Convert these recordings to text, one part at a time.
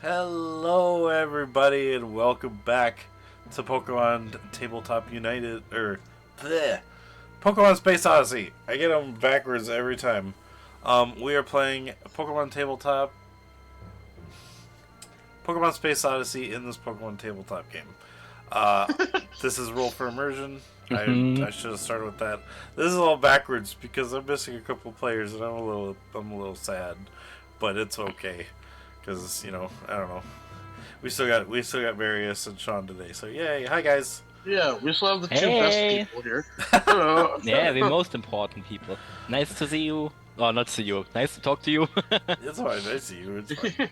Hello, everybody, and welcome back to Pokemon Tabletop United, bleh, Pokemon Space Odyssey. I get them backwards every time. We are playing Pokemon Space Odyssey in this Pokemon Tabletop game. Uh, this is Roll for Immersion. I should have started with that. This is all backwards because I'm missing a couple players, and I'm a little sad, but it's okay because I don't know. We still got Marius and Sean today, so yay! Hi guys. Yeah, we still have the two best Hey! people here. Hello. Yeah, the most important people. Nice to see you. Oh, not see you. Nice to talk to you. It's fine. I see you. It's fine.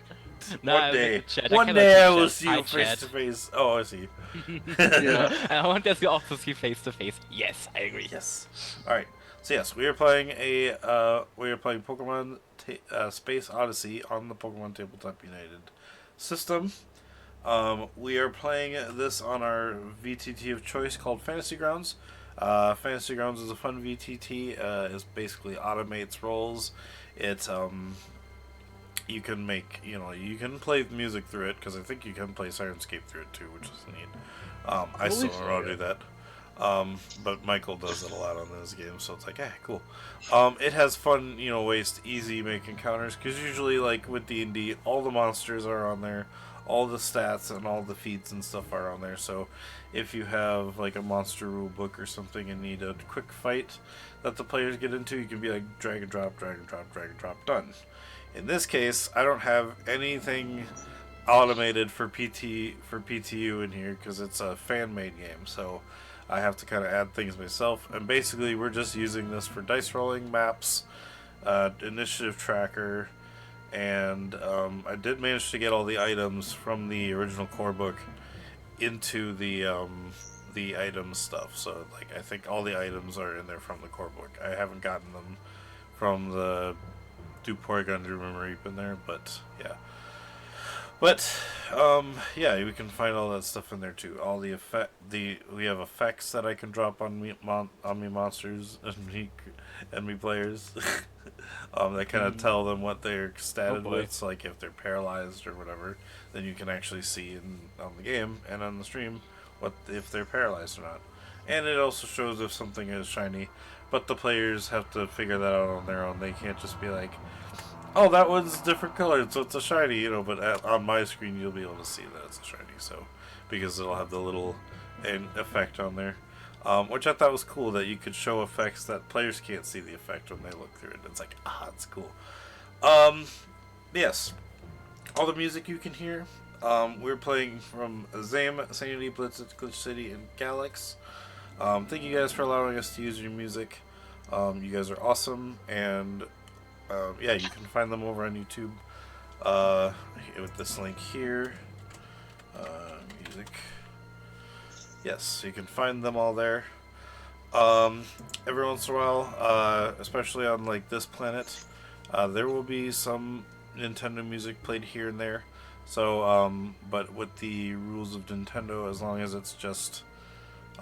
No, One I day, like chat. one cannot day I see will chat. see Hi, you face chat. to face. Oh, I see. Yeah. I want us to also see face to face. Yes, I agree. Yes. All right. So yes, we are playing Pokemon Space Odyssey on the Pokemon Tabletop United system. We are playing this on our VTT of choice called Fantasy Grounds. Fantasy Grounds is a fun VTT. It basically automates rolls. It you can you can play music through it because I think you can play Sirenscape through it too, which is neat. I still don't know how to do that. But Michael does it a lot on this game, so it's like, cool. It has fun, ways to easy make encounters, because usually, like, with D&D, all the monsters are on there, all the stats and all the feats and stuff are on there, so if you have, like, a monster rule book or something and need a quick fight that the players get into, you can be like, drag and drop, drag and drop, drag and drop, done. In this case, I don't have anything automated for PTU in here, because it's a fan-made game, so I have to kind of add things myself, and basically we're just using this for dice rolling, maps, initiative tracker, and I did manage to get all the items from the original core book into the item stuff. So like I think all the items are in there from the core book. I haven't gotten them from the do Porygon do Reap in there, but yeah. But yeah, we can find all that stuff in there too. All we have effects that I can drop on me monsters and me players. That kind of tell them what they're statted with. So like if they're paralyzed or whatever, then you can actually see on the game and on the stream what if they're paralyzed or not. And it also shows if something is shiny, but the players have to figure that out on their own. They can't just be like, oh, that one's different colored, so it's a shiny, but on my screen you'll be able to see that it's a shiny, so, because it'll have the little effect on there, which I thought was cool, that you could show effects that players can't see the effect when they look through it. It's like, it's cool. Yes, all the music you can hear, we're playing from Zame, Sanity, Blitz, Glitch City, and Galax. Thank you guys for allowing us to use your music. You guys are awesome, and yeah, you can find them over on YouTube with this link here. Music. Yes, you can find them all there. Every once in a while, especially on like this planet, there will be some Nintendo music played here and there. So, but with the rules of Nintendo, as long as it's just,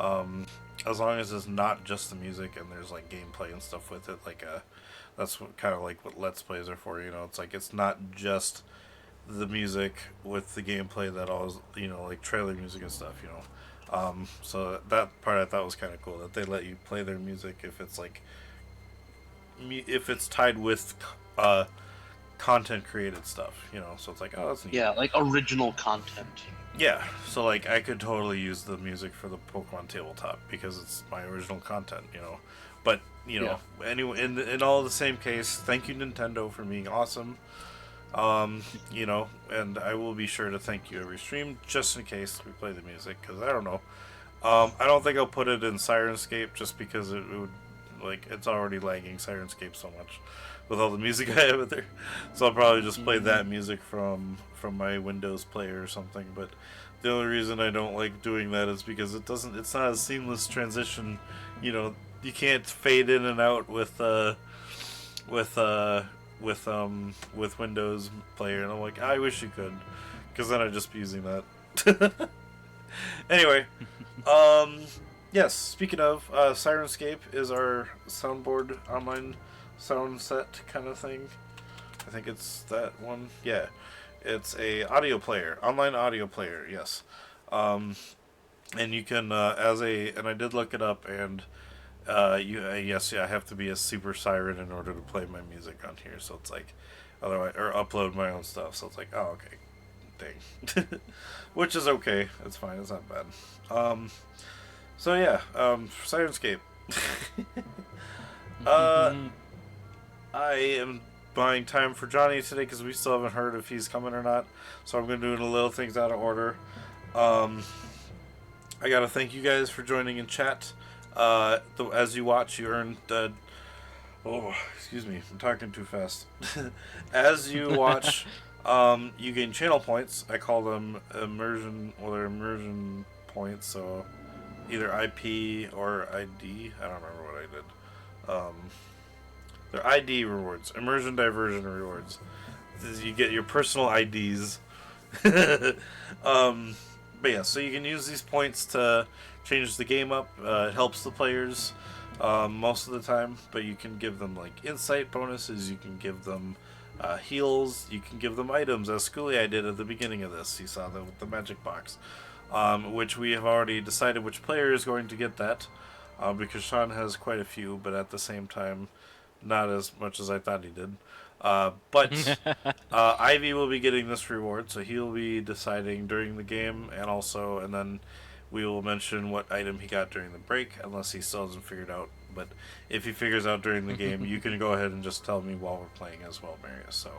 as long as it's not just the music and there's like gameplay and stuff with it, like that's kind of like what Let's Plays are for, It's like it's not just the music with the gameplay that all, like trailer music and stuff, So that part I thought was kind of cool, that they let you play their music if it's like, if it's tied with content created stuff, So it's like, oh, that's neat. Yeah, like original content. Yeah, so like I could totally use the music for the Pokemon Tabletop because it's my original content, But anyway, in all the same case, thank you Nintendo for being awesome. And I will be sure to thank you every stream just in case we play the music, because I don't know. I don't think I'll put it in Sirenscape just because it would, like, it's already lagging Sirenscape so much with all the music I have in there. So I'll probably just play that music from my Windows player or something. But the only reason I don't like doing that is because it's not a seamless transition. You can't fade in and out with Windows player, and I'm like, I wish you could, because then I'd just be using that. Anyway, yes, speaking of, Sirenscape is our soundboard online sound set kind of thing. I think it's that one. Yeah. It's a audio player, online audio player. Yes, um, and you can and I did look it up, and yes, yeah, I have to be a super siren in order to play my music on here. So it's like, otherwise, or upload my own stuff. So it's like, oh, okay, dang, which is okay. It's fine. It's not bad. Um, so yeah, Sirenscape. uh, I am buying time for Johnny today because we still haven't heard if he's coming or not. So I'm going to do the little things out of order. Um, I got to thank you guys for joining in chat. As you watch, you earn. Oh, excuse me, I'm talking too fast. As you watch, you gain channel points. I call them immersion, well, they're immersion points. So either IP or ID. I don't remember what I did. They're ID rewards, immersion diversion rewards. You get your personal IDs. But yeah, so you can use these points to change the game up. It helps the players most of the time, but you can give them like insight bonuses. You can give them heals. You can give them items, as Schoolie did at the beginning of this. You saw that with the magic box, which we have already decided which player is going to get that, because Sean has quite a few, but at the same time, not as much as I thought he did. But Ivy will be getting this reward, so he'll be deciding during the game, and then we will mention what item he got during the break, unless he still hasn't figured out. But if he figures out during the game, you can go ahead and just tell me while we're playing as well, Marius. So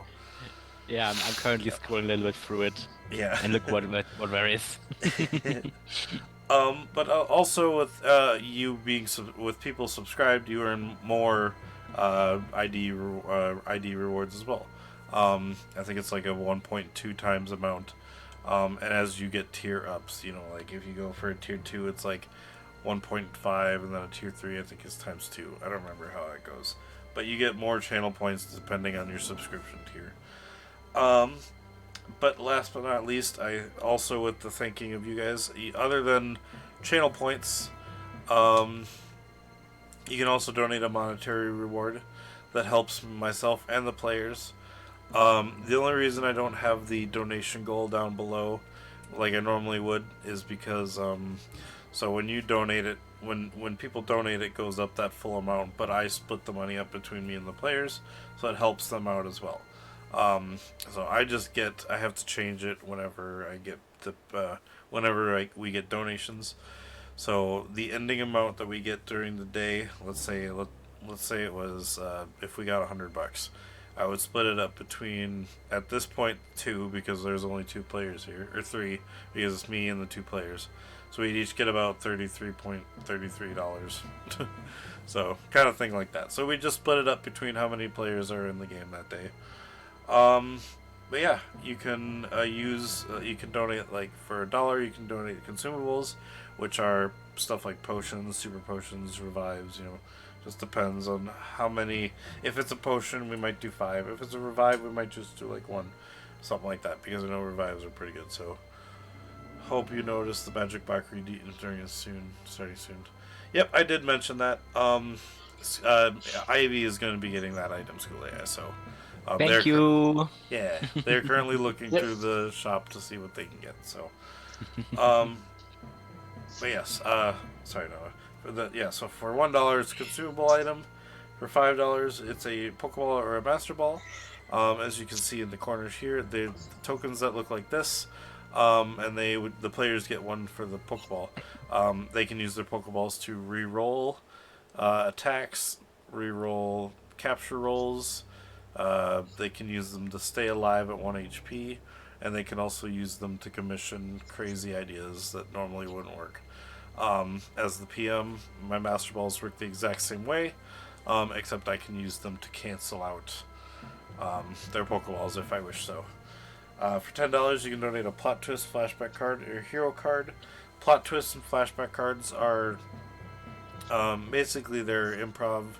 Yeah, I'm currently scrolling a little bit through it. yeah, And look what there is. But also with with people subscribed, you earn more ID rewards as well. I think it's like a 1.2 times amount. And as you get tier ups, like if you go for a tier 2, it's like 1.5, and then a tier 3, I think is times 2. I don't remember how that goes. But you get more channel points depending on your subscription tier. But last but not least, I also, with the thanking of you guys, other than channel points, you can also donate a monetary reward that helps myself and the players. The only reason I don't have the donation goal down below like I normally would is because so when you donate it, when people donate, it goes up that full amount, but I split the money up between me and the players, so it helps them out as well. So I have to change it whenever I get we get donations. So the ending amount that we get during the day, let's say it was if we got $100, I would split it up between, at this point, 2, because there's only 2 players here, or 3 because it's me and the 2 players. So we'd each get about $33.33. So kind of thing like that. So we just split it up between how many players are in the game that day. But yeah, you can you can donate, like for $1, you can donate consumables, which are stuff like potions, super potions, revives. Just depends on how many. If it's a potion, we might do 5. If it's a revive, we might just do like 1, something like that, because I know revives are pretty good. So hope you notice the magic box during starting soon. Yep, I did mention that. Ivy is going to be getting that item, School AI. So. Thank you. Yeah, they're currently looking Yep. through the shop to see what they can get. So, but yes, sorry, Noah. So for $1, it's a consumable item. For $5, it's a Pokeball or a Master Ball. As you can see in the corners here, the tokens that look like this, and the players get one for the Pokeball. They can use their Pokeballs to re-roll attacks, re-roll capture rolls. They can use them to stay alive at 1 HP, and they can also use them to commission crazy ideas that normally wouldn't work. As the PM, my Master Balls work the exact same way, except I can use them to cancel out their Pokeballs if I wish so. For $10, you can donate a Plot Twist flashback card or hero card. Plot Twist and flashback cards are basically their improv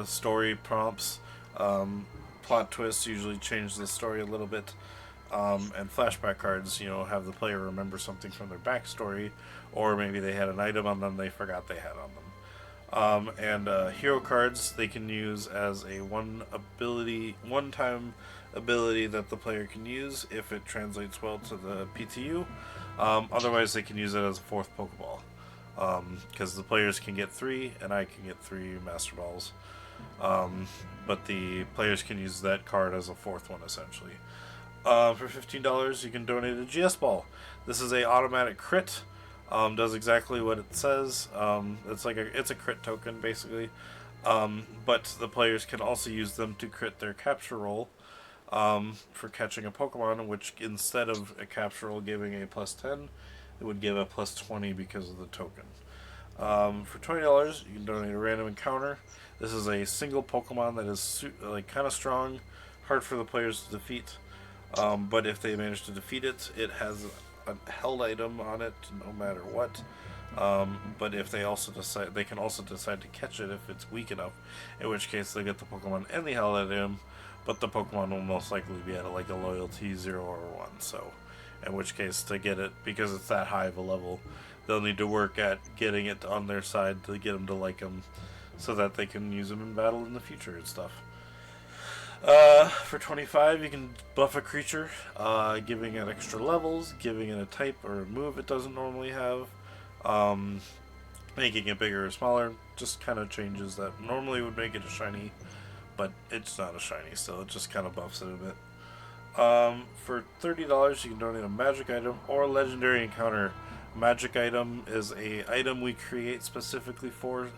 story prompts. Plot twists usually change the story a little bit, and flashback cards, have the player remember something from their backstory, or maybe they had an item on them they forgot they had on them. And hero cards they can use as a one-time ability that the player can use if it translates well to the PTU. Otherwise, they can use it as a fourth Pokeball. Because the players can get 3, and I can get 3 Master Balls. But the players can use that card as a fourth one, essentially. For $15, you can donate a GS Ball. This is a automatic crit. Does exactly what it says. It's a crit token, basically. But the players can also use them to crit their capture roll. For catching a Pokemon, which instead of a capture roll giving a plus 10, it would give a plus 20 because of the token. For $20, you can donate a random encounter. This is a single Pokemon that is kind of strong, hard for the players to defeat. But if they manage to defeat it, it has a held item on it no matter what. But if they also decide, they can also decide to catch it if it's weak enough, in which case they get the Pokemon and the held item, but the Pokemon will most likely be at a loyalty 0 or 1. So, in which case to get it, because it's that high of a level, they'll need to work at getting it on their side to get them to like them, so that they can use them in battle in the future and stuff. For $25, you can buff a creature, giving it extra levels, giving it a type or a move it doesn't normally have, making it bigger or smaller, just kind of changes that normally would make it a shiny, but it's not a shiny still, it just kind of buffs it a bit. For $30, you can donate a magic item or a legendary encounter. Magic item is a item we create specifically for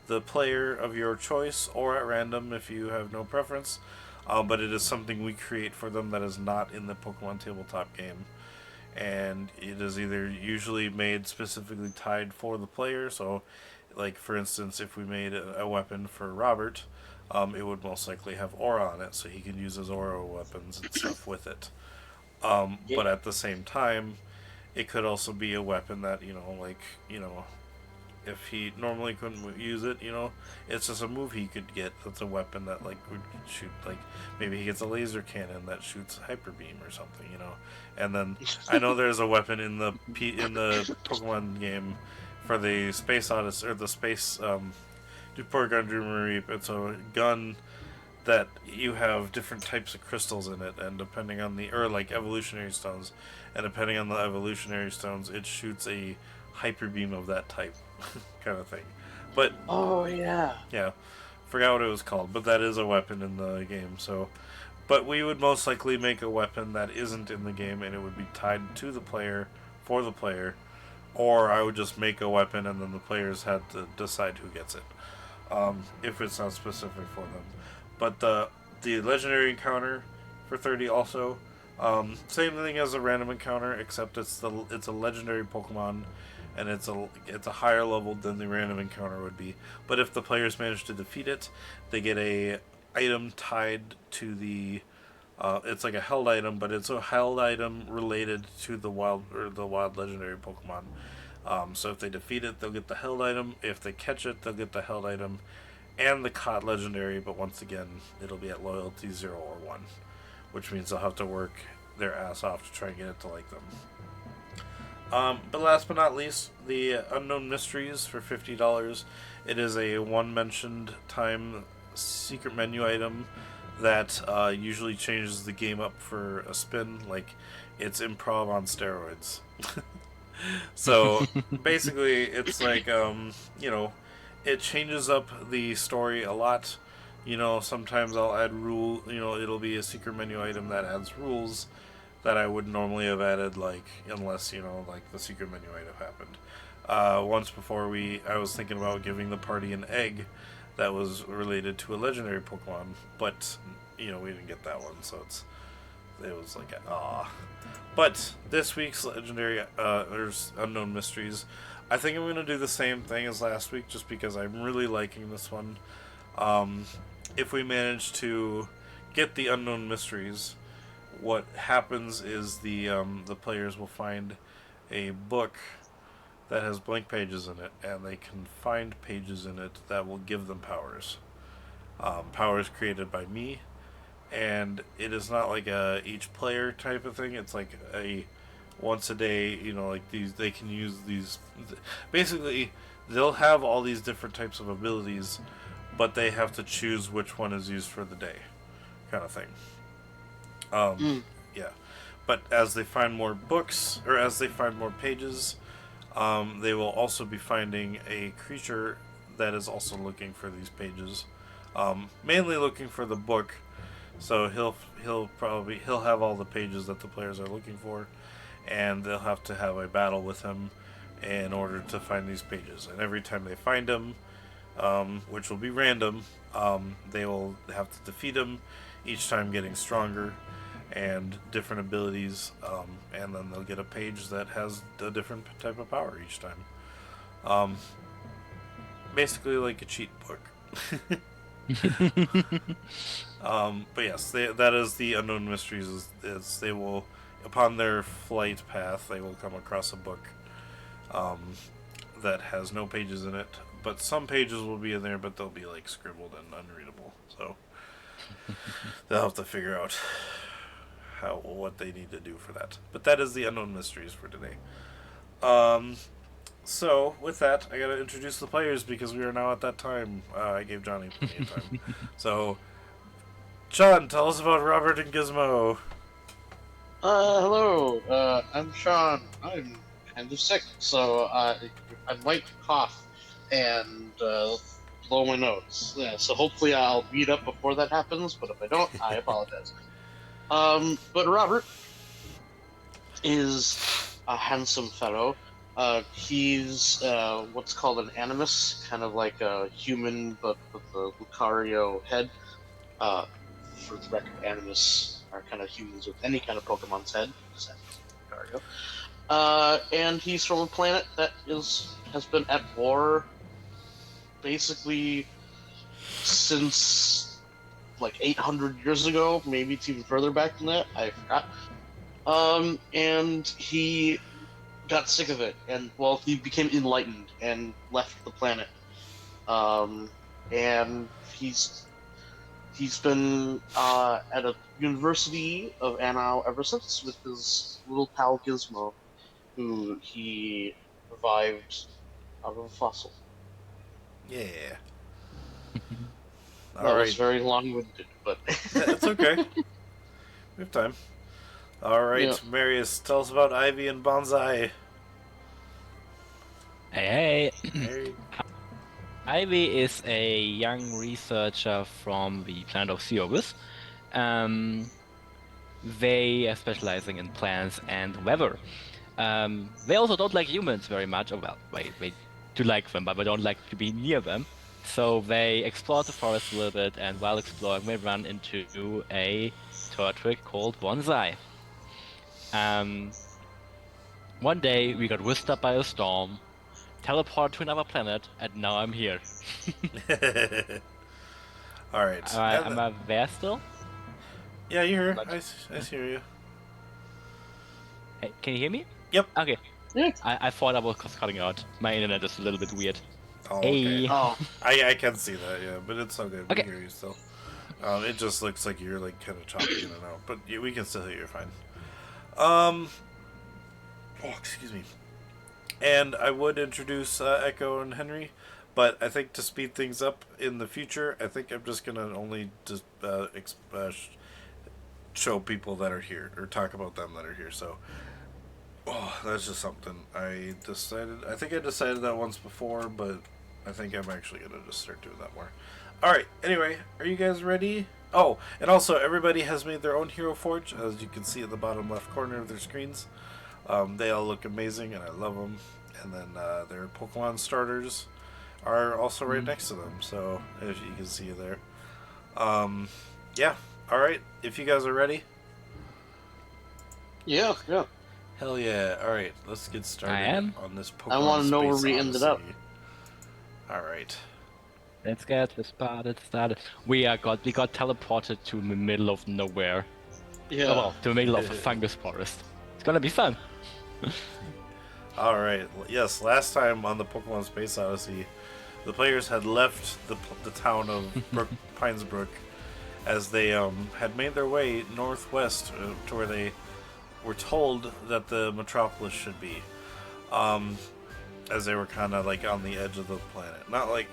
the player of your choice, or at random if you have no preference. But it is something we create for them that is not in the Pokemon tabletop game. And it is either usually made specifically tied for the player. So, for instance, if we made a weapon for Robert, it would most likely have Aura on it, so he can use his Aura weapons and stuff with it. But at the same time, it could also be a weapon that, if he normally couldn't use it, it's just a move he could get that's a weapon that, would shoot, maybe he gets a laser cannon that shoots Hyper Beam or something, And then, I know there's a weapon in the Pokemon game for the Space Odyssey, or the Space, Porygon Dreamer Reap. It's a gun that you have different types of crystals in it, and depending on evolutionary stones, and depending on the evolutionary stones, it shoots a Hyper Beam of that type, kind of thing. But yeah, forgot what it was called, but that is a weapon in the game. So, but we would most likely make a weapon that isn't in the game, and it would be tied to the player for the player, or I would just make a weapon, and then the players had to decide who gets it, if it's not specific for them. But the legendary encounter for $30 also. Same thing as a random encounter, except it's a legendary Pokemon, and it's a higher level than the random encounter would be. But if the players manage to defeat it, they get a item tied to the. It's like a held item, but it's a held item related to the wild legendary Pokemon. So if they defeat it, they'll get the held item. If they catch it, they'll get the held item and the caught legendary, but once again, it'll be at loyalty 0 or 1, which means they'll have to work their ass off to try and get it to like them. But last but not least, the Unknown Mysteries for $50. It is a one-mentioned time secret menu item that usually changes the game up for a spin. It's improv on steroids. So basically, it's it changes up the story a lot. Sometimes I'll add it'll be a secret menu item that adds rules that I would normally have added, unless, the secret menu item happened. Once before I was thinking about giving the party an egg that was related to a legendary Pokemon, but, we didn't get that one, so it was But this week's legendary, there's Unknown Mysteries. I think I'm going to do the same thing as last week, just because I'm really liking this one. If we manage to get the Unknown Mysteries, what happens is the players will find a book that has blank pages in it, and they can find pages in it that will give them powers. Powers created by me, and it is not like a each player type of thing. It's like a once a day. You know, like these, they can use these. Basically, they'll have all these different types of abilities, but they have to choose which one is used for the day, kind of thing. Yeah. But as they find more books, or as they find more pages, they will also be finding a creature that is also looking for these pages, mainly looking for the book. So he'll have all the pages that the players are looking for, and they'll have to have a battle with him in order to find these pages. And every time they find him, which will be random, they will have to defeat him, each time getting stronger and different abilities, and then they'll get a page that has a different type of power each time. Basically like a cheat book. But yes, that is the Unknown Mysteries. Is they will, upon their flight path, they will come across a book that has no pages in it, but some pages will be in there, but they'll be like scribbled and unreadable. So they'll have to figure out what they need to do for that. But that is the Unknown Mysteries for today. So with that, I gotta introduce the players because we are now at that time. I gave Johnny plenty of time. So, Sean, tell us about Robert and Gizmo. Hello. I'm Sean. I'm kind of sick, so I might cough and blow my nose. Yeah, so hopefully I'll read up before that happens. But if I don't, I apologize. But Robert is a handsome fellow. He's what's called an animus, kind of like a human, but with the Lucario head. For the record, animus are kind of humans with any kind of Pokemon's head, except Lucario. And he's from a planet that has been at war, basically since like 800 years ago, maybe it's even further back than that. I forgot. And he got sick of it, and well, he became enlightened and left the planet. And he's been at a university of Anau ever since with his little pal Gizmo, who he revived out of a fossil. Yeah. That was very long-winded, but It's okay. We have time. All right, Yeah. Marius, tell us about Ivy and Bonsai. Hey. Hey. Ivy is a young researcher from the planet of Theoris. They are specializing in plants and weather. They also don't like humans very much. Oh, well, they do like them, but they don't like to be near them. So they explore the forest a little bit, and while exploring, they run into a turtwig called Bonsai. One day, we got whisked up by a storm, teleported to another planet, and now I'm here. All right. Am I there still? Yeah, you're here. I hear you. Hey, can you hear me? Yep. Okay. Yeah. I thought I was cutting out. My internet is a little bit weird. Oh, okay. Hey. Oh, I can see that, yeah, but it's okay. We Okay. hear you still. It just looks like you're like kind of choppy in and out, but we can still hear you fine. Oh, excuse me. And I would introduce Echo and Henry, but I think to speed things up in the future, I think I'm just gonna only just show people that are here or talk about them that are here. So, that's just something I decided. I think I decided that once before, but I think I'm actually gonna just start doing that more. All right. Anyway, are you guys ready? Oh, and also everybody has made their own Hero Forge, as you can see at the bottom left corner of their screens. They all look amazing, and I love them. And then their Pokemon starters are also right next to them, so as you can see there. Yeah. All right. If you guys are ready. yeah. Hell yeah! All right, let's get started I am. on this Pokemon I want to know where Space we ended up. Odyssey. All right. Let's get this started. We got teleported to the middle of nowhere. Yeah. Oh, well, to the middle of a fungus forest. It's gonna be fun. All right. Yes, last time on the Pokemon Space Odyssey, the players had left the town of Pinesbrook as they had made their way northwest to where they were told that the metropolis should be, um, as they were kind of like on the edge of the planet, not like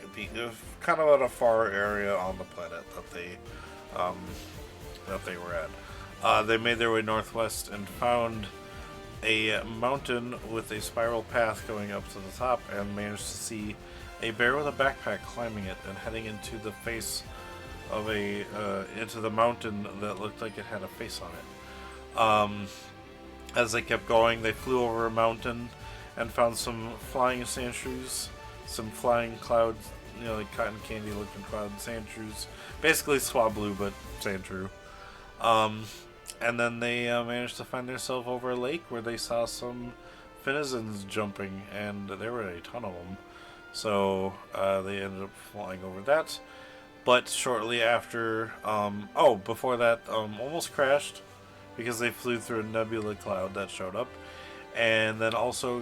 kind of at a far area on the planet um, that they were at. They made their way northwest and found a mountain with a spiral path going up to the top, and managed to see a bear with a backpack climbing it and heading into the face of into the mountain that looked like it had a face on it. As they kept going, they flew over a mountain and found some flying sand shrews, some flying clouds, like cotton candy looking cloud sand shrews, basically Swablu but sand shrew. And then they managed to find themselves over a lake where they saw some denizens jumping, and there were a ton of them. So they ended up flying over that. But shortly after, before that, almost crashed because they flew through a nebula cloud that showed up. And then also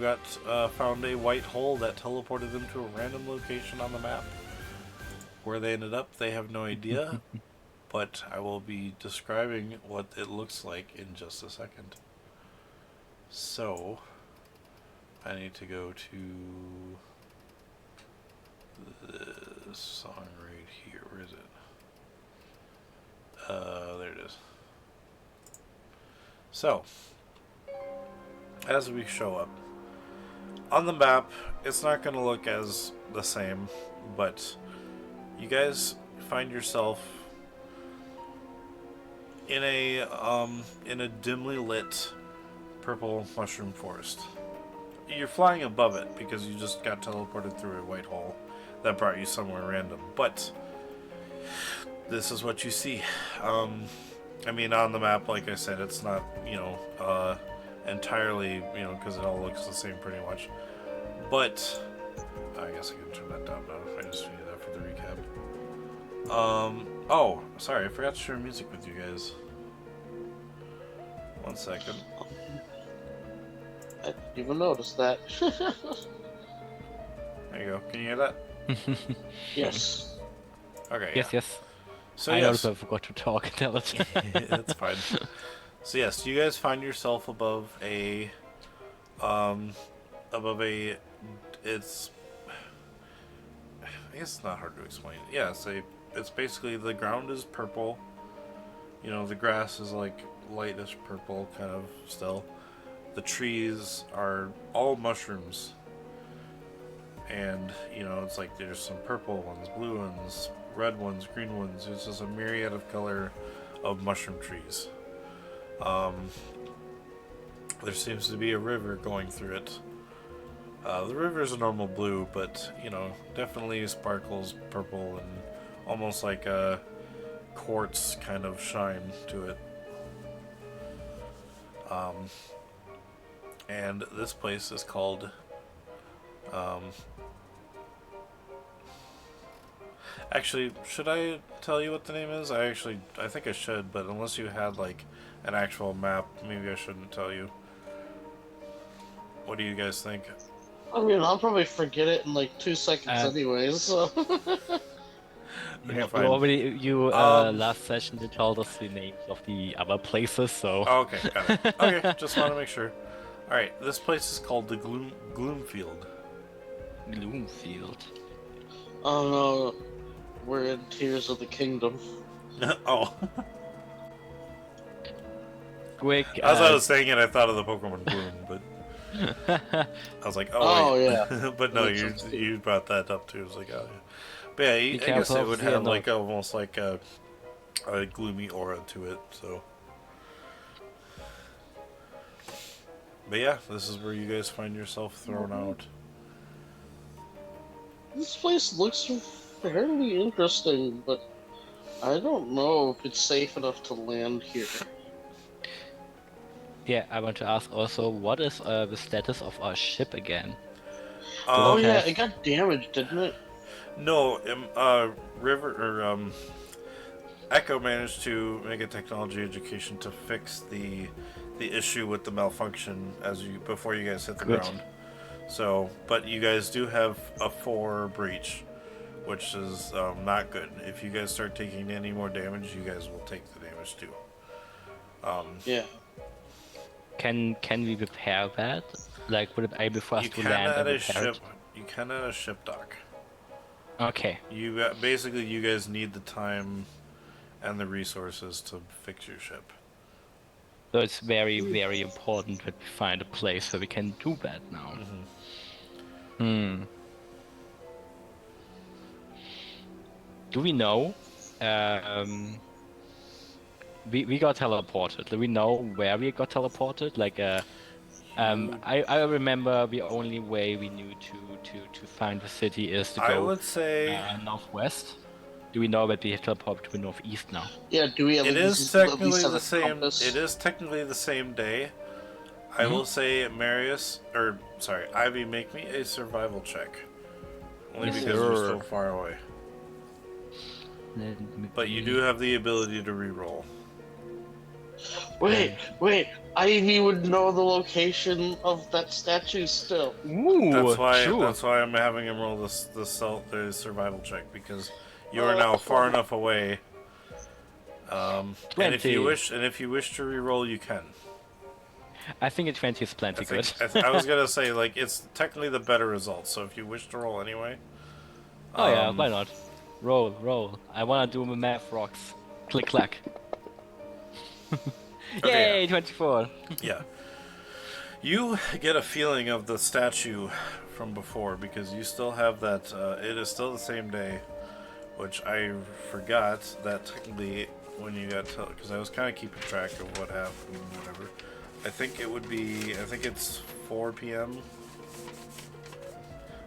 found a white hole that teleported them to a random location on the map. Where they ended up, they have no idea. But I will be describing what it looks like in just a second. So, I need to go to this song right here. Where is it? There it is. So, as we show up on the map, it's not going to look as the same, but you guys find yourself in a dimly lit purple mushroom forest. You're flying above it because you just got teleported through a white hole that brought you somewhere random. But this is what you see. On the map, like I said, it's not entirely because it all looks the same pretty much. But I guess I can turn that down now. I just need that for the recap. Oh, sorry, I forgot to share music with you guys. 1 second. I didn't even notice that. There you go. Can you hear that? Yes. Okay. Yes, yeah. yes. So I yes, also forgot to talk. Tell it. that's fine. So yes, you guys find yourself above a, it's, I guess it's not hard to explain. Yeah, it's basically the ground is purple. The grass is like lightish purple, kind of still. The trees are all mushrooms. And, it's like there's some purple ones, blue ones, red ones, green ones. It's just a myriad of color of mushroom trees. There seems to be a river going through it. The river is a normal blue, but, definitely sparkles purple and almost like a quartz kind of shine to it. And this place is called actually, should I tell you what the name is? I think I should, but unless you had like an actual map, maybe I shouldn't tell you. What do you guys think? I'll probably forget it in like 2 seconds anyways, so... Okay, fine. Last session you told us the names of the other places, so... Oh, okay, got it. Okay, just want to make sure. Alright, this place is called the Gloomfield. Gloomfield. Oh no, we're in Tears of the Kingdom. Oh. Quick. As I was saying it, I thought of the Pokemon Gloom, but... I was like, oh wait. Yeah. But no, you brought that up too. I was like, oh yeah. But yeah, I guess it would have like almost like a gloomy aura to it. So, but yeah, this is where you guys find yourself thrown out. This place looks fairly interesting, but I don't know if it's safe enough to land here. Yeah, I want to ask also, what is the status of our ship again? Oh yeah, it got damaged, didn't it? No, Echo managed to make a technology education to fix the issue with the malfunction before you guys hit the ground. So, but you guys do have a 4 breach, which is not good. If you guys start taking any more damage, you guys will take the damage too. Yeah. Can we repair that? Like, would it be able for us You to can land at and a repair ship. it? You can at a ship dock. Okay. Basically you guys need the time and the resources to fix your ship. So it's very, very important that we find a place where we can do that now. Hmm. Do we know? We got teleported. Do we know where we got teleported? Like, You, I remember the only way we knew to find the city is to I go would say northwest. Do we know that we teleported to the northeast now? Yeah, do we at it is least technically have the a same. It compass? is technically the same day. I will say, Marius, or sorry, Ivy, make me a survival check. Only Yes, because you're sir. so far away. Let me But you be- do have the ability to reroll. Wait, Ivy would know the location of that statue still. Ooh, true. That's why I'm having him roll the survival check, because you are now far enough away. And if you 20. wish to reroll, you can. I think a 20 is plenty good. I was gonna say, like, it's technically the better result. So if you wish to roll anyway, Oh yeah, why not? Roll. I wanna do my math rocks. Click clack. Okay, Yay, 24. yeah. You get a feeling of the statue from before, because you still have that. It is still the same day, which I forgot that technically when you got because I was kind of keeping track of what happened and whatever. I think it would be. I think it's 4 p.m.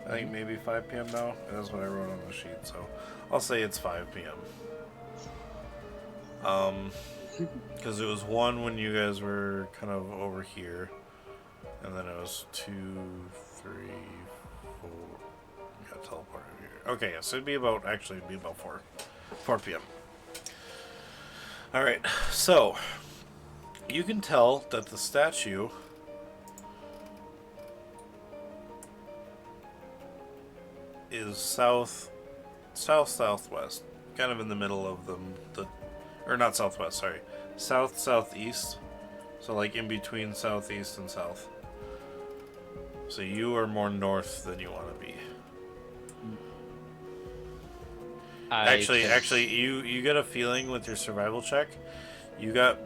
I think maybe 5 p.m. now. That's what I wrote on the sheet, so I'll say it's 5 p.m. Because it was 1 when you guys were kind of over here, and then it was 2, 3, 4. Got teleported here. Okay, yeah, so it'd be about 4 p.m. All right, so you can tell that the statue is southwest, kind of in the middle of them. Or not southwest, sorry, southeast. So like in between southeast and south. So you are more north than you want to be. Actually, you get a feeling with your survival check. You got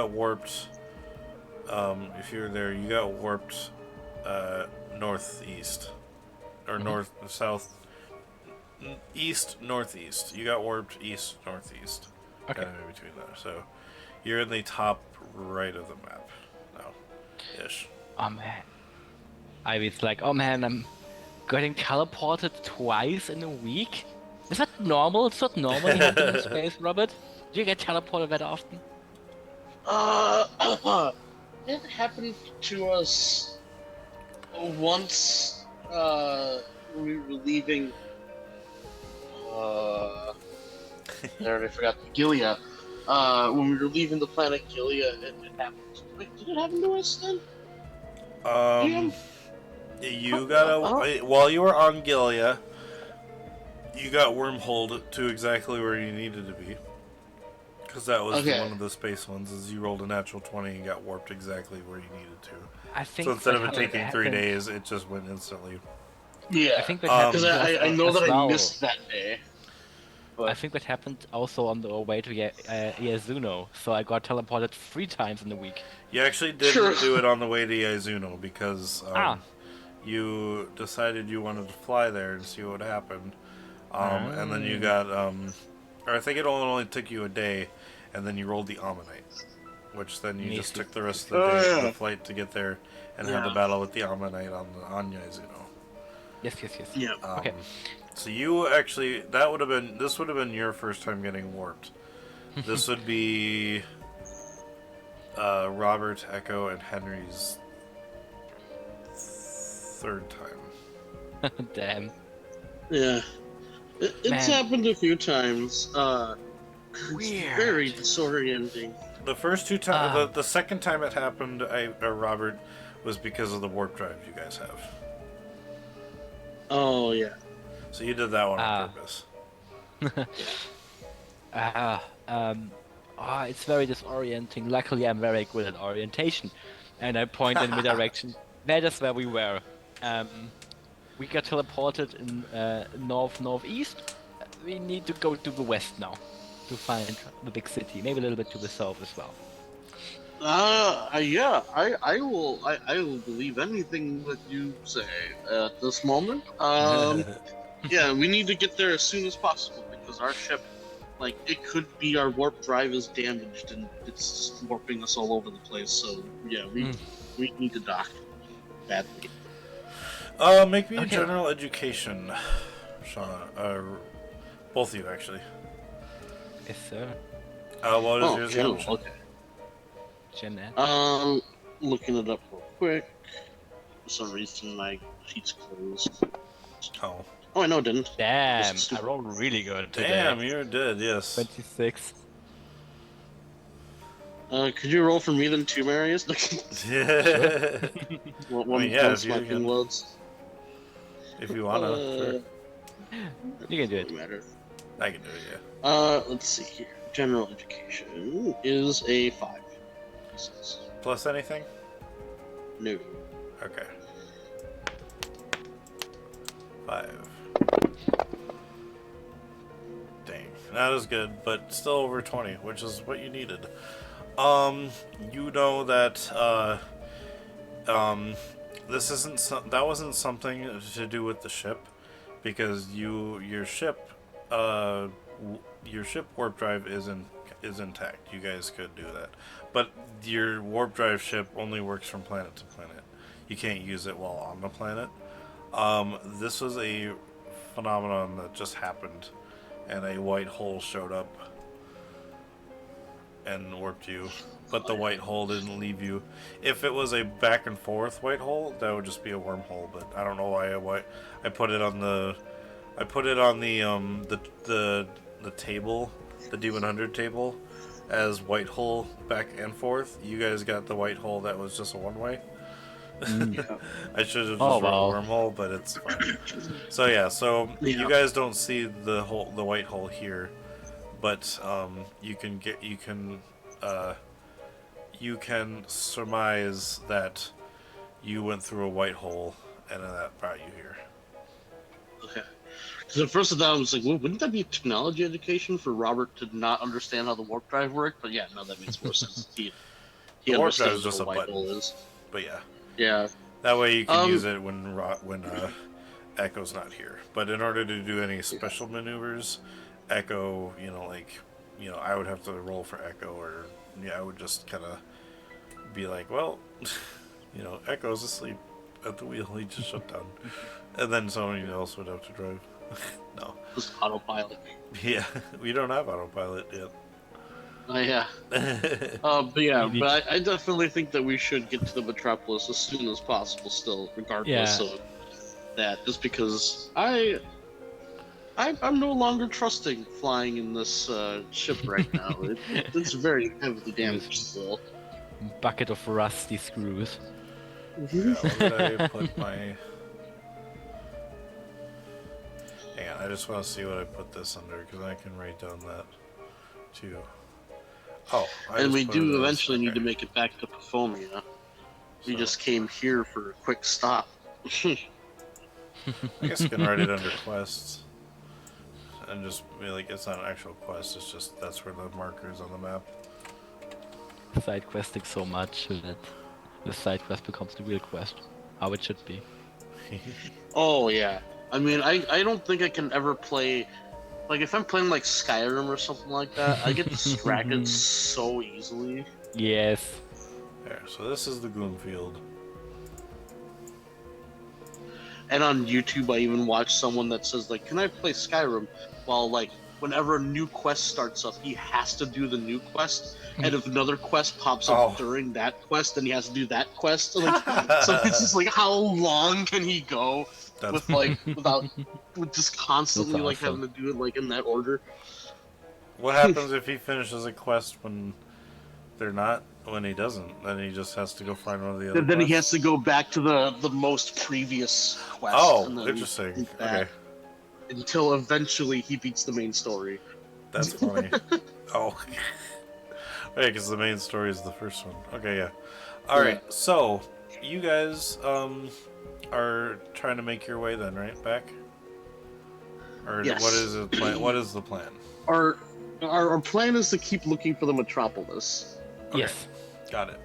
warped. If you were there, you got warped northeast or north south east northeast. You got warped east northeast. Okay. Kind of in between there. So you're in the top right of the map now, ish. Oh man. I was like, oh man, I'm getting teleported twice in a week? Is that normal? It's not normally happen in space, Robert? Do you get teleported that often? It happened to us once when we were leaving. I already forgot Gilead. When we were leaving the planet Gilead, it happened. Wait, did it happen to us then? You got while you were on Gilead, you got wormholed to exactly where you needed to be. Because that was one of the space ones, is you rolled a natural 20 and got warped exactly where you needed to. I think So instead of it taking 3 days, it just went instantly. Yeah, I think that happened because I know that well. I missed that day. But I think that happened also on the way to Iazuno, so I got teleported 3 times in a week. You actually didn't do it on the way to Iazuno because you decided you wanted to fly there and see what happened. And then you got, or I think it only took you a day, and then you rolled the Ammonite, which then you just took the rest of the day, the flight to get there and have the battle with the Ammonite on Iazuno. Yes. yeah. Okay. So you actually, this would have been your first time getting warped. This would be Robert, Echo, and Henry's 3rd time. Damn. Yeah. It's happened a few times. Weird. It's very disorienting. The first 2 times, the second time it happened, Robert, was because of the warp drive you guys have. Oh yeah. So you did that one on purpose. "Ah, it's very disorienting. Luckily, I'm very good at orientation." And I point in the direction. That is where we were. We got teleported in northeast. We need to go to the west now to find the big city. Maybe a little bit to the south as well. Yeah, I will believe anything that you say at this moment. Yeah, we need to get there as soon as possible because our ship, like, it could be our warp drive is damaged and it's just warping us all over the place. So yeah, we need to dock badly. Make me a Okay. general education, Shauna. Both of you actually. Yes, sir. What is Oh, yours? general. Option? Okay. Jeanette. Looking it up real quick. For some reason, my sheet's closed. Oh, Oh, I know it didn't. Damn, Just I rolled really good today. damn, you're dead. Yes. 26. Could you roll for me then too, Marius? Yeah. Once if my you thing can, loads. if you wanna, sure. You can do it. Doesn't matter. I can do it. Yeah. Let's see here. General education is a 5. Plus anything? No. Okay. 5. Dang, not as good, but still over 20, which is what you needed. You know that this isn't that wasn't something to do with the ship, because your ship warp drive is intact. You guys could do that, but your warp drive ship only works from planet to planet. You can't use it while on the planet. This was a phenomenon that just happened, and a white hole showed up and warped you. But the white hole didn't leave you. If it was a back and forth white hole, that would just be a wormhole. But I don't know why I put it on the the table, the D100 table, as white hole back and forth. You guys got the white hole that was just a one way. I should have just wrote a wormhole, but it's fine. So yeah, you guys don't see the white hole here, but you can surmise that you went through a white hole, and that brought you here. Okay. Because at first I thought I was like, well, wouldn't that be technology education for Robert to not understand how the warp drive worked? But yeah, no, that makes more sense. He Warp drive is understands just what a a white button. hole is. But yeah. Yeah. That way you can use it when Echo's not here. But in order to do any special maneuvers, Echo, I would have to roll for Echo, or I would just kind of be like, well, Echo's asleep at the wheel. He just shut down, and then somebody else would have to drive. No. Just autopilot. Yeah, we don't have autopilot yet. Yeah. But I definitely think that we should get to the metropolis as soon as possible. Still, regardless of that, just because I'm no longer trusting flying in this ship right now. It's very heavily damaged still. Bucket of rusty screws. Yeah, where did I put my? Hang on, I just want to see what I put this under, because I can write down that too. Oh, and we do eventually need to make it back to Performia. We just came here for a quick stop. I guess you can write it under quests. And just be like, it's not an actual quest, it's just that's where the marker is on the map. Side questing so much that the side quest becomes the real quest. How it should be. Oh, yeah. I mean, I don't think I can ever play. Like, if I'm playing, like, Skyrim or something like that, I get distracted so easily. Yes. There, so this is the Gloomfield. And on YouTube, I even watch someone that says, like, can I play Skyrim? While, like, whenever a new quest starts up, he has to do the new quest. And if another quest pops up during that quest, then he has to do that quest. Like, so it's just like, how long can he go with just constantly, like, having to do it, like, in that order? What happens if he finishes a quest when they're not? When he doesn't, then he just has to go find one of the other. Then quests? he has to go back to the most previous quest. Oh, and then interesting. Okay. Until eventually he beats the main story. That's funny. Oh. Right, because the main story is the first one. Okay, yeah. All right, so you guys are trying to make your way then, right? Back? Or Yes. what is the plan? What is the plan? Our plan is to keep looking for the metropolis. Okay. Yes. Got it.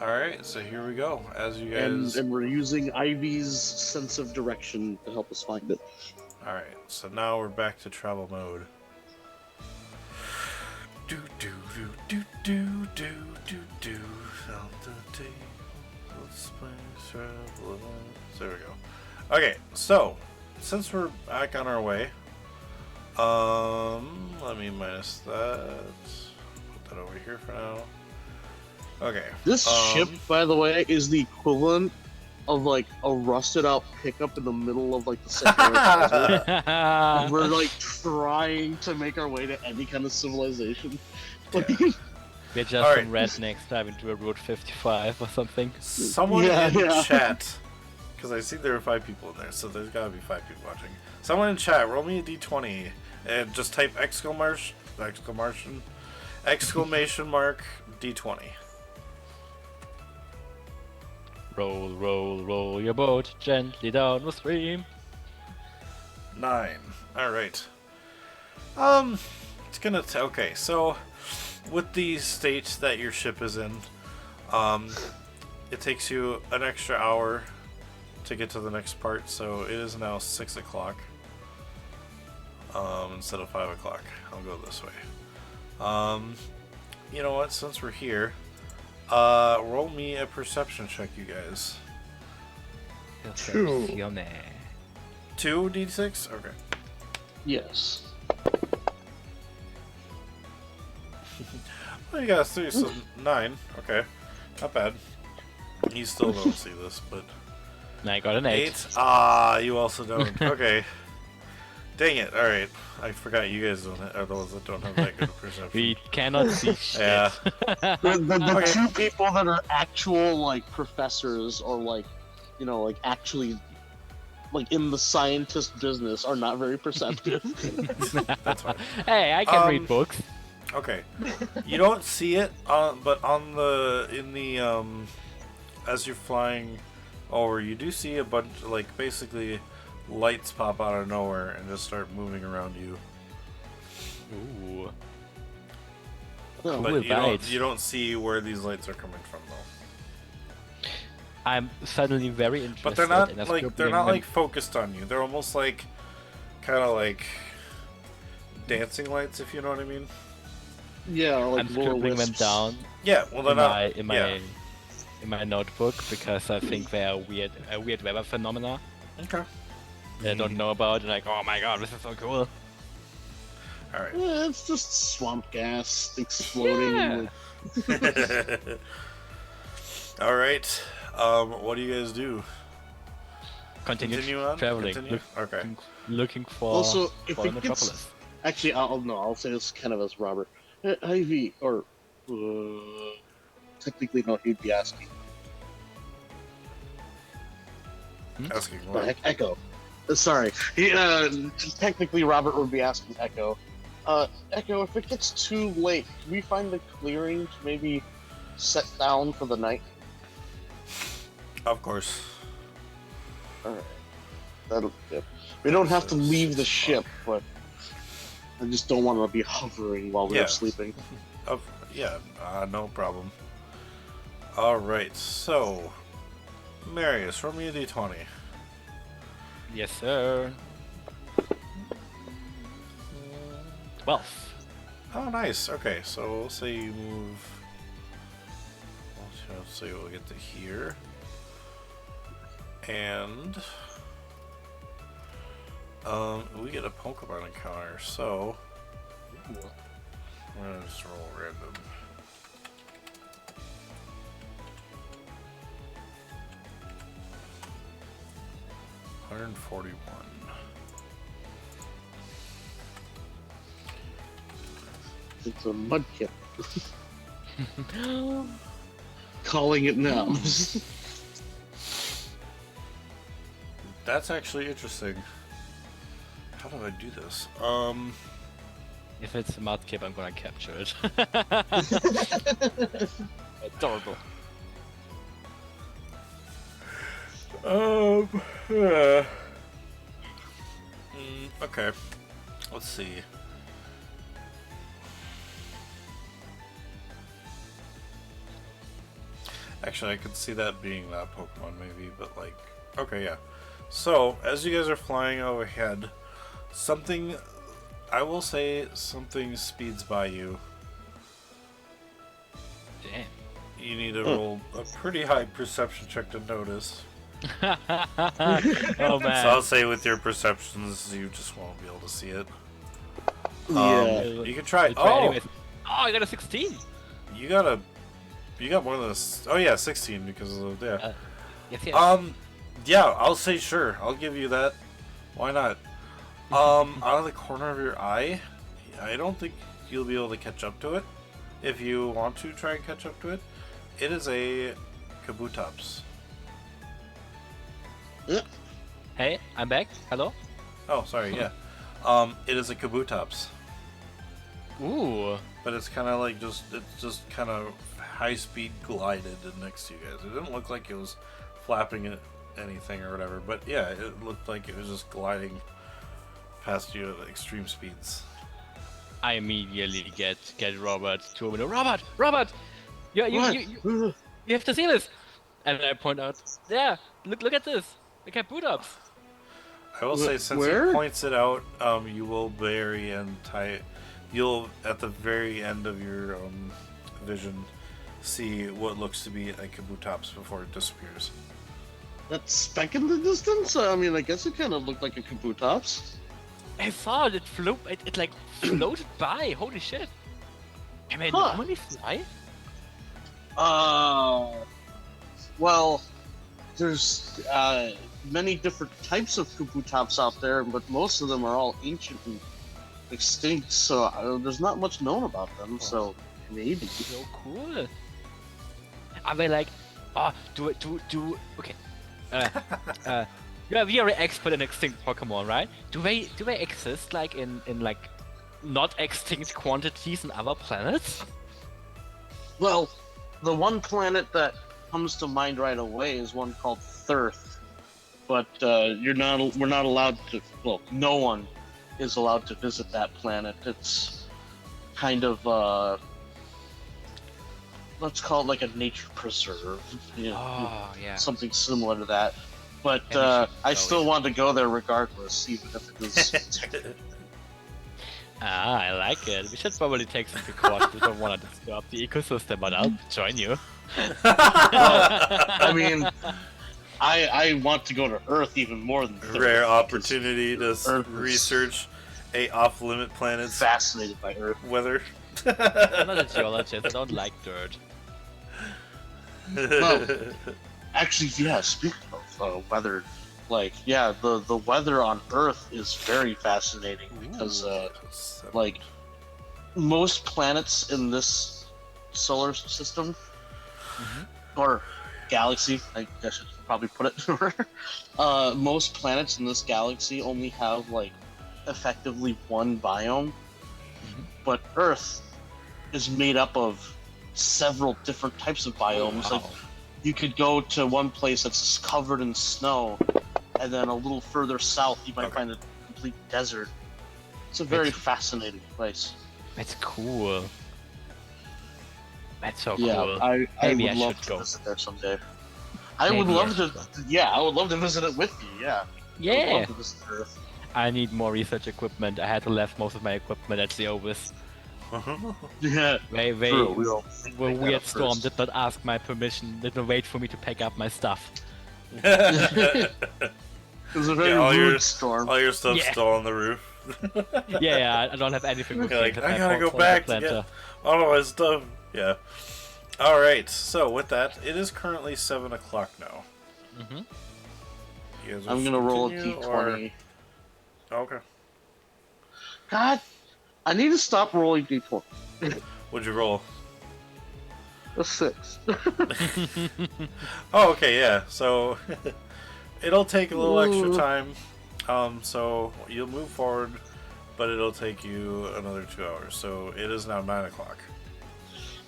All right, so here we go. As you And guys. and we're using Ivy's sense of direction to help us find it. All right, so now we're back to travel mode. Do do do do do do do do. On the table, space travel. There we go. Okay, so since we're back on our way, let me minus that. Put that over here for now. Okay. This ship, by the way, is the equivalent of like a rusted out pickup in the middle of like the Sahara Desert. We're like trying to make our way to any kind of civilization. Like, We're just Alright. some rednecks driving to a Route 55 or something. Someone Yeah, in yeah. chat, because I see there are 5 people in there, so there's gotta be 5 people watching. Someone in chat, roll me a d20 and just type exclamation mark d20. Roll, roll, roll your boat gently down the stream. 9. All right. It's gonna okay. So, with the state that your ship is in, it takes you an extra hour to get to the next part. So it is now 6 o'clock. Instead of 5 o'clock. I'll go this way. You know what? Since we're here, roll me a perception check, you guys. 2. 2 d6. Okay. Yes. Well, you got a 3, so 9. Okay, not bad. You still don't see this, but And I got an 8. 8. Ah, you also don't. Okay. Dang it! All right, I forgot you guys are the ones that don't have that good of perception. We cannot see shit. Yeah. The Okay. 2 people that are actual like professors or like, you know, like actually like in the scientist business are not very perceptive. That's fine. Hey, I can Um, read books. Okay. You don't see it, but on the as you're flying over, you do see a bunch, like basically lights pop out of nowhere and just start moving around you. Ooh. Oh, But Cool you lights. don't see where these lights are coming from though. I'm suddenly very interested. But they're not in us like scribbling focused on you. They're almost like kind of like dancing lights, if you know what I mean. yeah, like I'm more scribbling them wisps. down Yeah, well they're in not. my yeah. in my notebook because I think they are weird weather phenomena Okay. that I don't know about. And like, oh my god, this is so cool. All right. Yeah, it's just swamp gas exploding. Yeah. Like, All right. What do you guys do? Continue, on. traveling, Continue? Okay. looking for Also, if for it gets- Metropolis. actually, I'll say this kind of as Robert. Ivy, or technically, no, he'd be asking. Asking No, what? Echo. Sorry. Technically, Robert would be asking Echo. Echo, if it gets too late, can we find a clearing to maybe set down for the night? Of course. Alright. That'll be good. We don't have to leave the ship, but I just don't want to be hovering while we're Yeah. sleeping. Yeah. No problem. All right. So, Marius, roll me a d20. Yes, sir. 12. Oh, nice. Okay, so we'll say you move. Let's say we'll get to here, and we get a Pokemon encounter. So I'm gonna just roll random. $141. It's a mudkip. Calling it now. That's actually interesting. How do I do this? If it's a Mudkip, I'm gonna capture it. Adorable. Yeah. Okay. Let's see. Actually, I could see that being that Pokemon, maybe, but like, okay, yeah. So, as you guys are flying overhead, something, I will say, something speeds by you. Damn. You need to roll a pretty high perception check to notice. Oh man. So I'll say with your perceptions, you just won't be able to see it. Yeah. You can try. We'll try Oh, anyways. Oh, I got a 16. you got more than this. Oh yeah, 16 because of yeah. Yes. Yeah, I'll say sure. I'll give you that. Why not? Out of the corner of your eye, I don't think you'll be able to catch up to it. If you want to try and catch up to it, it is a Kabutops. Hey, I'm back. Hello. Oh, sorry. Yeah. It is a Kabutops. Ooh. But it's kind of like it's just kind of high speed glided next to you guys. It didn't look like it was flapping at anything or whatever, but yeah, it looked like it was just gliding past you at extreme speeds. I immediately get Robert to a window. Robert, you have to see this. And I point out, yeah, look at this. Look at boot ups. I will say, since Where? he points it out, you will bury and tie. You'll at the very end of your vision see what looks to be a Kabutops before it disappears. That speck in the distance? I mean, I guess it kind of looked like a Kabutops. I saw it. It like floated by. Holy shit. Can I Huh. normally fly? Well, there's many different types of Kabutops out there, but most of them are all ancient and extinct, so there's not much known about them, so maybe. So cool. Are they like, okay. You're very expert in extinct Pokemon, right? Do they exist like in like not extinct quantities in other planets? Well, the one planet that comes to mind right away is one called Thirth, but we're not allowed to. Well, no one is allowed to visit that planet. It's kind of let's call it like a nature preserve. You know, Oh yeah. something similar to that. But And we should I go, still yeah. want to go there regardless, even if it is. Ah, I like it. We should probably take some precautions. We don't want to disturb the ecosystem, but I'll join you. I mean, I want to go to Earth even more than Thirth. Rare opportunity to Earth is research a off-limit planet's Fascinated by Earth. weather. I'm not a geologist. I don't like dirt. Well, actually, yeah. Speaking of weather, the weather on Earth is very fascinating because like most planets in this solar system or galaxy, I guess I should probably put it. Most planets in this galaxy only have like effectively one biome, but Earth is made up of several different types of biomes. Like you could go to one place that's just covered in snow, and then a little further south you might find a complete desert. It's a very fascinating place. That's cool. That's so Yeah, cool. I Maybe would I love should to go. visit there someday. I would Maybe I love should to. go. Yeah, I would love to visit it with you. Yeah. I would Yeah. love to visit Earth. I need more research equipment. I had to left most of my equipment at the Ovis. Yeah. They True, we all the make that weird up storm first. did not ask my permission. Didn't wait for me to pack up my stuff. It was a very Yeah, all rude your- storm. All your stuff's Yeah. still on the roof. Yeah, I don't have anything with You're me like, except I my gotta go portfolio back to planter. get all of my stuff. Yeah. All right. So with that, it is currently 7 o'clock now. Mhm. You guys I'm wish to gonna roll a continue, d20. or- Okay. God, I need to stop rolling d20. What'd you roll? A 6. Oh, okay, yeah. So it'll take a little extra Ooh. time. So you'll move forward but it'll take you another 2 hours. So it is now 9 o'clock.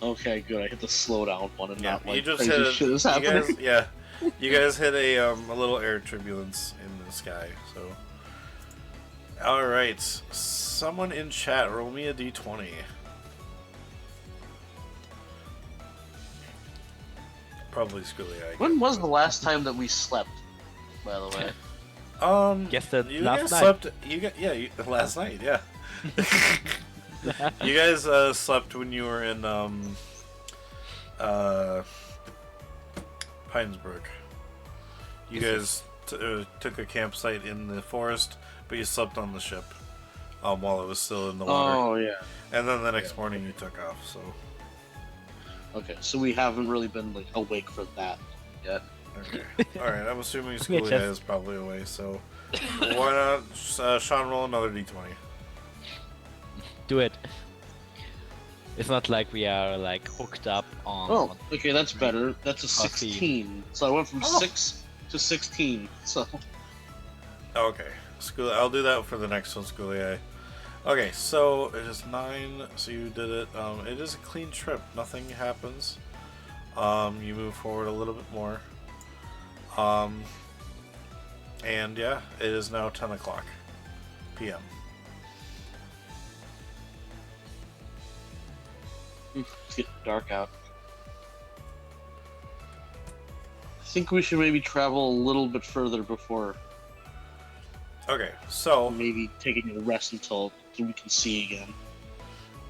Okay, good. I hit the slow down one and not You like just crazy hit shit is you happening. guys, yeah, you guys hit a little air turbulence in the sky. So, all right, someone in chat, roll me a d20. Probably Schoolie. When was the last time that we slept? By the way. Guess that You last guys night. slept. Last night, yeah. You guys slept when you were in Pinesbrook. You guys took a campsite in the forest, but you slept on the ship while it was still in the water. Oh yeah. And then the next morning you took off. So Okay, so we haven't really been like awake for that yet. okay, all right. I'm assuming Yeah, Schoolie just- is probably away. So why not Sean roll another d20? Do it. It's not like we are like hooked up on. Oh, okay, that's better. That's a Coffee. 16. So I went from Oh. 6 to 16. So Okay, Schoolie. I'll do that for the next one, Schoolie. Okay, so it is 9. So you did it. It is a clean trip. Nothing happens. You move forward a little bit more. And yeah, it is now 10 o'clock p.m. it's getting dark out. I think we should maybe travel a little bit further before Okay, so maybe taking a rest until we can see again.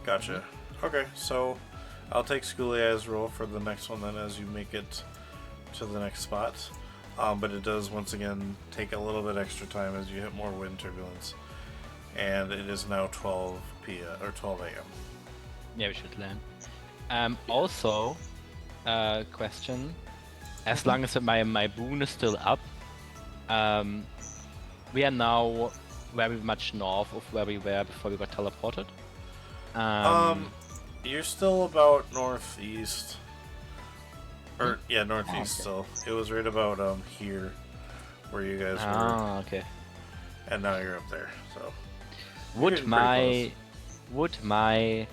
gotcha. Okay, so I'll take Schoolia's roll for the next one then as you make it to the next spot. But it does once again take a little bit extra time as you hit more wind turbulence. And it is now 12 p.m. or 12 a.m. Yeah, we should land. Also, question: as long as my boon is still up, we are now very much north of where we were before we got teleported. You're still about northeast. Or yeah, northeast okay. still. It was right about here where you guys were, Ah, okay. and now you're up there. So you're Would getting my pretty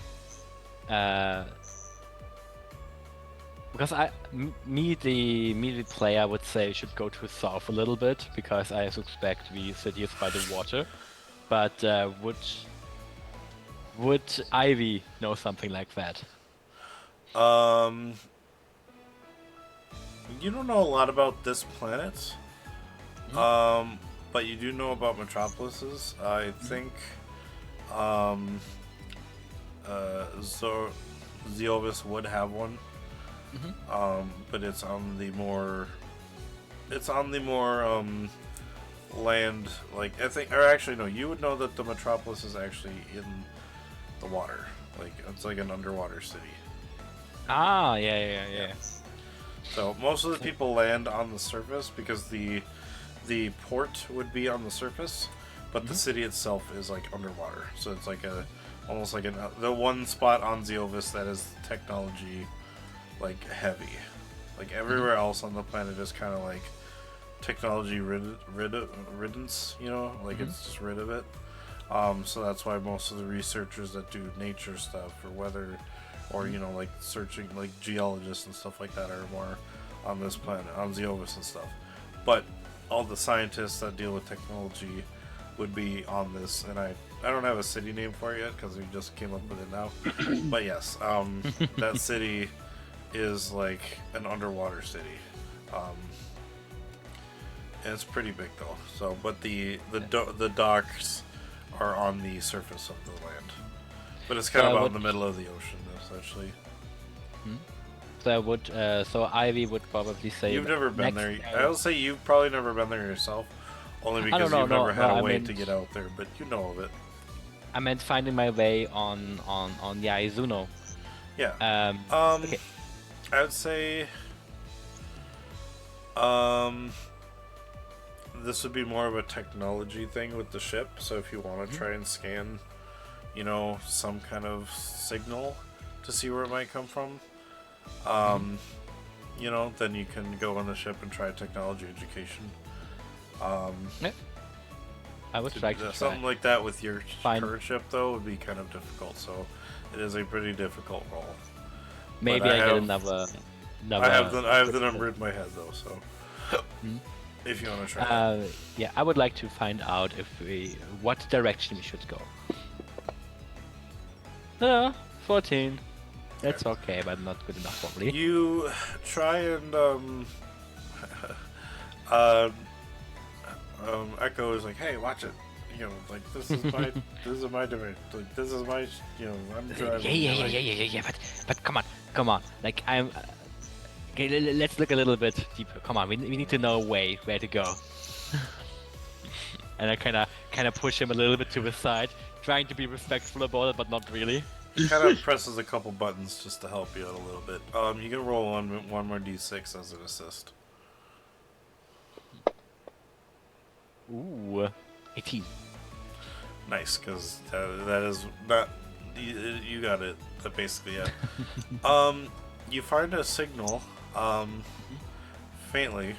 because me the player would say we should go to south a little bit because I suspect the city is by the water, but would Ivy know something like that? close. You don't know a lot about this planet. But you do know about metropolises. I think Zeovis would have one. But it's on the more land, like I think, or actually no, you would know that the metropolis is actually in the water, like it's like an underwater city. Ah, yeah. So most of the people land on the surface because the port would be on the surface, but the city itself is like underwater. So it's like almost like the one spot on Zeovis that is technology like heavy. Like everywhere else on the planet is kind of like technology riddance, you know, like it's just rid of it. So that's why most of the researchers that do nature stuff or weather, or you know, like searching, like geologists and stuff like that, are more on this planet, on Zeovis and stuff. But all the scientists that deal with technology would be on this, and I don't have a city name for it yet because we just came up with it now. But yes, that city is like an underwater city. And it's pretty big though. So, but the docks are on the surface of the land, but it's kind of out in the middle of the ocean, essentially. So Ivy would probably say You've never been next there. I'll say you've probably never been there yourself, only because you've never had a way to get out there. But you know of it. I meant finding my way on the Aizuno. Yeah. Okay. I would say this would be more of a technology thing with the ship. So if you want to try and scan, you know, some kind of signal to see where it might come from, you know, then you can go on the ship and try technology education. Yeah. I would like to try. Something like that with your Fine. current ship, though, would be kind of difficult. So it is a pretty difficult roll. Maybe I get another. I have the number in my head though, so if you want to try. Yeah, I would like to find out what direction we should go. 14. That's okay, but not good enough probably. You try and Echo is like, hey, watch it. You know, like this is my division. Like this is my, I'm driving. Yeah. But come on. Like I'm. Okay, let's look a little bit deeper. Come on, we need to know where to go. And I kind of push him a little bit to the side, trying to be respectful about it, but not really. He kind of presses a couple buttons just to help you out a little bit. You can roll one more d6 as an assist. Ooh, 18. Nice, because that is not you got it. That basically it. You find a signal, faintly,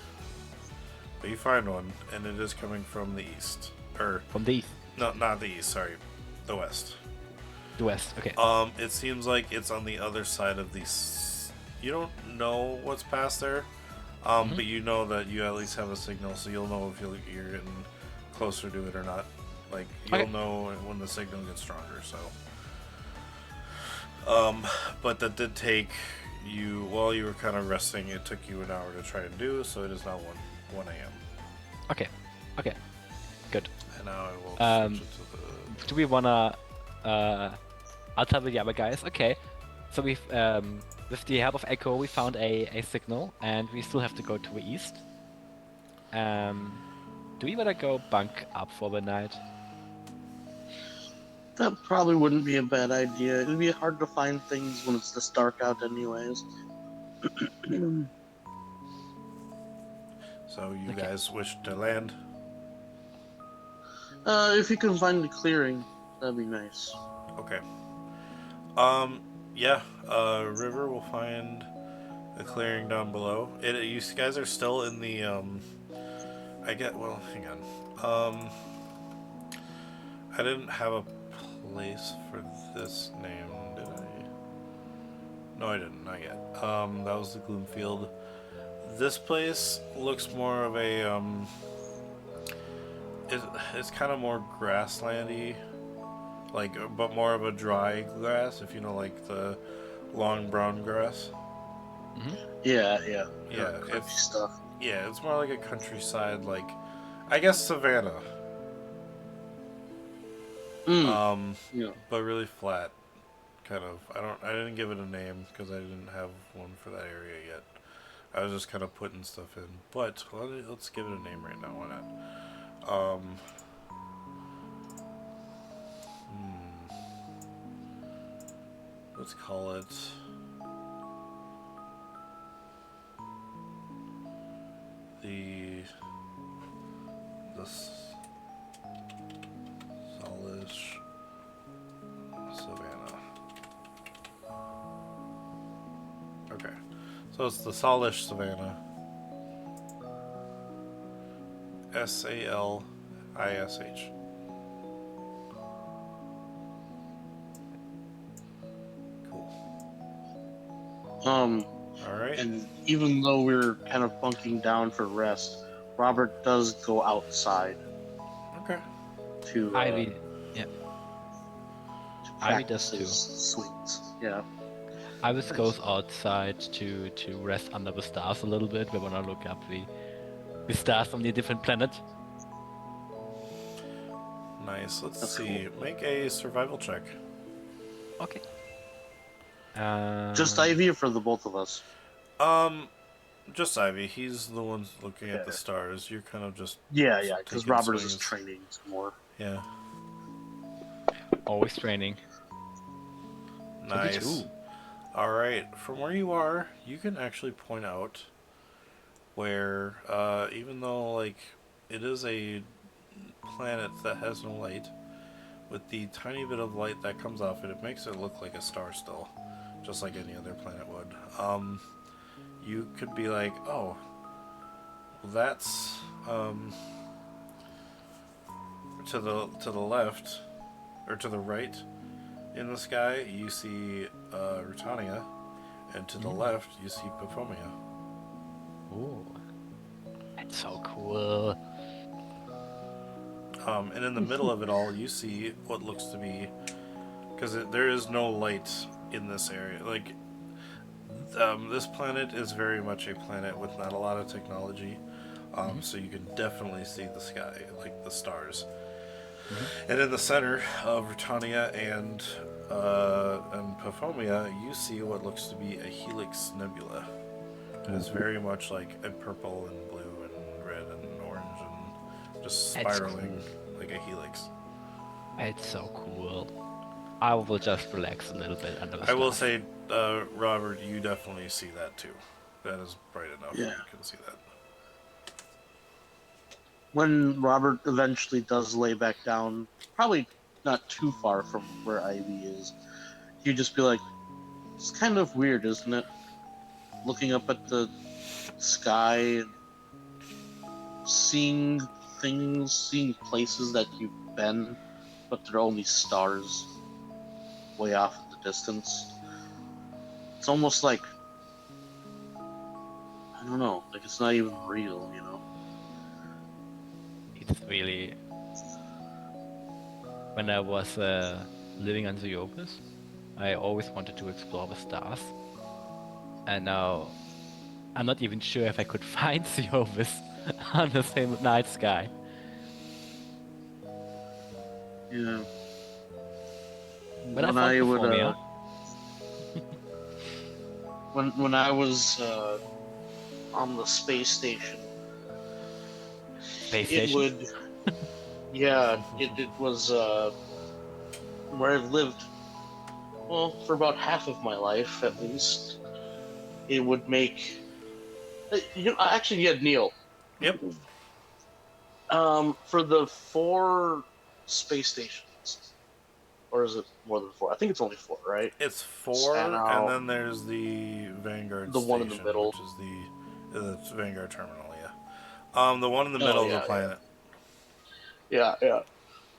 but you find one, and it is coming from the east. From the east? No, not the east. Sorry, the west. The west. Okay. It seems like it's on the other side of these. You don't know what's past there, but you know that you at least have a signal, so you'll know if you're getting closer to it or not. Like you'll know when the signal gets stronger. So, but that did take you while you were kind of resting. It took you an hour to try and do, so it is now 1 a.m. Okay. Good. And now I will switch it to the. Do we wanna? I'll tell the other guys. Okay. So we've with the help of Echo, we found a signal, and we still have to go to the east. Do we wanna go bunk up for the night? That probably wouldn't be a bad idea. It'd be hard to find things when it's this dark out, anyways. So you guys wish to land? If you can find the clearing, that'd be nice. Okay. Yeah. River will find a clearing down below. You guys are still in the Well, hang on. I didn't have a place for this name, did I? No, I didn't. Not yet. That was the Gloomfield. This place looks more of a It's kind of more grasslandy, but more of a dry grass. If you know, like the long brown grass. Yeah. It's stuff. Yeah, it's more like a countryside, I guess savanna. Yeah. But really flat, kind of. I didn't give it a name because I didn't have one for that area yet. I was just kind of putting stuff in. But let's give it a name right now. Why not? Let's call it the Solish Savannah. Okay, so it's the Solish Savannah. Salish. Cool. Alright. And even though we're kind of bunking down for rest, Robert does go outside. Okay. To Ivy. Yeah. Ivy does practice too. his swings. Yeah. Iris goes outside to rest under the stars a little bit. We wanna look up the stars from the different planet. Nice. Let's That's see. Make a survival check. Okay. Just Ivy or for the both of us? Just Ivy. He's the one looking at the stars. You're kind of just Yeah, because taking Robert is swings. just training some more. Yeah. Always training. Nice. 22. All right. From where you are, you can actually point out where, even though it is a planet that has no light, with the tiny bit of light that comes off it, it makes it look like a star still, just like any other planet would. You could be like, oh, that's to the left, or to the right, in the sky, you see Rutania, and to the left, you see Paphomia. Ooh, that's so cool. And in the middle of it all, you see what looks to be, because there is no light in this area. Like, this planet is very much a planet with not a lot of technology, so you can definitely see the sky, like the stars. And in the center of Rutania and Paphomia, you see what looks to be a helix nebula. It's very much like a purple and blue and red and orange and just That's spiraling cool. like a helix. It's so cool. I will just relax a little bit under the I will stars. say, Robert, you definitely see that too. That is bright enough. Yeah. You can see that. When Robert eventually does lay back down, probably not too far from where Ivy is, he'd just be like, "It's kind of weird, isn't it? Looking up at the sky and seeing things, seeing places that you've been, but they're only stars way off in the distance. It's almost like, I don't know, like it's not even real, you know?" It's really. When I was living on the Opus, I always wanted to explore the stars. And now I'm not even sure if I could find the Opus on the same night sky. Yeah. But I When found I would, Performia. when I was on the space station, Space it station? would, yeah, it was where I've lived, well, for about half of my life at least. It would make, you know, actually, yeah, Neil. Yep. For the 4 space stations, or is it more than 4? I think it's only 4, right? It's Span 4, and out, then there's the Vanguard the one in the station, middle. which is the Vanguard terminal. Yeah. The one in the Oh middle of the yeah, planet. yeah, yeah.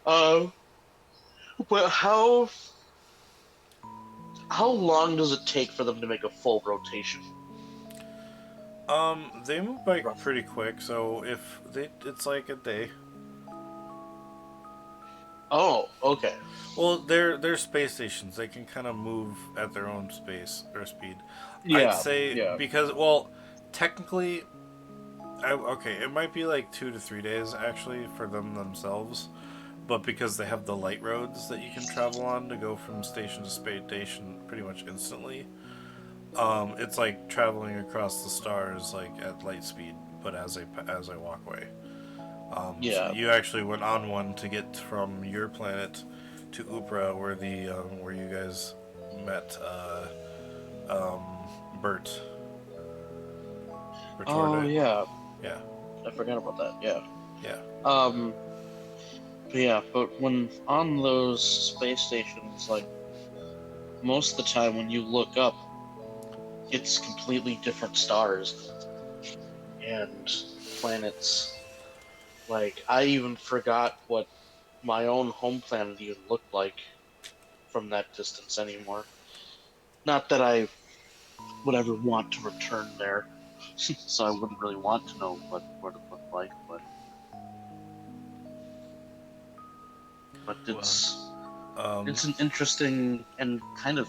Um, but how long does it take for them to make a full rotation? They move by Roughly. pretty quick, so it's like a day. Oh, okay. Well, they're space stations. They can kind of move at their own space or speed. I'd Yeah, say yeah. because, well, technically, okay, it might be like 2 to 3 days actually for them themselves, but because they have the light roads that you can travel on to go from station to space station pretty much instantly, it's like traveling across the stars like at light speed, but as a walkway. So Yeah. you actually went on one to get from your planet to Upra, where where you guys met um, Bert Oh, Bertorde. yeah. Yeah, I forgot about that. Yeah. yeah. Um, but yeah, but when on those space stations, like most of the time when you look up, it's completely different stars and planets. Like I even forgot what my own home planet even looked like from that distance anymore. Not that I would ever want to return there, so I wouldn't really want to know what it looked like, but Well, it's Um, an interesting and kind of,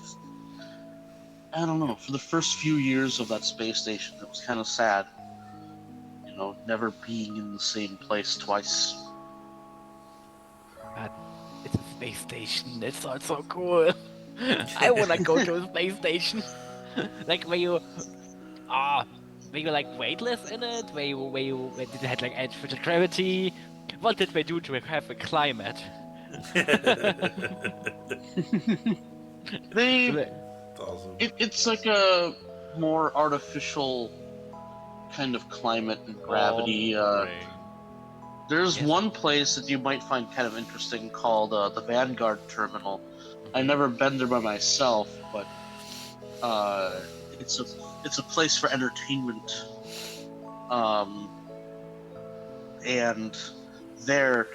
I don't know, for the first few years of that space station it was kind of sad, you know, never being in the same place twice. but it's a space station. It sounds so cool. I wanna go to a space station. Like ah, were you like weightless in it? Where did it have like artificial gravity? What did they do to have a climate? They Like, it's awesome. it's like a more artificial kind of climate and gravity. boring. There's Yes. one place that you might find kind of interesting called the Vanguard Terminal. I've never been there by myself, but uh, it's a it's a place for entertainment. Um, and there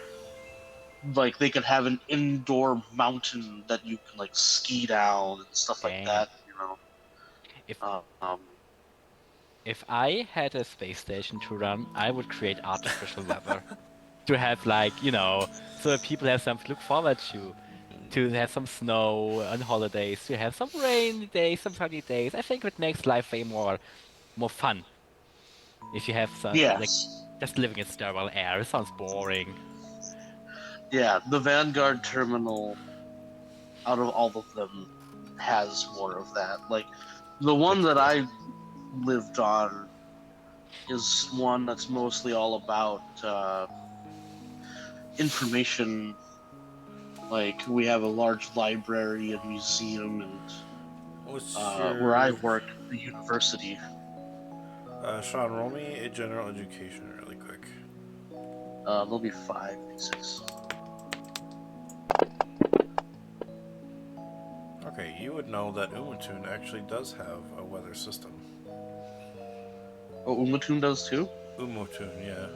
like they could have an indoor mountain that you can like ski down and stuff like Dang. that. You know. If Um, if I had a space station to run, I would create artificial weather to have like, so that people have something to look forward to have some snow on holidays, to have some rainy days, some sunny days. I think it makes life way more fun if you have some like yes. just living in sterile air. It sounds boring. Yeah, the Vanguard terminal out of all of them has more of that. Like the one That's that cool. I lived on is one that's mostly all about information. Like we have a large library and museum, and What's where I your work, the university. Sean? Roll me a general education really quick. There'll be 5d6. Okay, you would know that Umatoon actually does have a weather system. Oh, Umatoon does too. Umatoon, yeah.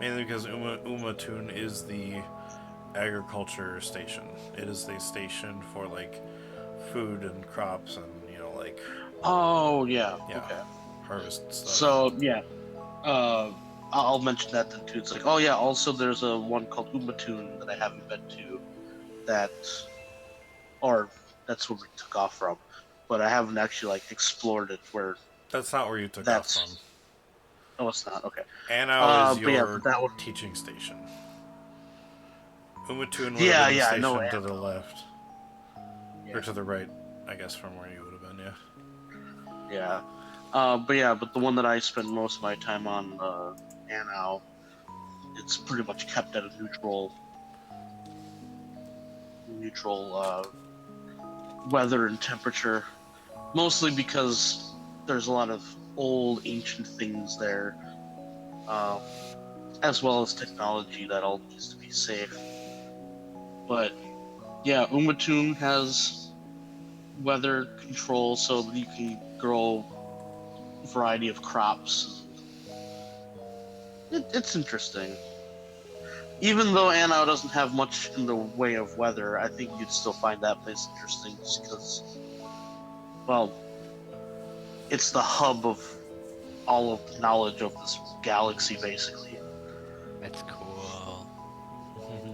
Mainly because Umatoon is the agriculture station. It is the station for like food and crops and like Oh yeah, yeah, okay. harvest stuff. So yeah, uh, I'll mention that then too. It's like, oh yeah, also there's a one called Umatoon that I haven't been to, that, or that's where we took off from, but I haven't actually like explored it. Where That's not where you took off from. that's, oh, it's not okay. Anau is But yeah, but your that one, teaching station. Umatoon would have yeah, been the yeah, I know, station to the left. Or yeah, to the right, I guess, from where you would have been, yeah. yeah. But the one that I spend most of my time on, Anau, it's pretty much kept at a neutral weather and temperature, mostly because there's a lot of old ancient things there, um, as well as technology that all needs to be safe. But yeah, Umatoon has weather control so that you can grow a variety of crops. It's interesting. Even though Anau doesn't have much in the way of weather, I think you'd still find that place interesting just because, well, it's the hub of all of the knowledge of this galaxy, basically. That's cool.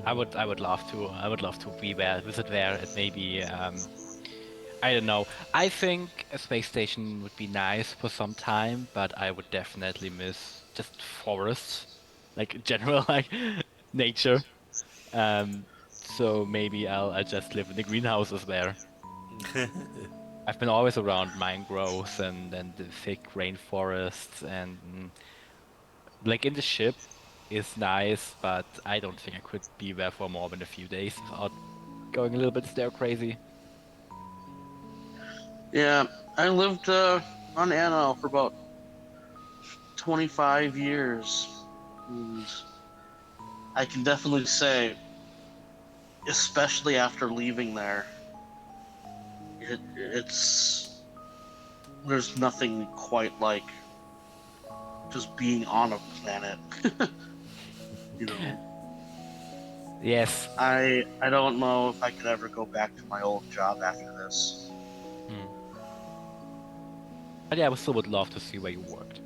I would love to be there, visit there, and maybe I don't know. I think a space station would be nice for some time, but I would definitely miss just forests, like in general, like nature. Um, so maybe I'll just live in the greenhouses there. I've been always around mangroves and the thick rainforests and like in the ship is nice, but I don't think I could be there for more than a few days without going a little bit stir crazy. Yeah, I lived on Anau for about 25 years, and I can definitely say, especially after leaving there, it's there's nothing quite like just being on a planet. You know, Yes. I don't know if I could ever go back to my old job after this. Hmm. But yeah, I still would love to see where you worked.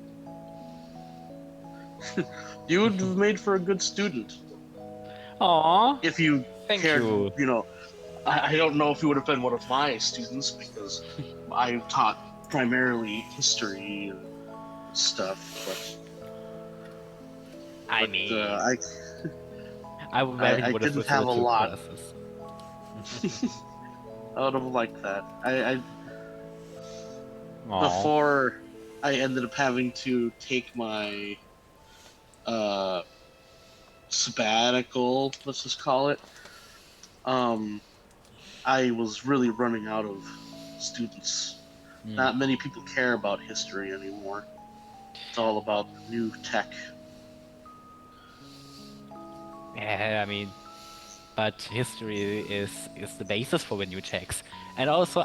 You would have made for a good student Aw, if you thank cared. you. You know, I don't know if you would have been one of my students because I taught primarily history and stuff, I but mean, I I maybe I would have didn't have visited a two lot. classes. I would have liked that. I Aw. before I ended up having to take my uh sabbatical, let's just call it. Um, I was really running out of students. Hmm. Not many people care about history anymore. It's all about the new tech. Yeah, I mean, but history is the basis for the new texts. And also,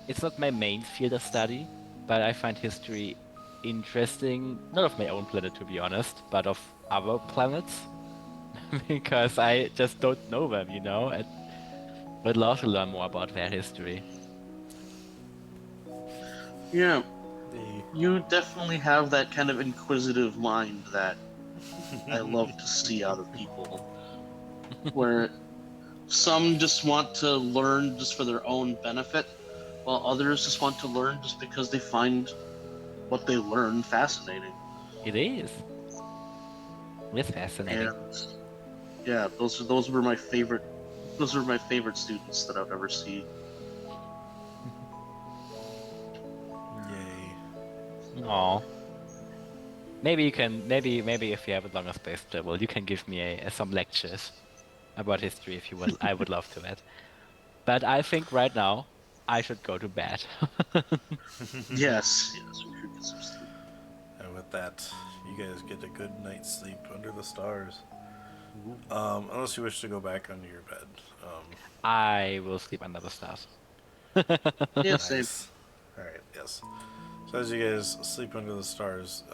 it's not my main field of study, but I find history interesting, not of my own planet to be honest, but of other planets. because I just don't know them, you know. I would love to learn more about their history. Yeah, The you definitely have that kind of inquisitive mind that I love to see out of people, where some just want to learn just for their own benefit, while others just want to learn just because they find what they learn fascinating. It is. It's fascinating. And yeah, those were my favorite. Those were my favorite students that I've ever seen. Yay. Aw. Maybe you can. Maybe if you have a longer space travel, you can give me some lectures about history if you would. I would love to that. But I think right now I should go to bed. Yes, yes, we should get some sleep. And with that, you guys get a good night's sleep under the stars. Ooh. Unless you wish to go back under your bed. I will sleep under the stars. Yeah, same. Nice. Alright, yes. So as you guys sleep under the stars,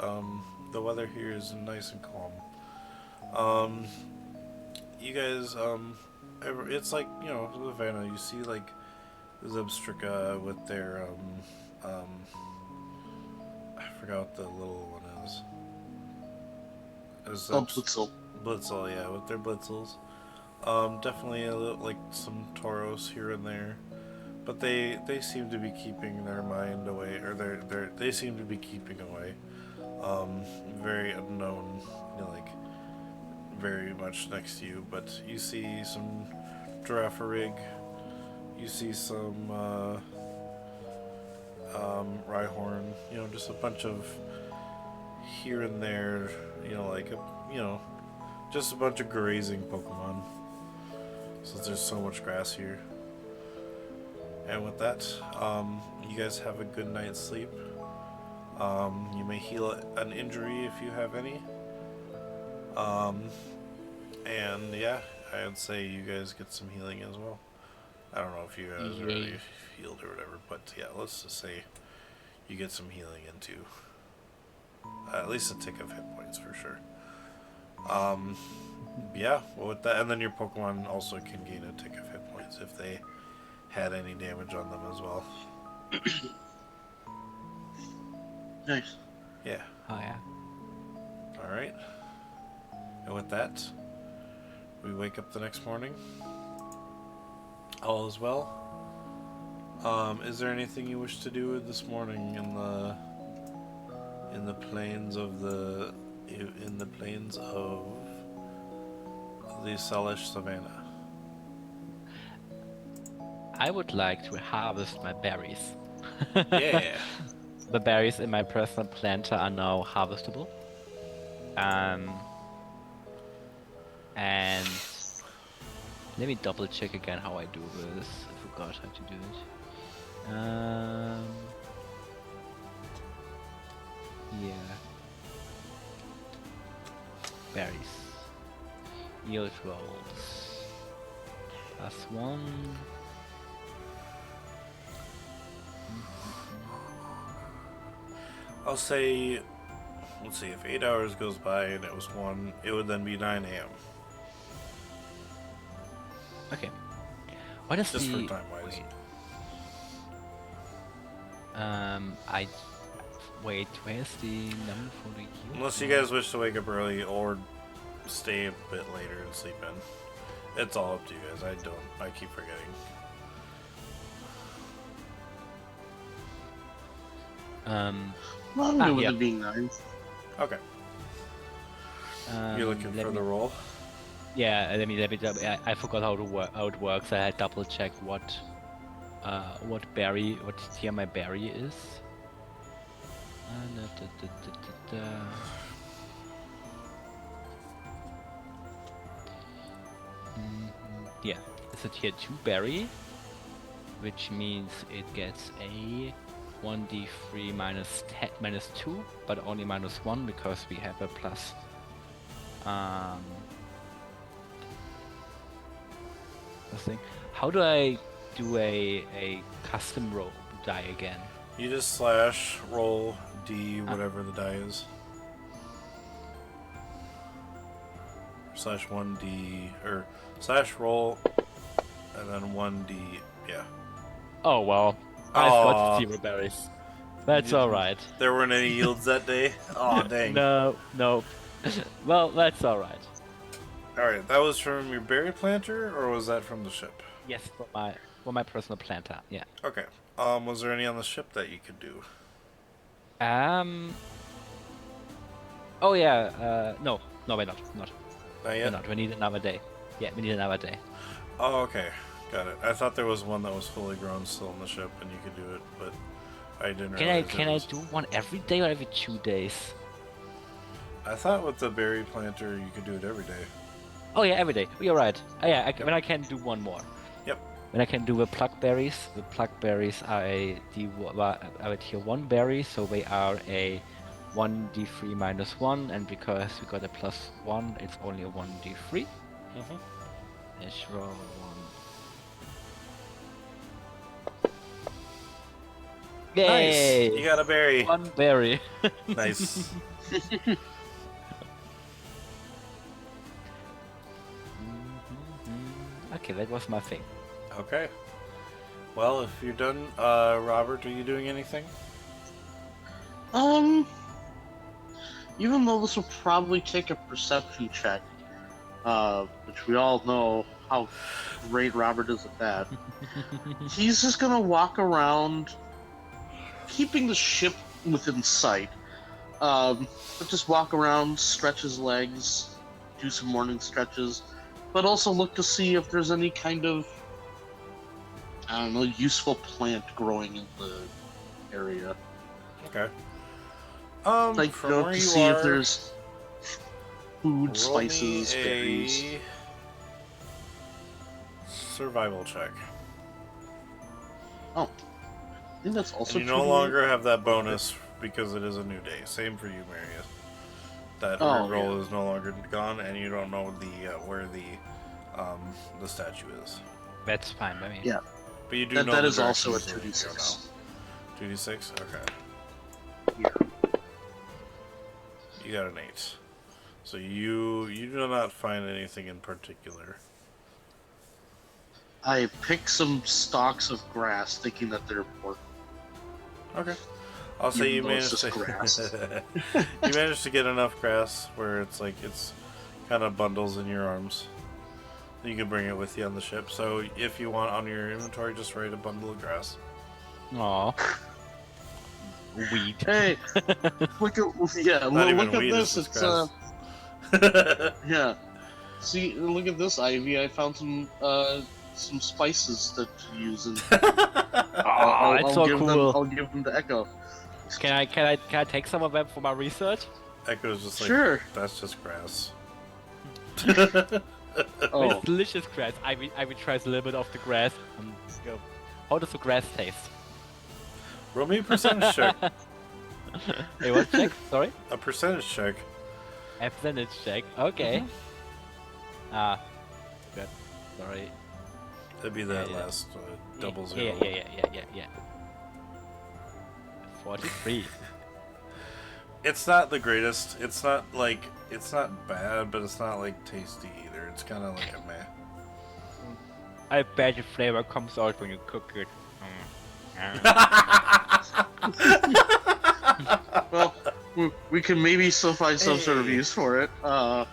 the weather here is nice and calm. You guys, it's like, you know, Savannah, you see like Zebstrika with their, I forgot what the little one is. Blitzel. Blitzel, yeah, with their Blitzels. Definitely a little, like some Tauros here and there, but they seem to be keeping their mind away, or they seem to be keeping away. Very unknown, you know, like very much next to you, but you see some Giraffarig, you see some Rhyhorn, you know, just a bunch of here and there, you know, like you know, just a bunch of grazing Pokemon, since there's so much grass here. And with that, you guys have a good night's sleep. You may heal an injury if you have any. And yeah, I would say you guys get some healing as well. I don't know if you guys are already healed or whatever, but yeah, let's just say you get some healing into at least a tick of hit points for sure. Yeah, well with that, and then your Pokemon also can gain a tick of hit points if they had any damage on them as well. Nice. Yeah. Oh yeah. Alright. And with that, we wake up the next morning. All is well. Is there anything you wish to do this morning in the plains of the Salish Savannah? I would like to harvest my berries. Yeah. The berries in my personal planter are now harvestable. And let me double check again how I do this. I forgot how to do it. Yeah. Berries. Yield rolls. +1. I'll say, let's see, if 8 hours goes by and it was 1, it would then be 9 a.m. Okay. What is Just the... for time wise. I... Wait, where's the number for the year? Unless you guys wish to wake up early or stay a bit later and sleep in. It's all up to you guys. I keep forgetting. I'm good with yeah. it being 9. Okay. You're looking for the roll? Yeah, let me I forgot how it works. I had double check what tier my berry is. Yeah, it's a tier 2 berry, which means it gets a 1d3 minus 2, but only -1 because we have a plus. Thing. How do I do a custom roll die again? You just / roll D whatever the die is. slash 1d or slash roll, and then 1d. Yeah. Oh well, I Aw. got 0 berries. That's You- alright. There weren't any yields that day. Oh dang. No, no. Well, that's alright. All right, that was from your berry planter, or was that from the ship? Yes, for my personal planter. Yeah. Okay. Was there any on the ship that you could do? Oh yeah. No, we're not. Not We're yet. not. We need another day. Yeah, we need another day. Oh, okay. Got it. I thought there was one that was fully grown still on the ship, and you could do it, but I didn't. realize Can I do one every day or every 2 days? I thought with the berry planter you could do it every day. Oh yeah, every day. You're right. Oh, yeah, when I can do one more. Yep. When I can do the plug berries. The plug berries are a tier 1 berry, so they are a 1d3 minus 1, and because we got a plus 1, it's only a 1d3. Mm-hmm. Let's roll 1. Yay! Nice. You got a berry. 1 berry. Nice. Okay, that was my thing. Okay. Well, if you're done, Robert, are you doing anything? Even though this will probably take a perception check, which we all know how great Robert is at that, he's just gonna walk around, keeping the ship within sight. But just walk around, stretch his legs, do some morning stretches, but also look to see if there's any kind of, I don't know, useful plant growing in the area. Okay. Like, from go where to you see are, if there's food, roll spices, me berries. a survival check. Oh, I think that's also And you true. no longer have that bonus because it is a new day. Same for you, Marius. That Oh, roll is no longer gone, and you don't know the where the statue is. That's fine by me. Yeah. But you do That, know that the is also a directions where you go 2d6. now. 2d6. Okay. Yeah. You got an 8. So you do not find anything in particular. I pick some stalks of grass, thinking that they're important. Okay. I'll say you Even though it's managed to just grass. you managed to get enough grass where it's like it's kind of bundles in your arms. You can bring it with you on the ship. So if you want on your inventory, just write a bundle of grass. Aw. Weed. Hey, look at Not even look at weed, this. it's just It's grass. yeah. See, look at this, Ivy. I found some spices that to use, and Oh, that's so give cool. I'll give them to Echo. Can I take some of them for my research? Echo's just like, Sure. that's just grass. Oh, It's delicious grass. I will try a little bit of the grass. Go. How does the grass taste? Roll me a percentage check. Hey, what check? Sorry? A percentage check. A percentage check. Okay. Ah. Good. Sorry. That'd be that Yeah. last double Yeah, zero. yeah. 43. It's not the greatest. It's not like it's not bad, but it's not like tasty either. It's kind of like a meh. I bet the flavor comes out when you cook it. well, we can maybe still find some sort of Hey. use for it. While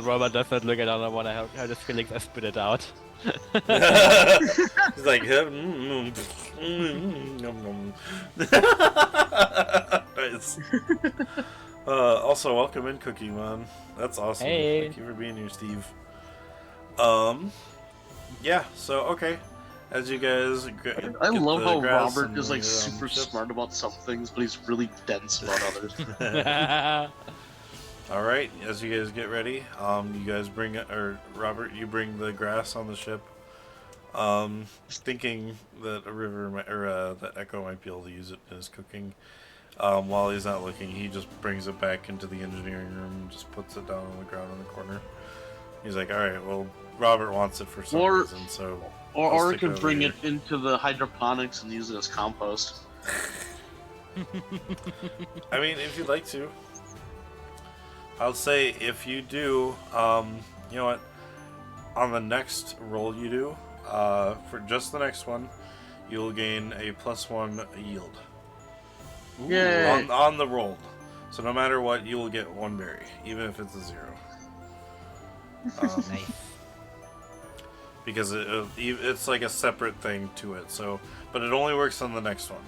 Robert does not look at other one, I have his feelings. I spit it out. He's like, nice. Also, welcome in, Cookie Man. That's awesome. Hey. Thank you for being here, Steve. Yeah. So okay, as you guys, I love how grass Robert and is like the, super ship. smart about some things, but he's really dense about others. All right, as you guys get ready, you guys bring or Robert, you bring the grass on the ship. Thinking that a river or that Echo might be able to use it in his cooking. While he's not looking, he just brings it back into the engineering room and just puts it down on the ground in the corner. He's like, all right, well, Robert wants it for some reason, so. I'll or we stick could bring here. it into the hydroponics and use it as compost. I mean, if you'd like to. I'll say if you do, you know what? On the next roll you do, for just the next one, you'll gain a +1 yield Yay! on the roll. So no matter what, you will get 1 berry, even if it's a 0. Nice. Because it's like a separate thing to it. So, but it only works on the next one.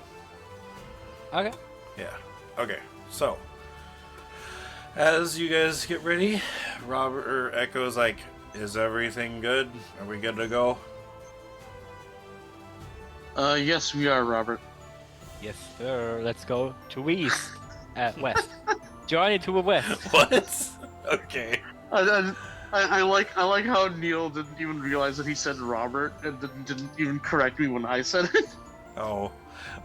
Okay. Yeah. Okay. So, as you guys get ready, Robert or Echo's like, "Is everything good? Are we good to go?" Yes, we are, Robert. Yes, sir. Let's go to east. West. Journey to the west. What? Okay. I like how Neil didn't even realize that he said Robert and didn't even correct me when I said it. Oh.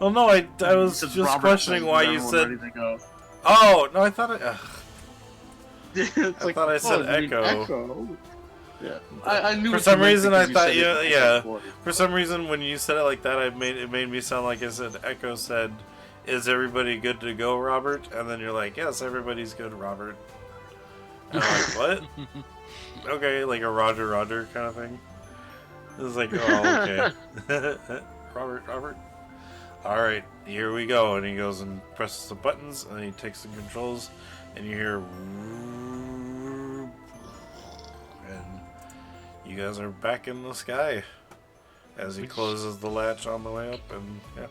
Well, no, I was He said just Robert questioning says why you everyone said. ready to go. Oh no, I thought it. It's I like, thought I said you mean Echo. Echo. Yeah, I knew For what some you meant reason, because I thought said you. it Yeah. before. For some reason, when you said it like that, it made me sound like I said Echo said, "Is everybody good to go, Robert?" And then you're like, "Yes, everybody's good, Robert." And I'm like, "What?" Okay, like a Roger kind of thing. It was like, "Oh, okay." Robert. All right, here we go. And he goes and presses the buttons, and he takes the controls, and you hear, and you guys are back in the sky as he closes the latch on the way up, and yeah.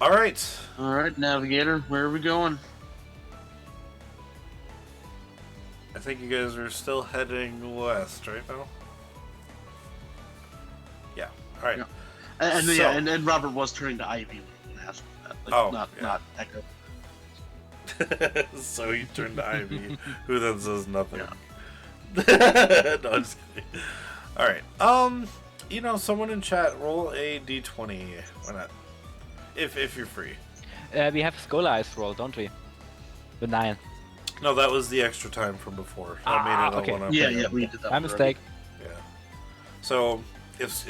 All right. All right, Navigator, where are we going? I think you guys are still heading west right now. Yeah. All right. Yeah. And So- yeah, and Robert was turning to Ivy when he asked me that. Like, Oh, not yeah. not Echo. So he turned to Ivy, who then says nothing. Yeah. No, I'm just kidding. All right. You know, someone in chat roll a d20. Why not? If you're free. We have Skull Eyes roll, don't we? The 9. No, that was the extra time from before. I made it a okay. one-up Yeah, again. yeah, we did that. My already. mistake. Yeah. So if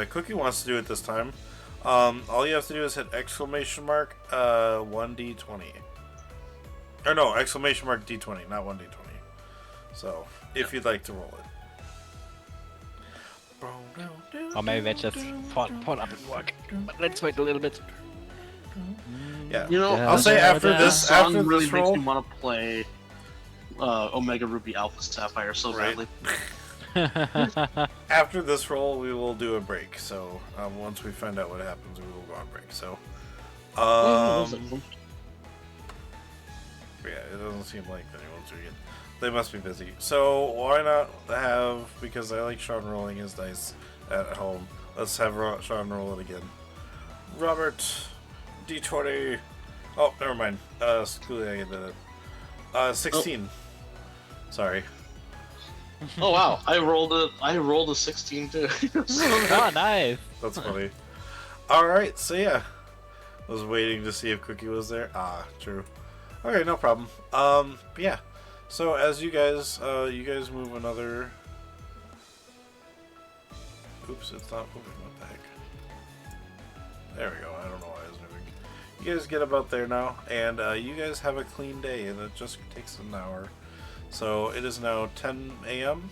Cookie wants to do it this time, all you have to do is hit exclamation mark 1d20. Or no, exclamation mark d20, not 1d20. So if you'd like to roll it. Or maybe they just fall up and work. But let's wait a little bit. Yeah. You know, Yeah. I'll say after This this song after really this makes roll. me want to play Omega Ruby Alpha Sapphire so Right. badly. After this roll, we will do a break. So once we find out what happens, we will go on break. So, yeah, it doesn't seem like anyone's doing it. They must be busy. So why not have? Because I like Sean rolling his dice at home. Let's have Sean roll it again. Robert, d20. Oh, never mind. Schoolie, I did it. 16. Sorry. Oh wow, I rolled a 16 too. Oh, nice. That's funny. Alright, so yeah. I was waiting to see if Cookie was there. Ah, true. Okay, no problem. But yeah. So as you guys move another. Oops, it's not moving. What the heck? There we go. I don't know why it's moving. You guys get about there now, and you guys have a clean day, and it just takes an hour. So it is now 10 a.m.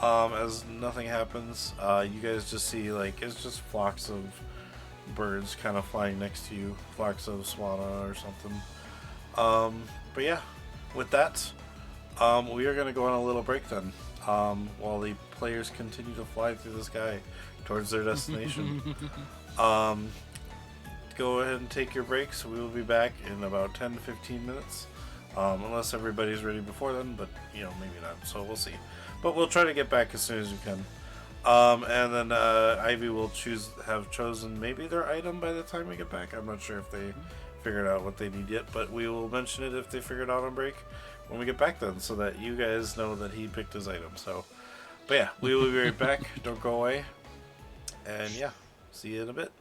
As nothing happens, you guys just see like it's just flocks of birds kind of flying next to you, flocks of swana or something. But yeah, with that, we are going to go on a little break then, while the players continue to fly through the sky towards their destination. Go ahead and take your breaks. We will be back in about 10 to 15 minutes. Unless everybody's ready before then, but you know, maybe not, so we'll see. But we'll try to get back as soon as we can. And then Ivy will have chosen maybe their item by the time we get back. I'm not sure if they figured out what they need yet, but we will mention it if they figure it out on break when we get back then, so that you guys know that he picked his item. So, but yeah, we will be right back. Don't go away. And yeah, see you in a bit.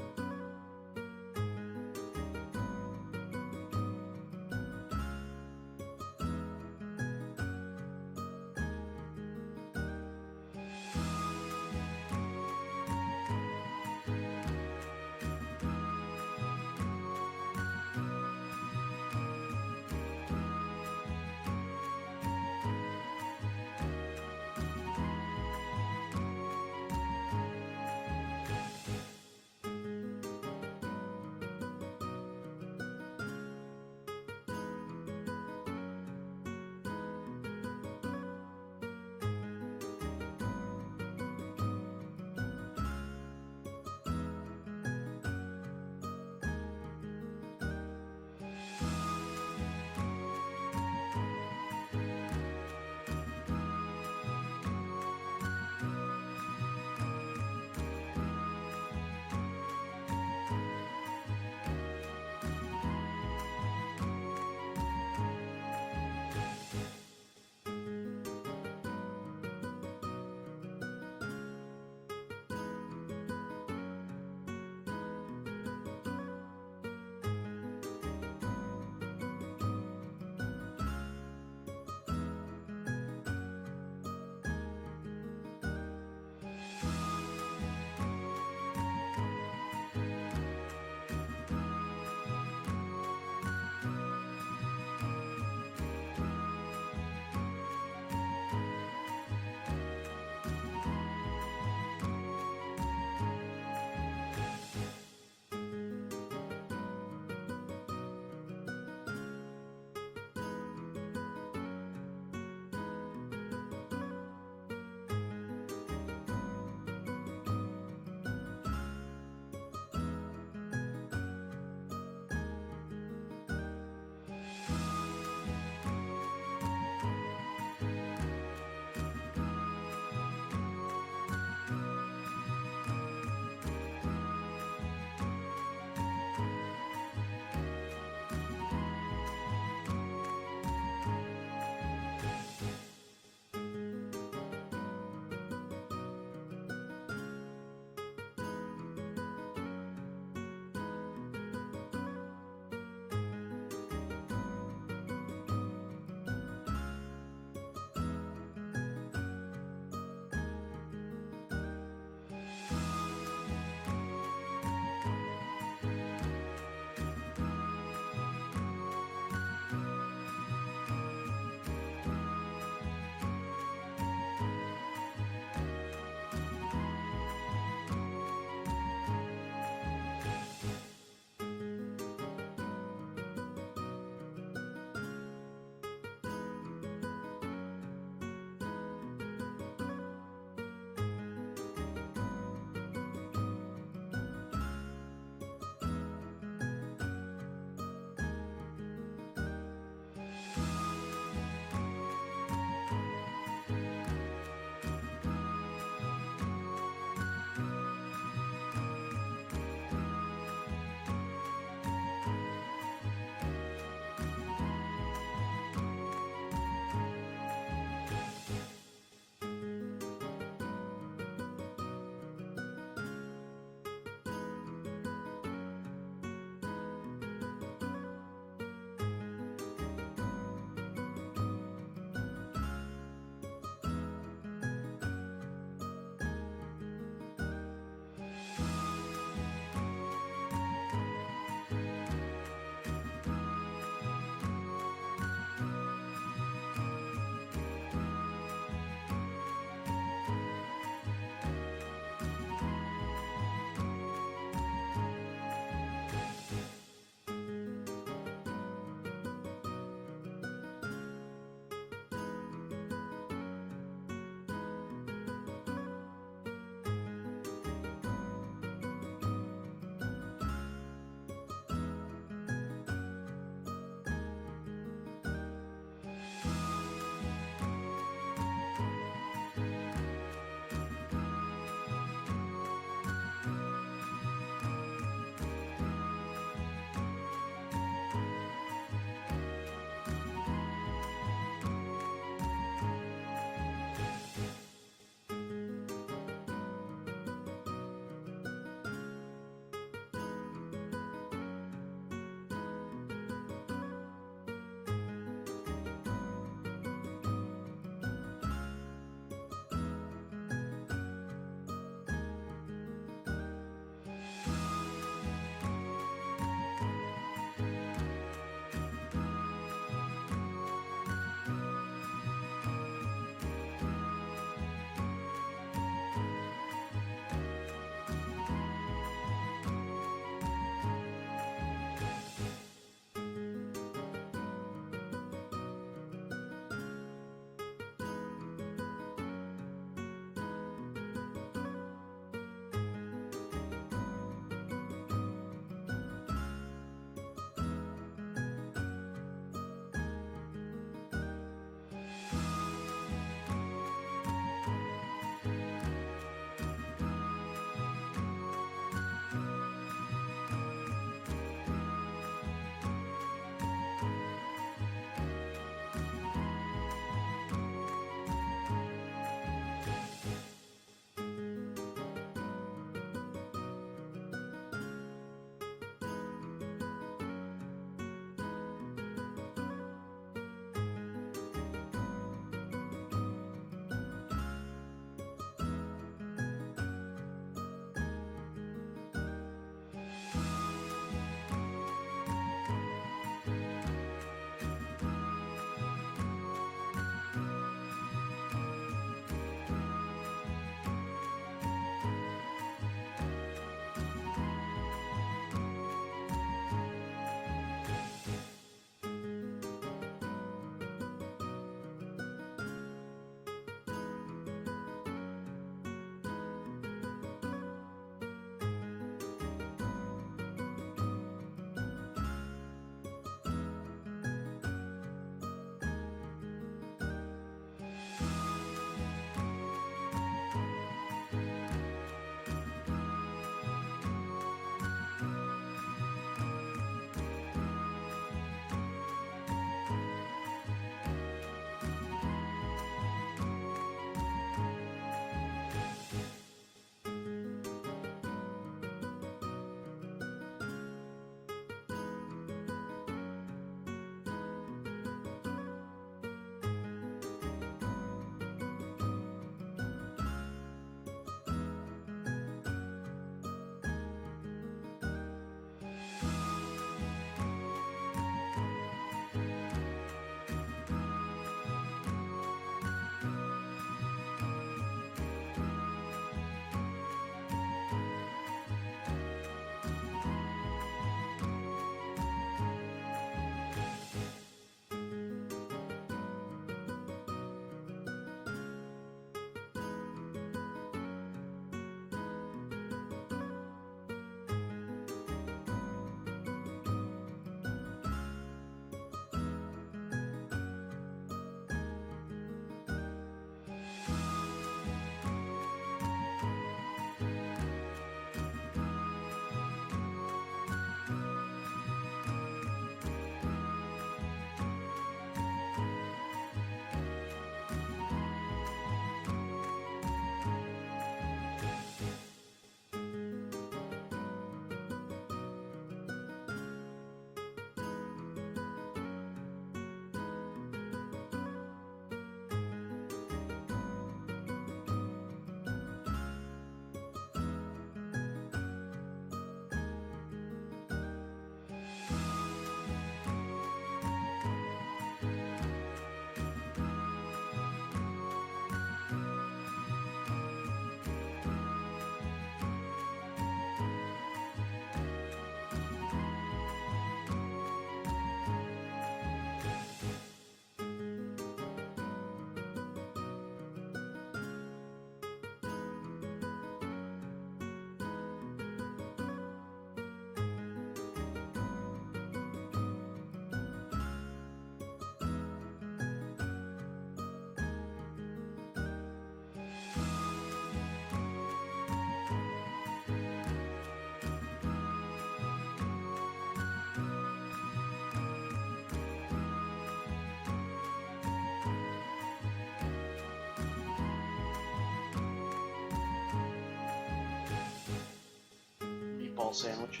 meatball sandwich.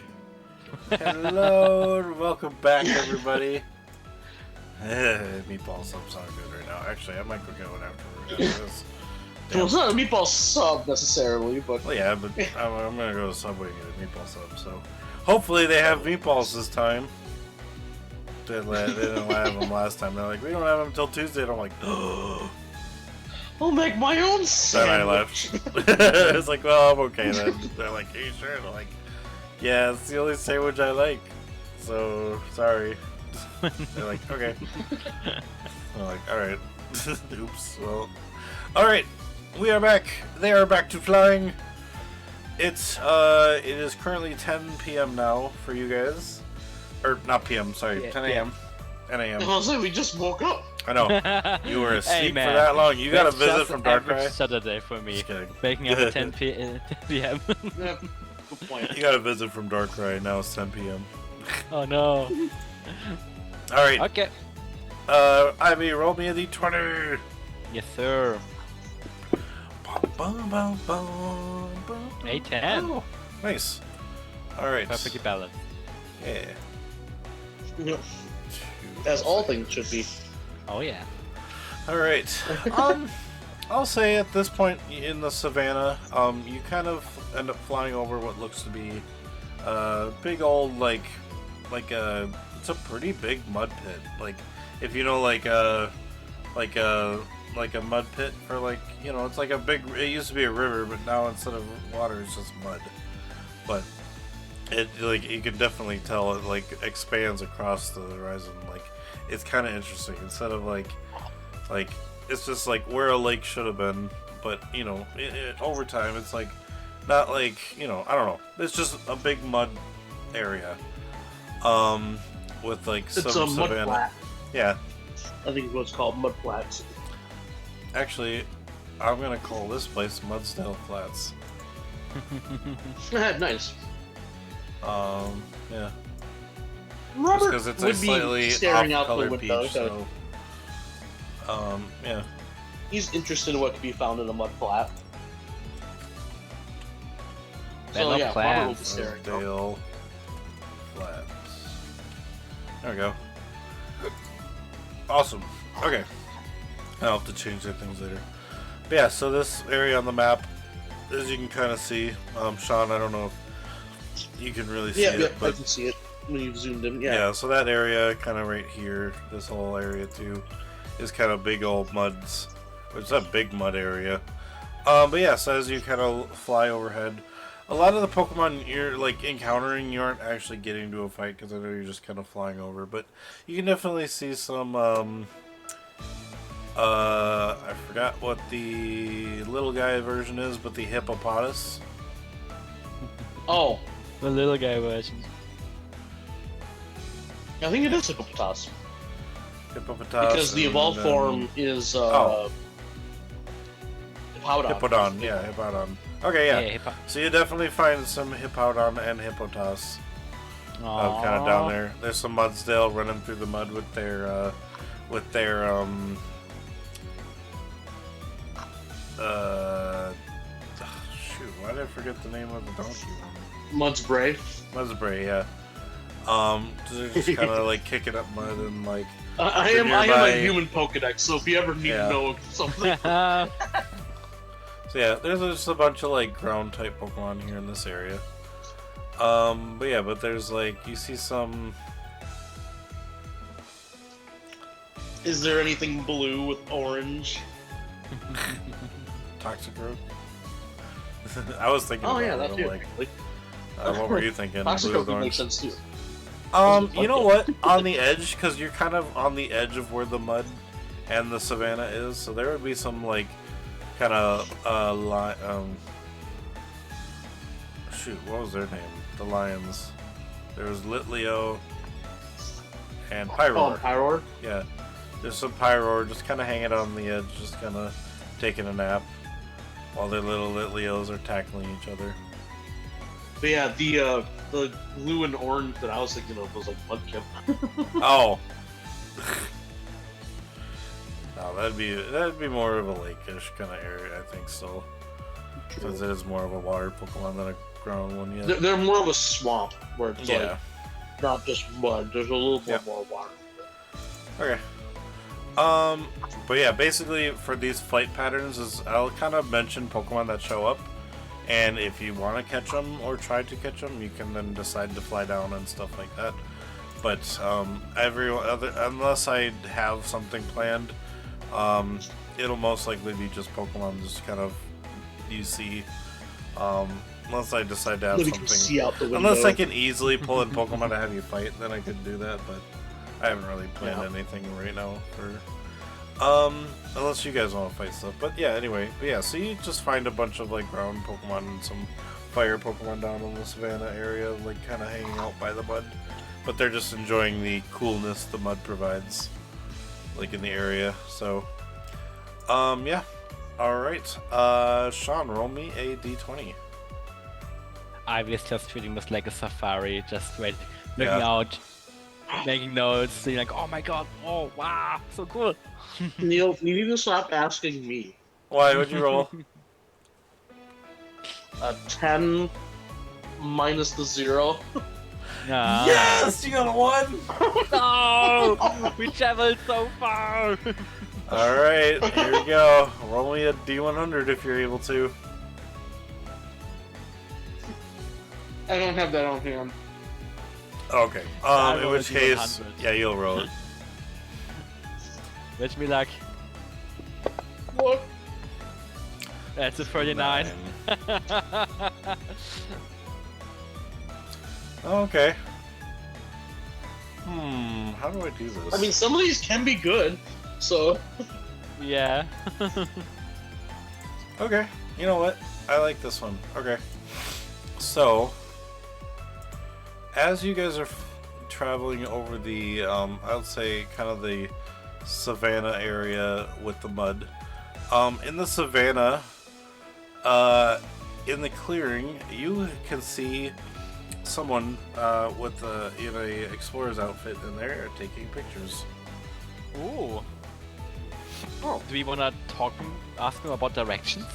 Hello, and welcome back, everybody. Meatball subs sound good right now. Actually, I might go get one after this. Well, it's not a meatball sub necessarily, but Well, yeah, but I'm gonna go to Subway and get a meatball sub. So hopefully they have meatballs this time. They didn't have them last time. They're like, we don't have them until Tuesday. And I'm like, oh. I'll make my own Then sandwich. I left. It's like, well, I'm okay then. They're like, are you sure? And I'm like, yeah, it's the only sandwich I like. So sorry. They're like, okay. I'm like, all right. Oops. Well, all right. We are back. They are back to flying. It is currently 10 p.m. now for you guys. Or not p.m. Sorry, Yeah, 10 a.m. 10 a.m. I was like, we just woke up. I know. You were asleep Hey, for man. that long. You got a That's visit just from an average Darkrai. Saturday for me. Just kidding. Waking up at 10 p.m. Yeah, good point. You got a visit from Darkrai. Now it's 10 p.m. Oh no. All right. Okay. Ivy, roll me a d20. Yes, sir. Bum, bum, bum, bum, A 10. Oh, nice. All right. Perfectly balanced. Yeah. Yep. As all things should be. Oh yeah. All right. I'll say at this point in the savannah, you kind of end up flying over what looks to be a big old it's a pretty big mud pit. Like if you know like a mud pit for like, you know, it's like a big, it used to be a river, but now instead of water it's just mud. But it, like, you can definitely tell it like expands across the horizon. Like it's kind of interesting. Instead of like it's just like where a lake should have been, but you know, over time it's like not like, you know, I don't know. It's just a big mud area, with like It's some a mud savanna. flat. Yeah, I think it's what's called mud flats. actually, I'm gonna call this place Mudsdale Flats. Nice. Yeah, Robert because it's a would slightly be staring out the off-colored window. peach. So So, yeah. he's interested in what could be found in a mud flat. They're So not yeah, Robert plants. will be staring. Mudsdale Flats. There we go. Awesome. Okay. I'll have to change the things later. But yeah, so this area on the map, as you can kind of see, Sean, I don't know if you can really see Yeah, it, yeah, I but can see it when you've zoomed in. yeah. Yeah. So that area, kind of right here, this whole area too, is kind of big old muds. It's a big mud area. But yeah, so as you kind of fly overhead, a lot of the Pokemon you're like encountering, you aren't actually getting to a fight because I know you're just kind of flying over. But you can definitely see some. I forgot what the little guy version is, but the hippopotamus. Oh, The little guy version. I think it is Hippopotas. Hippopotamus. Because the evolved form is oh. Hippowdon. Hippowdon, yeah, Hippowdon. Okay, yeah. Hippo. So you definitely find some Hippowdon and Hippopotas kind of down there. There's some Mudsdale running through the mud with their shoot, why did I forget the name of the donkey one? Mudspray. Mudsbray, yeah. They're just kind of like kicking up mud and like. I the am nearby- a human Pokedex, so if you ever need Yeah. to know something, So yeah, there's just a bunch of like ground type Pokemon here in this area. But yeah, but there's like you see some. is there anything blue with orange? Toxicroak. I was thinking. Oh about yeah, it. that I'm too. like, Like, what were you thinking? Blue Toxicroak with would make orange? sense too. You know what? On the edge, because you're kind of on the edge of where the mud and the savannah is, so there would be some like kind of shoot, what was their name? The lions. There was Litleo and Pyroar. Oh, Pyroar? Yeah, there's some Pyroar just kind of hanging on the edge, just kind of taking a nap while their little Litleos are tackling each other. But yeah, the blue and orange that I was thinking of was like Mudkip. Oh. No, that'd be more of a lake-ish kind of area, I think. So, since it is more of a water Pokemon than a ground one yet. They're more of a swamp where it's Yeah. like not just mud. There's a little Yep. more water. Okay. But yeah, basically for these flight patterns is I'll kind of mention Pokemon that show up, and if you want to catch them or try to catch them, you can then decide to fly down and stuff like that. But unless I have something planned, it'll most likely be just Pokemon just kind of you see. Unless I decide to have Maybe you something. can see out the window. Unless I can easily pull in Pokemon to have you fight, then I could do that. But I haven't really planned anything right now for. Unless you guys want to fight stuff. But yeah, anyway. But yeah, so you just find a bunch of like ground Pokemon and some fire Pokemon down in the savannah area, like kind of hanging out by the mud. But they're just enjoying the coolness the mud provides, like in the area. So, yeah. Alright. Sean, roll me a d20. I was just treating this like a safari, just looking Yeah. out, making notes, seeing like, oh my god, oh wow, so cool. Neil, you need to stop asking me. Why would you roll? A 10 minus the 0. Ah. Yes! You got a 1! No! We traveled so far! Alright, here we go. Roll me a d100 if you're able to. I don't have that on hand. Okay. I In roll which a case, D100. yeah, you'll roll it. Wish me luck. What? That's a 39. Okay. How do I do this? I mean, some of these can be good, so... Yeah. Okay. You know what? I like this one. Okay. So, as you guys are traveling over the, I would say, kind of the savannah area with the mud, in the savannah, in the clearing, you can see someone with in a explorer's outfit, and they're taking pictures. Ooh. Oh. Do we wanna ask him about directions?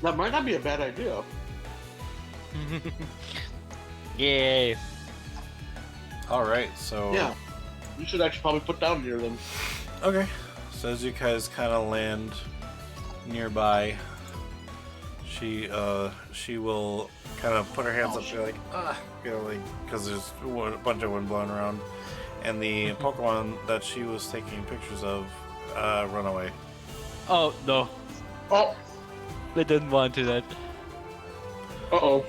That might not be a bad idea. Yay. All right. So. Yeah. You should actually probably put down near them. Okay. So as you guys kind of land nearby, she will kind of put her hands up, be like, like, because there's a bunch of wind blowing around, and the Pokemon that she was taking pictures of run away. Oh no. Oh. They didn't want to that. Uh-oh.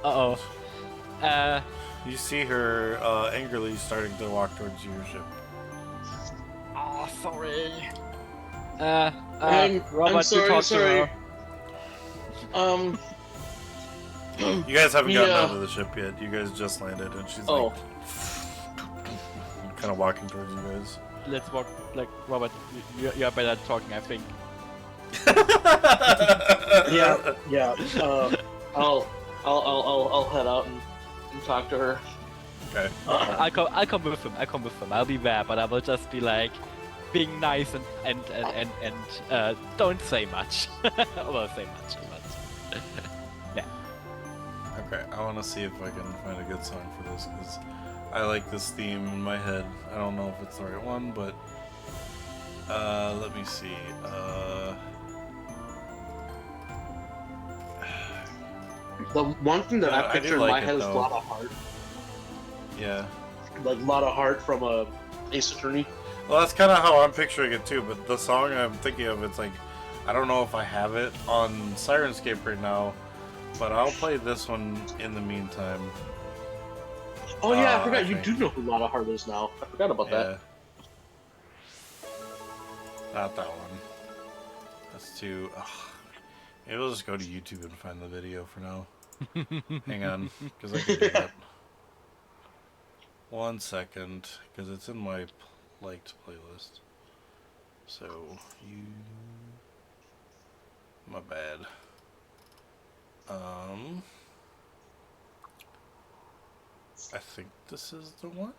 Uh-oh. You see her angrily starting to walk towards your ship. Oh, sorry. I'm Robert, sorry, you talk sorry. to her. You guys haven't gotten Yeah. out of the ship yet. You guys just landed, and she's Oh. like, kind of walking towards you guys. Let's walk, like, Robert, you're better at talking, I think. Yeah. I'll head out and talk to her. Okay. I'll come with him, I'll be there, but I will just be like, being nice and don't say much. Well, say much, but... yeah. Okay, I want to see if I can find a good song for this, because I like this theme in my head. I don't know if it's the right one, but let me see. The one thing that Yeah, I I do picture in like my it, head is though. Lotta Heart. Yeah. Like Lotta Heart from Ace Attorney. Well, that's kind of how I'm picturing it too, but the song I'm thinking of, it's like, I don't know if I have it on Sirenscape right now, but I'll play this one in the meantime. Oh yeah, I I forgot. You think. do know who Lotta Heart is now. I forgot about that. Not that one. That's too... Ugh. Maybe we'll just go to YouTube and find the video for now. Hang on, because I can do that. 1 second, because it's in my liked playlist. So, my bad. I think this is the one.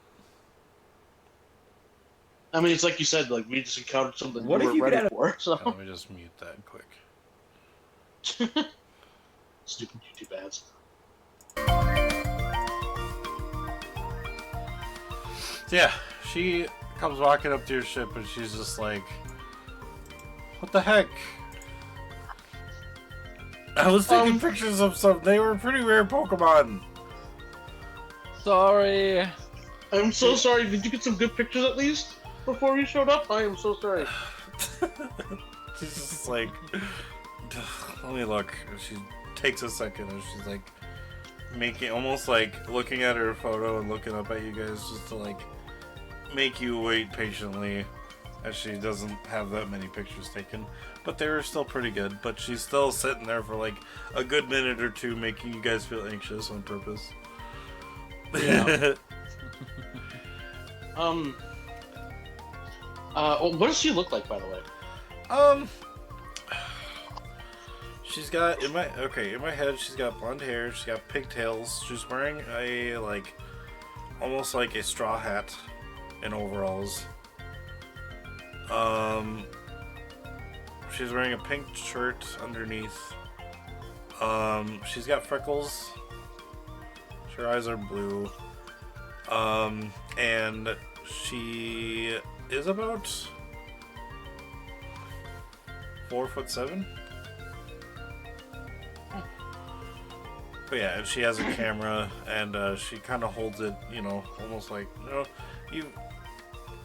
I mean, it's like you said. Like we just encountered something What we if you weren't could ready add for. So Let me just mute that quick. Stupid YouTube ads. Yeah, she comes walking up to your ship and she's just like, what the heck? I was taking pictures of some. They were pretty rare Pokemon. Sorry. I'm so sorry. Did you get some good pictures at least before you showed up? I am so sorry. She's just like, let me look. She takes a second and she's like, making almost like looking at her photo and looking up at you guys just to like make you wait patiently, as she doesn't have that many pictures taken, but they were still pretty good. But she's still sitting there for like a good minute or two, making you guys feel anxious on purpose. Yeah. What does she look like, by the way? She's got in my head. She's got blonde hair. She's got pigtails. She's wearing a almost like a straw hat and overalls. She's wearing a pink shirt underneath. She's got freckles. Her eyes are blue. And she is about 4'7". But yeah, and she has a camera, and she kind of holds it, almost like,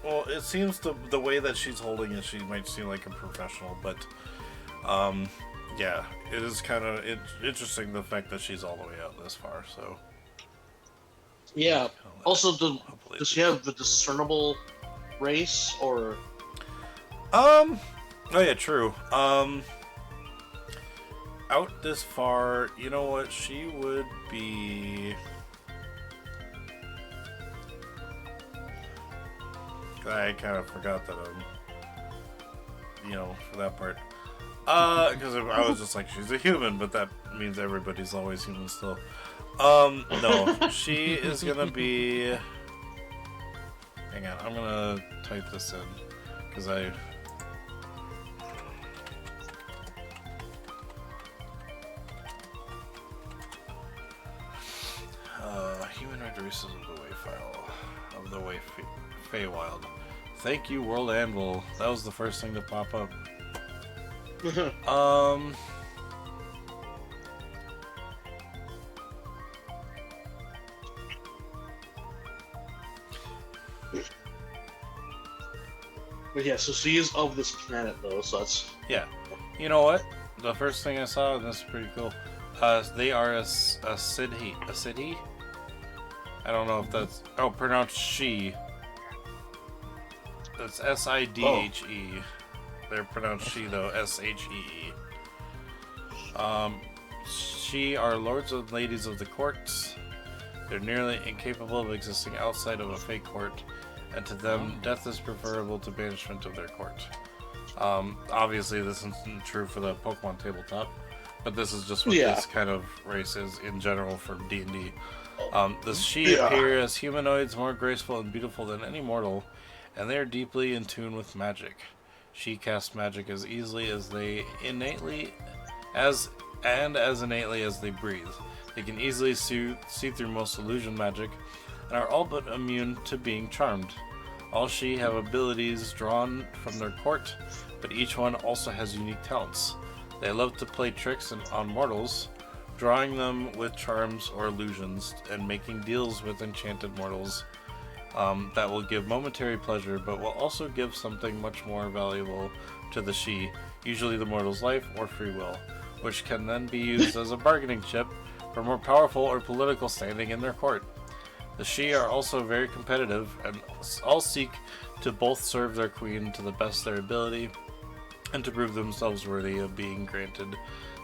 well, it seems the way that she's holding it, she might seem like a professional, but, yeah, it is kind of interesting the fact that she's all the way out this far, so. Yeah. Also, does she have the discernible race, or? Oh yeah, true. Out this far, you know what? She would be. I kind of forgot that for that part. Because I was just like, she's a human, but that means everybody's always human still. No, she is gonna be. Hang on, I'm gonna type this in because humanoid races of the Feywild. Thank you, World Anvil. That was the first thing to pop up. But yeah, so she is of this planet, though, so that's... Yeah. You know what? The first thing I saw, and this is pretty cool, they are a Sidhi. A Sidhi? I don't know if that's... Oh, pronounced she. That's S-I-D-H-E. They're pronounced she, though, S-H-E-E. She are lords and ladies of the courts. They're nearly incapable of existing outside of a fake court, and to them, death is preferable to banishment of their court. Obviously, this isn't true for the Pokemon tabletop, but this is just what this kind of race is in general for D&D. The she appear as humanoids, more graceful and beautiful than any mortal, and they are deeply in tune with magic. She casts magic as easily as they innately as innately as they breathe. They can easily see through most illusion magic, and are all but immune to being charmed. All she have abilities drawn from their court, but each one also has unique talents. They love to play tricks on mortals, drawing them with charms or illusions, and making deals with enchanted mortals that will give momentary pleasure, but will also give something much more valuable to the she, usually the mortal's life or free will, which can then be used as a bargaining chip for more powerful or political standing in their court. The she are also very competitive and all seek to both serve their queen to the best of their ability and to prove themselves worthy of being granted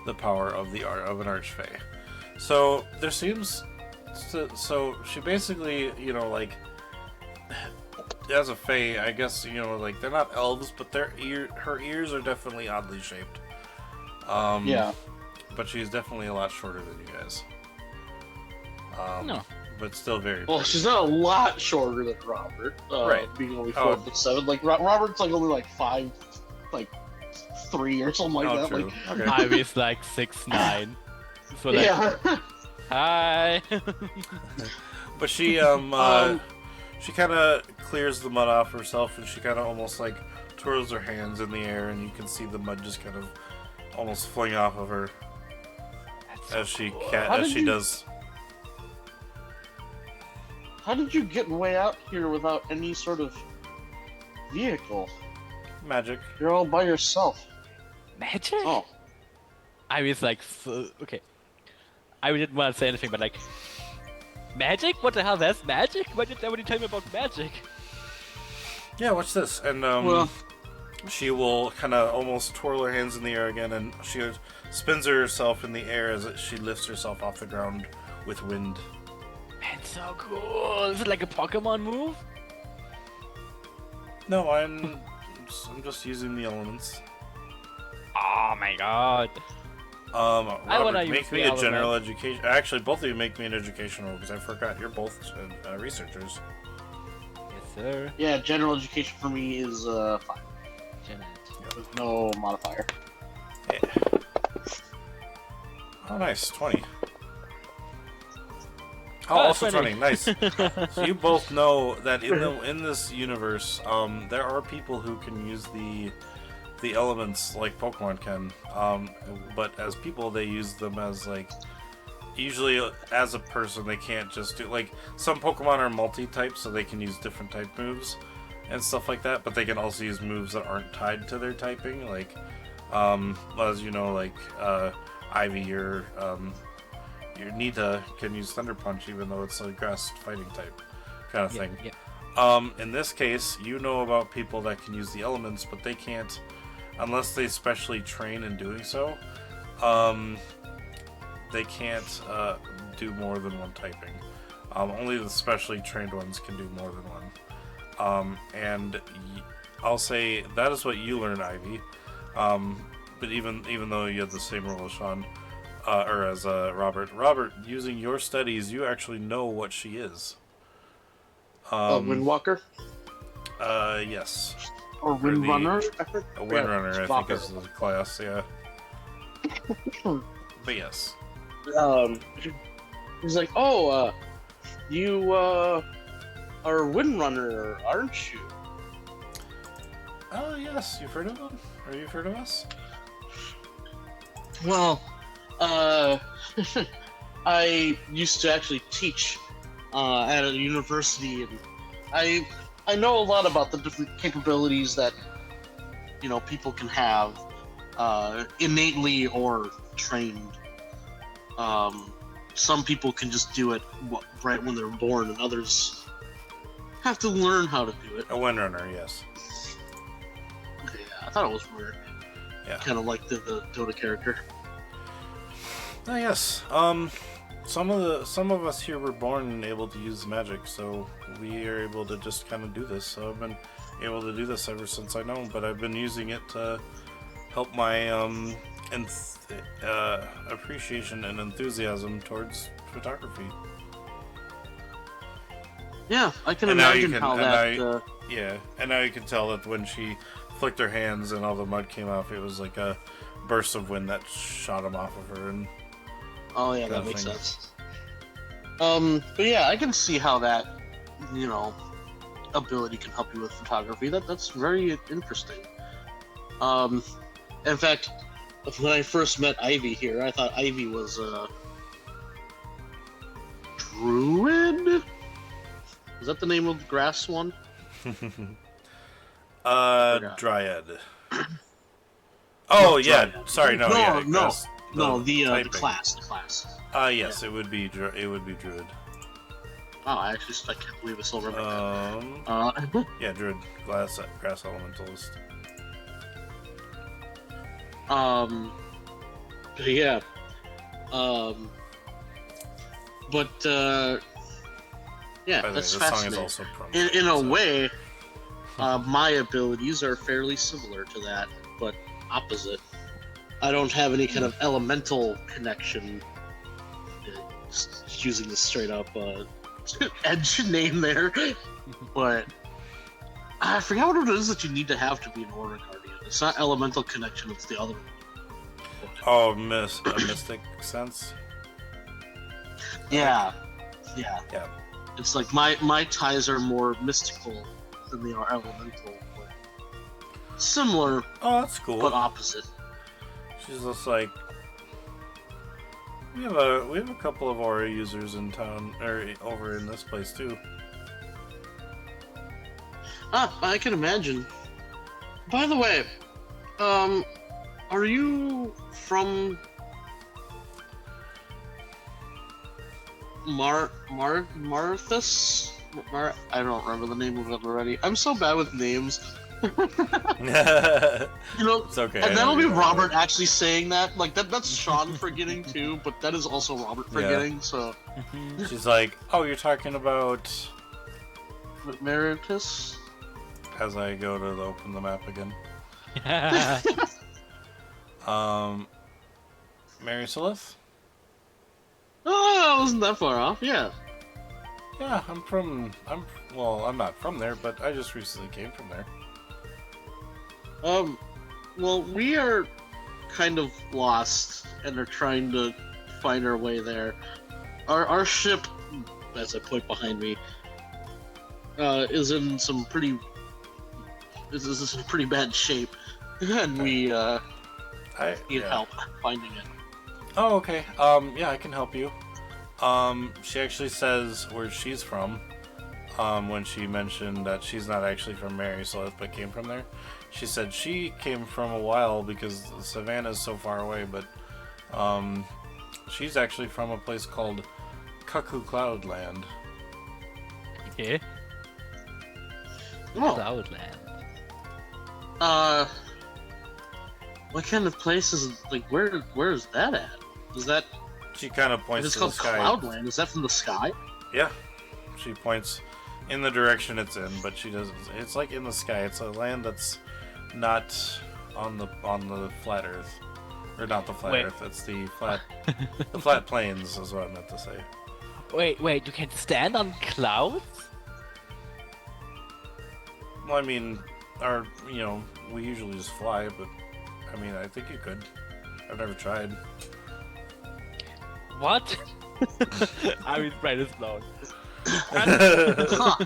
the power of the art of an archfey. So there seems so she basically, as a fae, I guess, they're not elves, but her ears are definitely oddly shaped. Yeah. But she's definitely a lot shorter than you guys. No. But still very Well, pretty. she's not a lot shorter than Robert. Right. Being only 4'7". Like, Robert's only 5'4", 6'3" or something like Oh, that. true. Like, Okay. Ivy's like 6'9". So like, yeah. hi. But she she kind of clears the mud off herself, and she kind of almost like twirls her hands in the air, and you can see the mud just kind of almost fling off of her as she does. How did you get way out here without any sort of vehicle? Magic. You're all by yourself. Magic? Oh. Ivy's like, so, okay. I didn't want to say anything, but like, magic? What the hell? That's magic? Why did nobody tell me about magic? Yeah, watch this. And she will kind of almost twirl her hands in the air again, and she spins herself in the air as she lifts herself off the ground with wind. That's so cool. Is it like a Pokemon move? No, I'm just using the elements. Oh my god. Robert, wanna use make the me a general element. education. Actually, both of you make me an education roll because I forgot you're both researchers. Yes, sir. Yeah, general education for me is 5. With no modifier. Yeah. Oh, nice, 20. Oh, also 20. Nice. So you both know that in this universe, there are people who can use the elements like Pokemon can, but as people they use them as like usually as a person they can't just do like some Pokemon are multi-type so they can use different type moves and stuff like that, but they can also use moves that aren't tied to their typing, like as you know, like Ivy or your Nita can use Thunder Punch even though it's a grass fighting type kind of thing. Yeah. In this case, you know about people that can use the elements, but they can't unless they specially train in doing so. They can't do more than one typing. Only the specially trained ones can do more than one. And I'll say that is what you learn, Ivy. But even though you have the same role as Sean, or as Robert, using your studies, you actually know what she is. Windwalker? Yes. Or Windrunner? A Windrunner, I think is the class, yeah. But yes. He's like, oh, you are Windrunner, aren't you? Oh, yes. You've heard of them? Or you've heard of us? Well, I used to actually teach at a university, and I know a lot about the different capabilities that, you know, people can have innately or trained. Some people can just do it right when they're born, and others have to learn how to do it. A Windrunner, yes. Yeah, I thought it was weird. Yeah. Kind of like the Dota character. Oh, yes. Some of us here were born able to use magic, so we are able to just kind of do this. So I've been able to do this ever since I know, but I've been using it to help my appreciation and enthusiasm towards photography. Yeah, I can And now imagine how that. Yeah, and now you can tell that when she flicked her hands and all the mud came off, it was like a burst of wind that shot him off of her. And Oh yeah, that makes sense. But yeah, I can see how that, you know, ability can help you with photography. That's very interesting. In fact, when I first met Ivy here, I thought Ivy was a druid. Is that the name of the grass one? Dryad. Oh, yeah. Dryad. Sorry, no. The class. Yes, it would be Druid. Oh, I can't believe I still remember that. Yeah, Druid, grass elementalist. Yeah. Yeah, By the way, that's this song is fascinating. also In a way, my abilities are fairly similar to that, but opposite. I don't have any kind of elemental connection. Just using the straight up edge name there, but I forgot what it is that you need to have to be an Aura Guardian. It's not elemental connection. It's the other one. Oh, a mystic sense. Yeah. Yeah. It's like my ties are more mystical than they are elemental. But similar, Oh, that's cool. but opposite. She's just like, we have a couple of aura users in town, or over in this place too. I can imagine. By the way, are you from Marthas? I don't remember the name of it already. I'm so bad with names. You know, It's okay. and that'll be Robert actually saying that. Like that's Sean forgetting too, but that is also Robert forgetting. So She's like, oh, you're talking about. Meritus. As I go to open the map again. Mary Celeste? Oh, I wasn't that far off. Yeah. Yeah, I'm not from there, but I just recently came from there. Well, we are kind of lost and are trying to find our way there. Our ship, as I point behind me, is in some pretty bad shape, and we need help finding it. Oh, okay. Yeah, I can help you. She actually says where she's from. When she mentioned that she's not actually from Mary Celeste, but came from there. She said she came from a while because Savannah is so far away, but she's actually from a place called Cuckoo Cloudland. Okay. Oh. Cloudland. What kind of place is like? Where is that at? Is that? She kind of If points it's to the called sky. Cloudland. Is that from the sky? Yeah, she points in the direction it's in, but she doesn't. It's like in the sky. It's a land that's not on the flat Earth, or not the flat Wait. Earth. It's the flat plains, is what I meant to say. Wait, you can stand on clouds? Well, I mean, we usually just fly, but I mean, I think you could. I've never tried. What? I mean, brain is blown. Huh.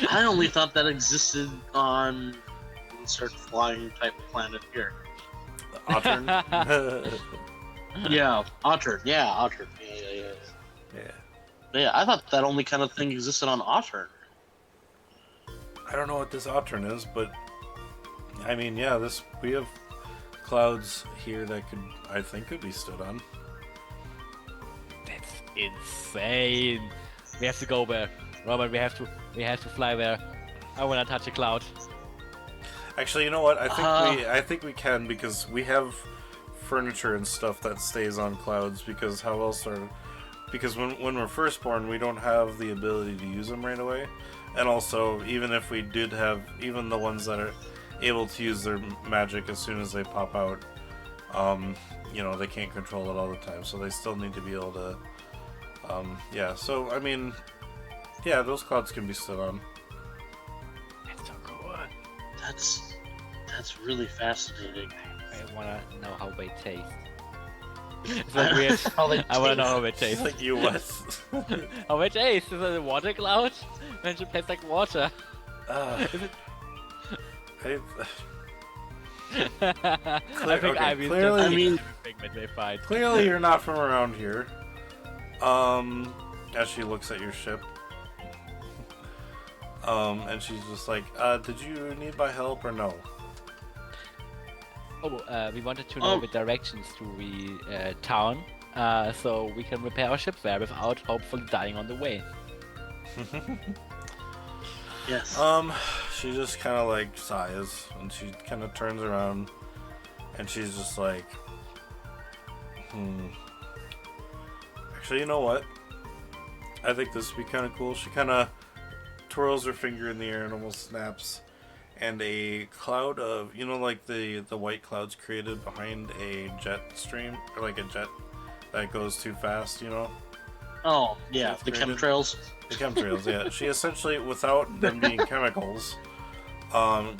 I only thought that existed on insert flying type planet here. Ottern. Yeah, Ottern. Yeah, Ottern. Yeah. Yeah, I thought that only kind of thing existed on Ottern. I don't know what this Ottern is, but I mean, yeah, we have clouds here that I think could be stood on. That's insane. We have to go there, Robert. We have to fly there. I wanna touch a cloud. Actually, you know what? I think we can, because we have furniture and stuff that stays on clouds. Because how else because when we're first born, we don't have the ability to use them right away. And also, even if we did have, even the ones that are able to use their magic as soon as they pop out, they can't control it all the time. So they still need to be able to, yeah. So, I mean, yeah, those clouds can be stood on. That's so cool. That's really fascinating. I wanna know how they taste. It's like weird. I wanna know how they taste. Like you what? How they taste? Is it a water cloud? Then it tastes like water. Is it? I think okay, Ivy's clearly- just I mean- everything that they find. Clearly, you're not from around here. As she looks at your ship, and she's just like, "Did you need my help or no?" Oh, we wanted to know the directions to the town, so we can repair our ship there without hopefully dying on the way. Yes. She just kind of like sighs, and she kind of turns around, and she's just like, Actually, you know what? I think this would be kind of cool. She kind of twirls her finger in the air and almost snaps, and a cloud of, like the white clouds created behind a jet stream, or like a jet that goes too fast, Oh, yeah, It's the created- chemtrails. The chemtrails, yeah. She essentially, without them being chemicals,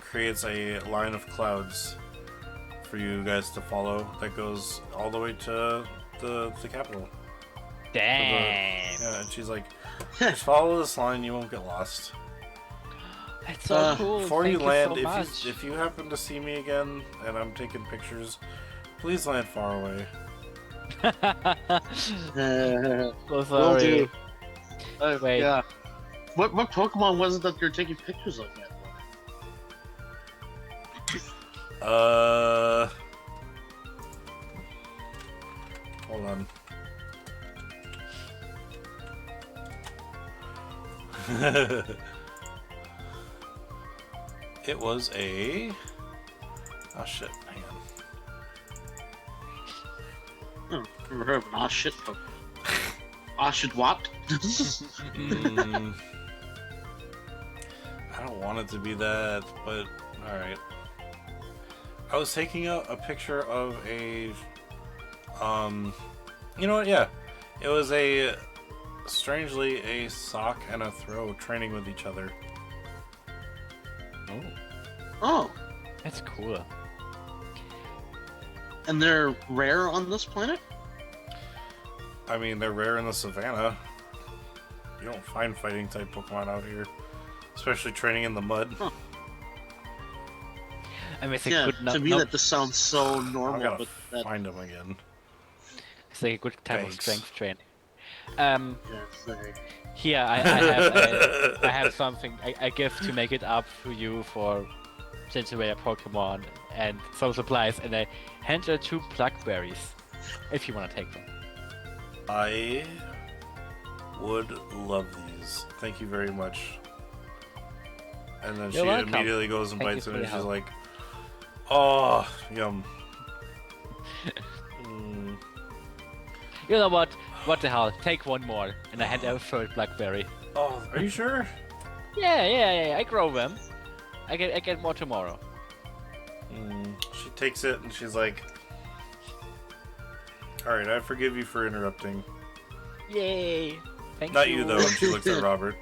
creates a line of clouds for you guys to follow that goes all the way to the capital. Damn. Yeah, and she's like, just follow this line, you won't get lost. That's so cool. Before Thank you land, so much. if you happen to see me again and I'm taking pictures, please land far away. So Will sorry. do. Wait. Yeah. What Pokemon was it that you're taking pictures of, man? Hold on. It was a... Oh shit, hang on. Never heard of an shit Pokemon. Shit what? I don't want it to be that, but alright. I was taking a picture of a... You know what, yeah. It was strangely, a sock and a throw training with each other. Oh, Oh, that's cool. and they're rare on this planet? I mean, they're rare in the savannah. You don't find fighting type Pokemon out here. Especially training in the mud. Huh. I mean, it's a Yeah, good to me that just sounds so I normal, gotta but that... find them again. It's like a good type Thanks. of strength training. Yeah, it's like... Here I have something I give to make it up for you for since you were a Pokemon and some supplies, and I hand you 2 Blackberries if you want to take them. I would love these. Thank you very much. And then You're she welcome. immediately goes and Thank bites you it, for and your she's help. like, "Oh, yum." Mm. You know what? What the hell? Take one more, and I hand out a 3rd Blackberry. Oh, are you sure? Yeah. I grow them. I get more tomorrow. She takes it and she's like, "All right, I forgive you for interrupting." Yay! Thank Not you. you though. And she looks at Robert.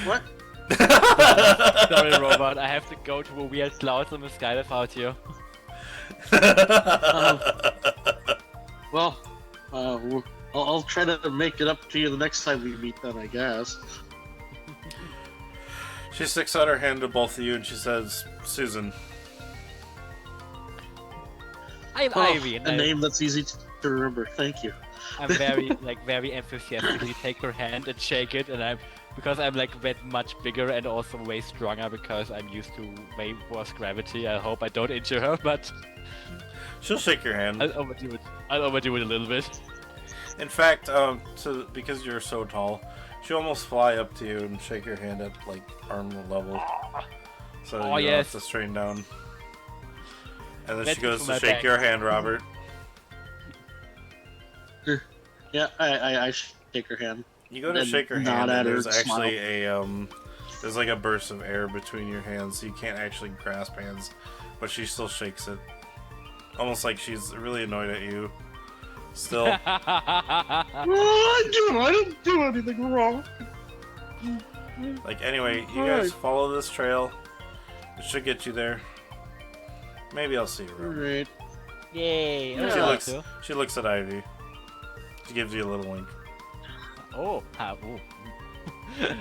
What? Sorry, Robert. I have to go to a weird clouds in the sky without you. Well, I'll try to make it up to you the next time we meet then, I guess. She sticks out her hand to both of you and she says, "Susan." I'm Oh, Ivy, and a name that's easy to remember. Thank you. I'm very enthusiastically take her hand and shake it, and because I'm like that much bigger and also way stronger because I'm used to way worse gravity. I hope I don't injure her, but She'll shake your hand. I'll overdo it. I'll overdo it a little bit. In fact, because you're so tall, she'll almost fly up to you and shake your hand at like arm level. So Oh, you don't yes. have to strain down. And then That's she good goes for to my shake back. your hand, Robert. Yeah, I shake her hand. You go to Then shake her nod hand, at and her there's and actually there's like a burst of air between your hands, so you can't actually grasp hands, but she still shakes it, almost like she's really annoyed at you. Still, I didn't do anything wrong. like anyway, you guys follow this trail. It should get you there. Maybe I'll see you around. Alright. Yay! Yeah. She I'd like looks. to. She looks at Ivy. She gives you a little wink. Oh, ooh.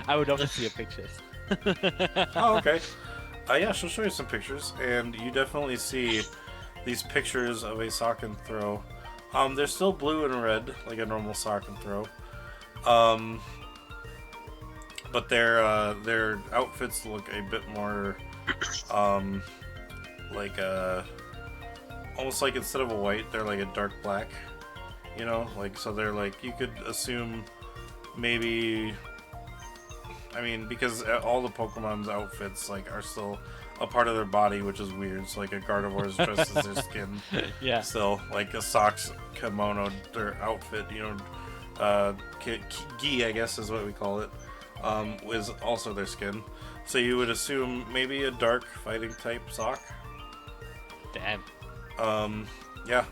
I would love to see your pictures. Oh, okay. Yeah, she'll show you some pictures, and you definitely see these pictures of a sock and throw. They're still blue and red, like a normal sock and throw. But their outfits look a bit more, like almost like instead of a white, they're like a dark black. You know, like so they're like you could assume maybe. I mean, because all the Pokemon's outfits like are still a part of their body, which is weird. So like a Gardevoir is dressed as their skin. Yeah. Still, like a socks, kimono, their outfit, you know, gi, I guess is what we call it, is also their skin. So you would assume maybe a dark fighting type sock. Damn. Yeah.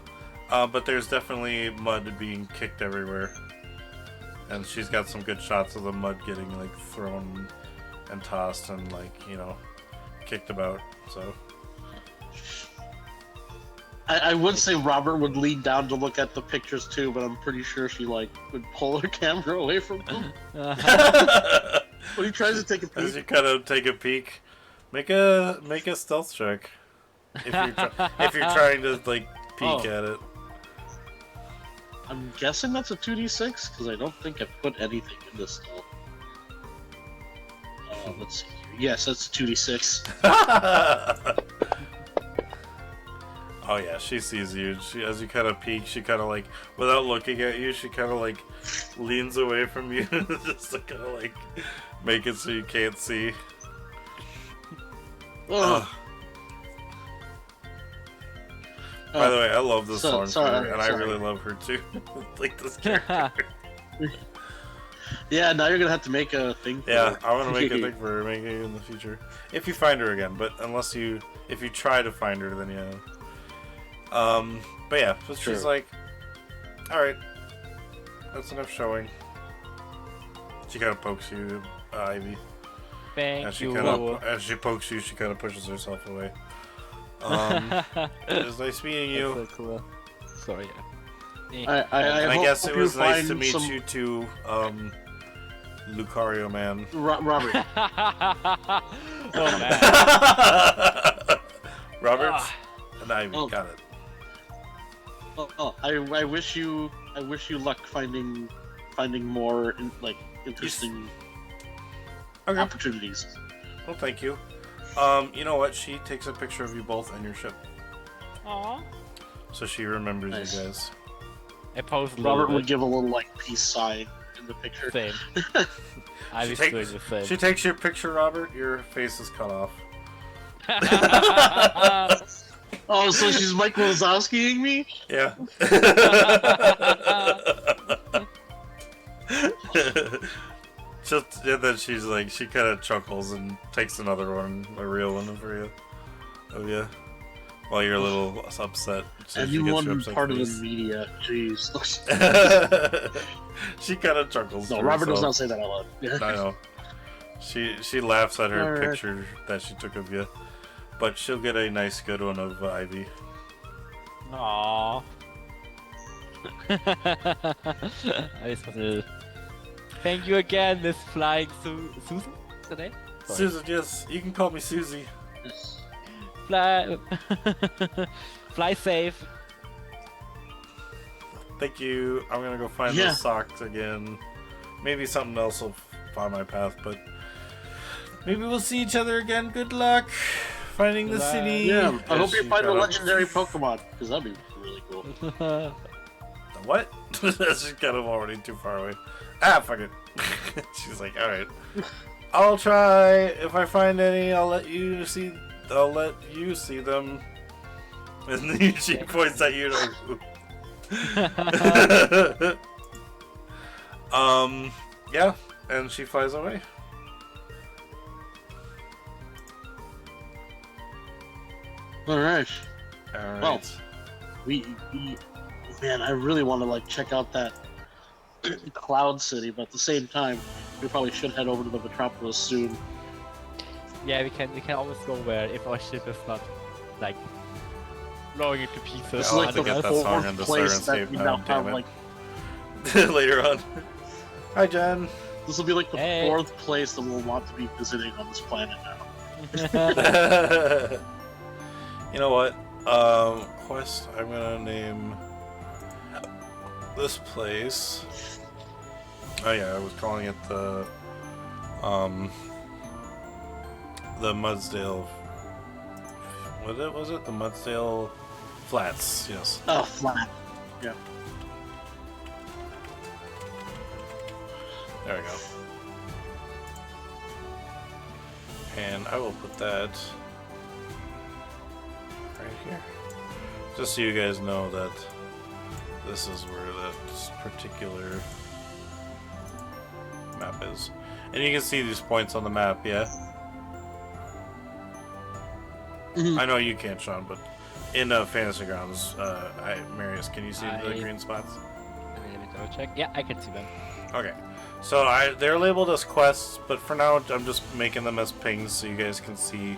But there's definitely mud being kicked everywhere. And she's got some good shots of the mud getting like thrown and tossed and like kicked about. So I would say Robert would lean down to look at the pictures too, but I'm pretty sure she like would pull her camera away from him when he tries to take a as peek. you kind of take a peek, make a stealth check if you're trying to like peek at it. I'm guessing that's a 2d6 because I don't think I put anything in this stuff. Let's see. Yes, that's a 2d6. Oh yeah, she sees you. She, as you kind of peek, she kind of like, without looking at you, she kind of like leans away from you, just to kind of like make it so you can't see. Oh. By the way, I love this song, sorry. I really love her too. Like this character. Yeah, now you're gonna have to make a thing. For Yeah, her. I want to make a thing for her, make it in the future, if you find her again. But if you try to find her, then yeah. But yeah, so Sure. she's like, all right, that's enough showing. She kind of pokes you, Ivy. Thank you. As she pokes you, she kind of pushes herself away. It was nice meeting you. That's so cool. Sorry. I guess it was nice to meet some... you too, Lucario man. Robert. Oh man. Robert and Ivy, Oh. got it. I wish you luck finding more interesting opportunities. Well, thank you. You know what? She takes a picture of you both and your ship, Aww. so she remembers Nice. you guys. I pose a little Robert bit. would give a little like peace sign in the picture. Same. I was doing the same. She takes your picture, Robert. Your face is cut off. Oh, so she's Mike Wazowskiing me? Yeah. And then she's like, she kind of chuckles and takes another one, a real one for you, of you, while you're a little upset. So she gets your Anyone upset part of the face. media, jeez. She kind of chuckles. No, to Robert does not herself. say that out loud. Yeah. I know. She laughs at her Alright. picture that she took of you, but she'll get a nice good one of Ivy. Aww. I just want to thank you again, Miss Flying Susan. Today. Susan, yes, you can call me Susie. Fly. Fly safe. Thank you. I'm gonna go find Yeah. those socks again. Maybe something else will find my path, but maybe we'll see each other again. Good luck finding the Bye. city. Yeah, I hope As you she find a kinda- legendary Pokemon, because that'd be really cool. The what? She's kind of already too far away. Ah, fuck it. She's like, all right, I'll try. If I find any, I'll let you see. I'll let you see them. And then she points at you. Like, yeah, and she flies away. Alright. All right. Well, we man, I really want to like check out that Cloud City, but at the same time, we probably should head over to the Metropolis soon. Yeah, we can always go where if our ship is not like blowing into pieces. Yeah, This I'll is have like to the get that song fourth into place Siren that Save we now, now damn have. it. Like, Later on. Hi, Jen. this will be like the Hey. fourth place that we'll want to be visiting on this planet now. You know what? Quest. I'm gonna name this place. Oh yeah, I was calling it the Mudsdale. Was it the Mudsdale Flats? Yes. Oh, flat. Yeah. There we go. And I will put that right here. Just so you guys know that this is where that particular map is. And you can see these points on the map, yeah? Mhm. I know you can't, Sean, but in Fantasy Grounds, Marius, can you see the I- green spots? Let me double check. Yeah, I can see them. Okay. So they're labeled as quests, but for now I'm just making them as pings so you guys can see,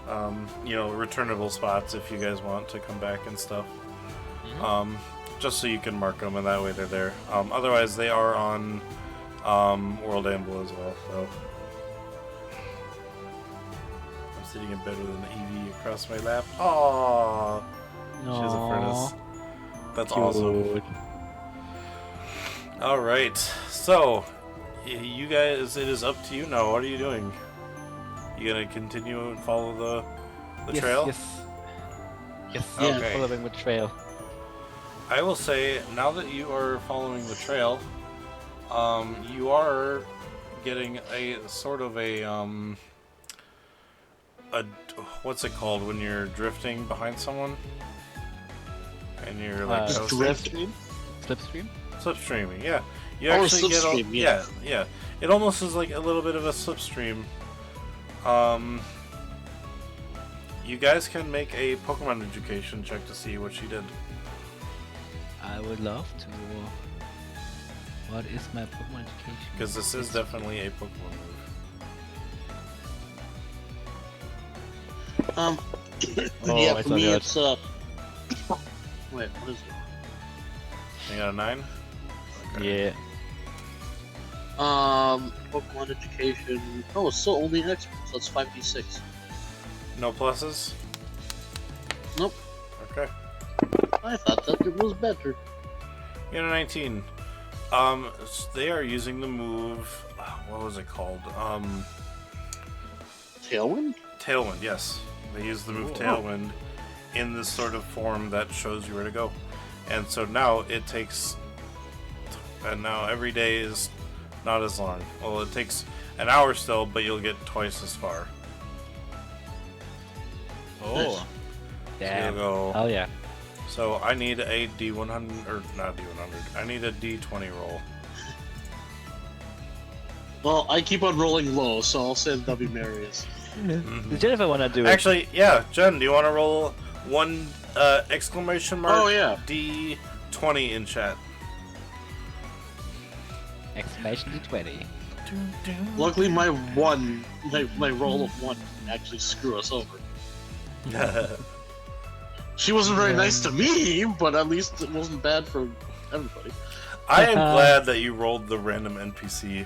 returnable spots if you guys want to come back and stuff. Mhm. Just so you can mark them, and that way they're there. Otherwise, they are on World Amble as well. So I'm sitting in bed with an EV across my lap. Aww, she has a furnace. That's awesome. All right, so you guys, it is up to you now. What are you doing? You gonna continue and follow the trail? Yes. Yeah. Okay. Following the trail. I will say, now that you are following the trail, you are getting a sort of a what's it called when you're drifting behind someone and you're like Just coasting? drifting? Slipstream. Slipstreaming, yeah. You Oh, actually get slipstream, yeah. It almost is like a little bit of a slipstream. You guys can make a Pokemon education check to see what she did. I would love to. What is my Pokemon education? Because this is definitely a Pokemon move. Yeah, it's for me not it's wait, what is it? You got a 9? Yeah. Pokemon education. Oh, it's still only an expert, so it's 5d6. No pluses? Nope. Okay. I thought that it was better. You got a 19. They are using the move. What was it called? Tailwind? Tailwind, yes. They use the move Oh. Tailwind in this sort of form that shows you where to go. And so now it takes. And now every day is not as long. Well, it takes an hour still, but you'll get twice as far. Oh. Damn. So you'll go. Hell yeah. So I need a D100, or not D100. I need a D20 roll. Well, I keep on rolling low, so I'll say W Marius. Does Jennifer wanna do it? Actually, yeah, Jen, do you want to roll one exclamation mark? Oh, yeah. D20 in chat. Exclamation D20. Luckily, my roll of 1 didn't actually screw us over. She wasn't very nice to me, but at least it wasn't bad for everybody. I am glad that you rolled the random NPC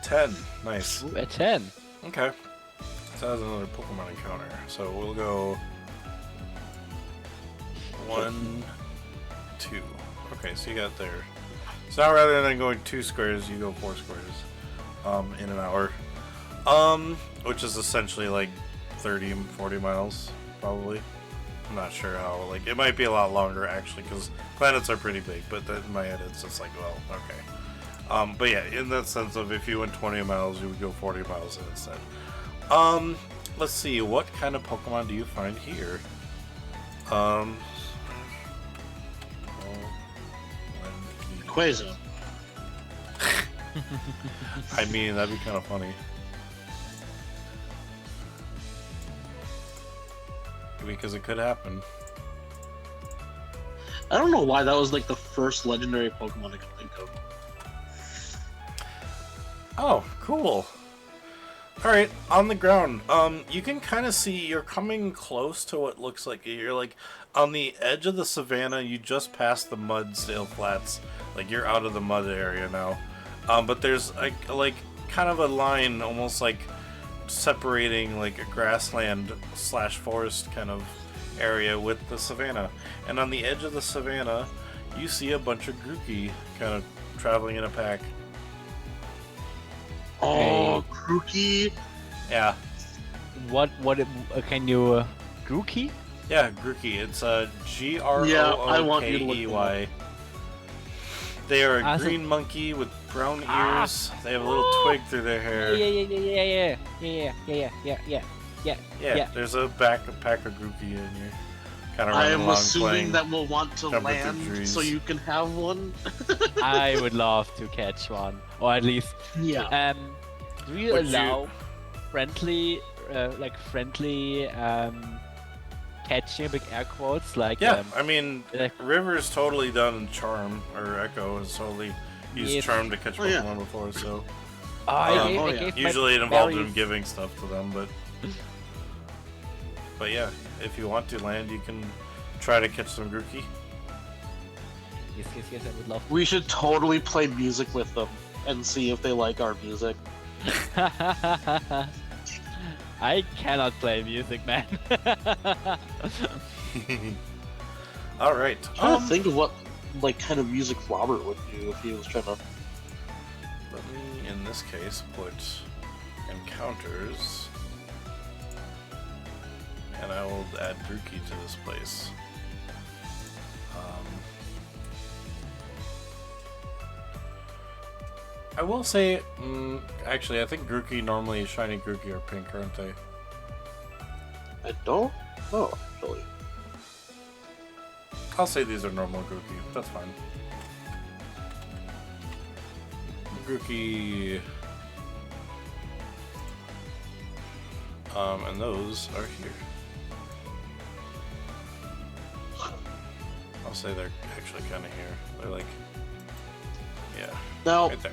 10. Nice. Ooh, a 10. Okay. So that was another Pokemon encounter. So we'll go 1, 2. Okay, so you got there. So now rather than going 2 squares, you go 4 squares in an hour. Which is essentially like 30, 40 miles, probably. I'm not sure how, like, it might be a lot longer actually, because planets are pretty big, but in my head it's just like, well, okay. But yeah, in that sense of if you went 20 miles, you would go 40 miles instead. Let's see, what kind of Pokemon do you find here? Quasar. I mean, that'd be kind of funny. Because it could happen. I don't know why that was like the first legendary Pokemon I could think of. Oh, cool. Alright, on the ground, you can kind of see you're coming close to what looks like you're like on the edge of the savannah. You just passed the Mudsdale Flats, like you're out of the mud area now. But there's like kind of a line, almost like separating like a grassland / forest kind of area with the savannah. And on the edge of the savannah, you see a bunch of Grookey kind of traveling in a pack. Oh, Grookey. Yeah. What can you Grookey? Yeah, Grookey. It's Grookey. Yeah, I want you to look them up. They are a Ah, so- green monkey with brown ears. They have a little twig through their hair. Yeah. There's a pack of Grookey in here. Kind of I running am along assuming playing. that we'll want to jump with the land trees. so you can have one. I would love to catch one, or at least. Yeah. Do you Would you- allow friendly catching, big air quotes, like Yeah, I mean, like- River's totally done, and Charm or Echo is totally used Yes. Charm to catch Oh, yeah. Pokemon before, so Oh, I Um, gave, oh, I yeah. gave my usually it involved berries. him giving stuff to them, but yeah, if you want to land, you can try to catch some Grookey. Yes, I would love We should totally play music with them and see if they like our music. to. I cannot play music, man. All right. I'm trying to think of what like kind of music Robert would do if he was trying to. Let me, in this case, put encounters, and I will add Grookey to this place. I will say, actually, I think Grookey normally shiny Grookey are pink, aren't they? I don't know actually. I'll say these are normal Grookey. That's fine. Grookey. And those are here. I'll say they're actually kind of here. They're like, yeah, Now, right there.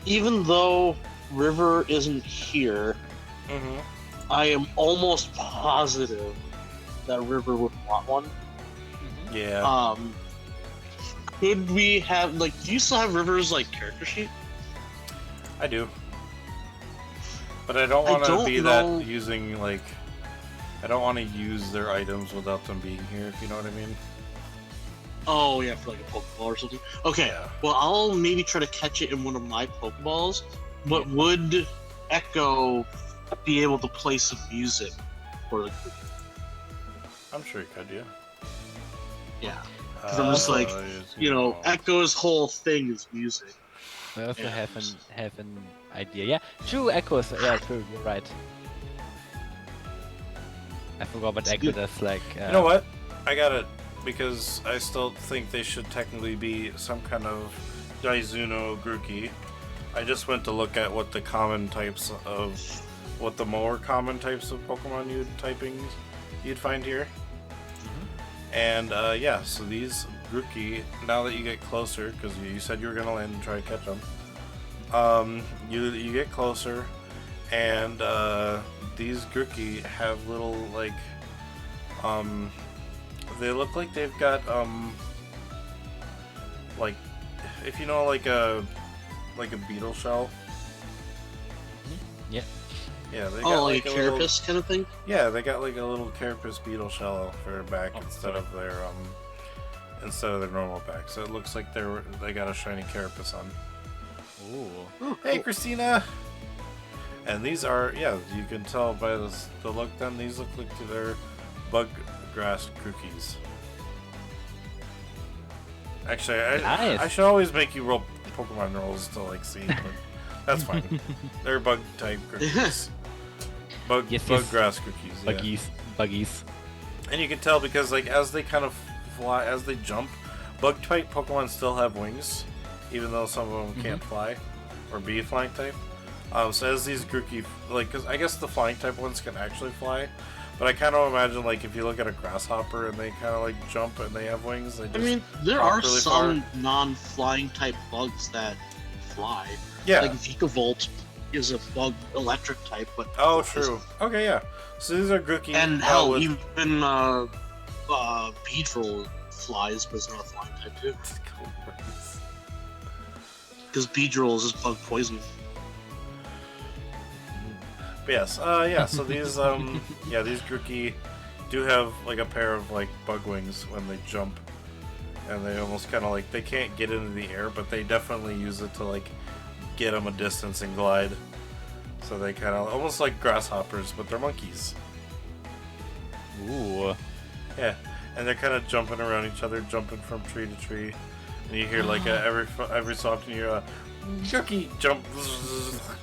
even though River isn't here, Mm-hmm. I am almost positive that River would want one. Yeah. Could we have like? Do you still have River's like character sheet? I do. But I don't I want to don't be know- that using, like, I don't want to use their items without them being here, if you know what I mean. Oh yeah, for like a Pokeball or something. Okay, Yeah. well I'll maybe try to catch it in one of my Pokeballs. But would Echo be able to play some music for the group? I'm sure you could, yeah. Yeah, 'Cause I'm just like, you know, Echo's whole thing is music. I also Yeah. have an idea. Yeah, true echoes. Yeah, true. You're right. I forgot what echo does. Like, You know what? I got it. Because I still think they should technically be some kind of Daizuno Grookey. I just went to look at what the common types of, what the more common types of Pokemon you'd find here. And yeah, so these Grookey, now that you get closer, because you said you were gonna land and try to catch them, you get closer, and these Grookey have little like, they look like they've got like, if you know, like a beetle shell. Yeah. Yeah, they Oh, got like a little, carapace kind of thing. yeah, they got like a little carapace beetle shell for their back instead of their normal back. So it looks like they got a shiny carapace on. Ooh. Hey, Christina. And these are, yeah, you can tell by the look. Then these look like they're bug grass cookies. Actually, Nice. I should always make you roll Pokemon rolls to like see, but that's fine. They're bug type cookies. Bug grass cookies. Yeah. Buggies. And you can tell because like as they kind of fly, as they jump, bug type Pokemon still have wings, even though some of them can't fly or be flying type. So as these Grookey, like, because I guess the flying type ones can actually fly, but I kind of imagine like if you look at a grasshopper and they kind of like jump and they have wings, they just I mean, there hop are really some far. non-flying type bugs that fly. Yeah. Like Vikavolt is a bug electric type, but Oh, flies. true. Okay, yeah. So these are Grookey. And hell, with... even Beedrill flies, but it's not a flying type too. Because Beedrill is just bug poison. But yes, yeah. So these, yeah, these Grookey do have like a pair of like bug wings when they jump, and they almost kind of like they can't get into the air, but they definitely use it to like get them a distance and glide. So they kind of almost like grasshoppers, but they're monkeys. Ooh. Yeah, and they're kind of jumping around each other, jumping from tree to tree, and you hear like every so often you hear a Grookey jump,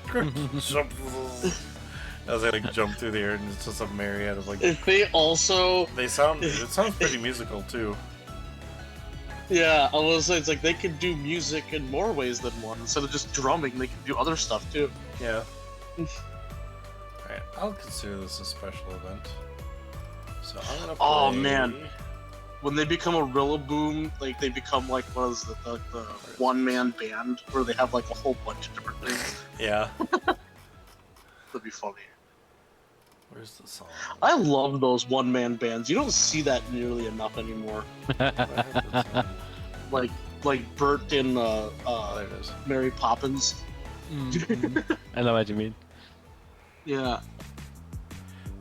Grookey jump. As they like jump through the air, and it's just a myriad of like. If they also, It sounds pretty musical too. yeah, I was say it's like they can do music in more ways than one. Instead of just drumming, they can do other stuff too. Yeah. Alright, I'll consider this a special event. So I'm gonna play... Oh, man. when they become a Rillaboom, like they become like what is it, the one-man band where they have like a whole bunch of different things. Yeah. That'd be funny. Where's the song? I love those one-man bands. You don't see that nearly enough anymore. Like Bert in There it is. Mary Poppins. I know what you mean. Yeah.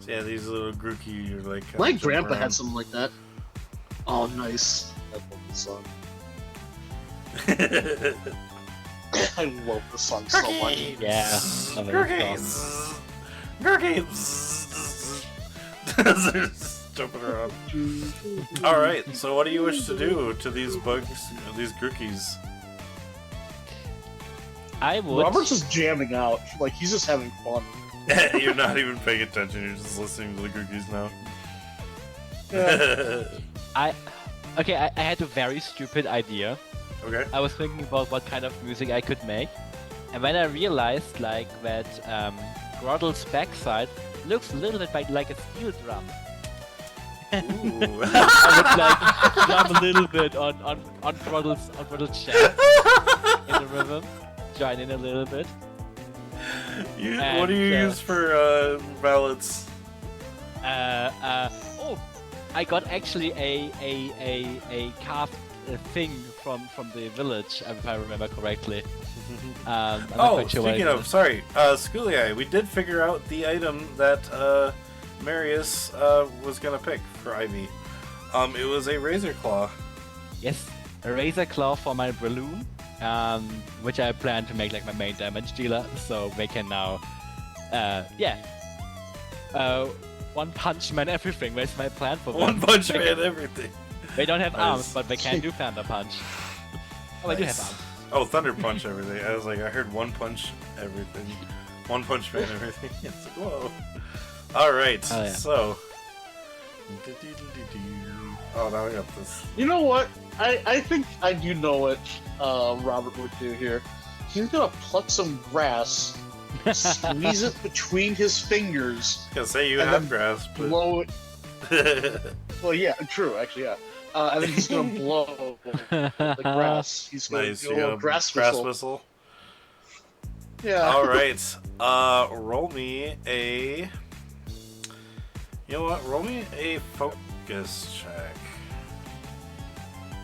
So yeah, these little Grookey are like. My grandpa had something like that. Oh, nice. I love this song. I love this song so much. Yeah. Grookey. Grookey. They're just jumping around. All right. So what do you wish to do to these bugs, these Grookies? I would. Robert's just jamming out. Like, he's just having fun. You're not even paying attention. You're just listening to the Grookies now. Yeah. I had a very stupid idea. Okay. I was thinking about what kind of music I could make, and when I realized like that Groddle's backside looks a little bit like a steel drum. Ooh. I would like drum a little bit on Groddle's chest in the rhythm, join in a little bit. What do you use for ballads? Oh, I got actually a carved thing from the village, if I remember correctly. I'm not Oh, quite sure what speaking it of, is. sorry, Schoolie, we did figure out the item that Marius was gonna pick for Ivy. It was a razor claw. Yes, a razor claw for my balloon, which I plan to make like my main damage dealer, so they can now, one punch man everything. That's my plan for them. One punch They man can- everything. They don't have Nice. arms, but they can do thunder punch. Oh, they do have Nice. arms. Oh, thunder punch everything. I was like, I heard one punch everything. One punch man everything. It's like, whoa. Alright, Oh, yeah. so. Oh, now I got this. You know what? I think I do know what Robert would do here. He's gonna pluck some grass, squeeze it between his fingers, I was gonna say you And have then grass, but. blow it. Well, yeah, true, actually, yeah. And then he's gonna blow the grass. He's gonna Nice, do you a little got a grass grass whistle. whistle. Yeah. Alright, roll me a. You know what? Roll me a focus check.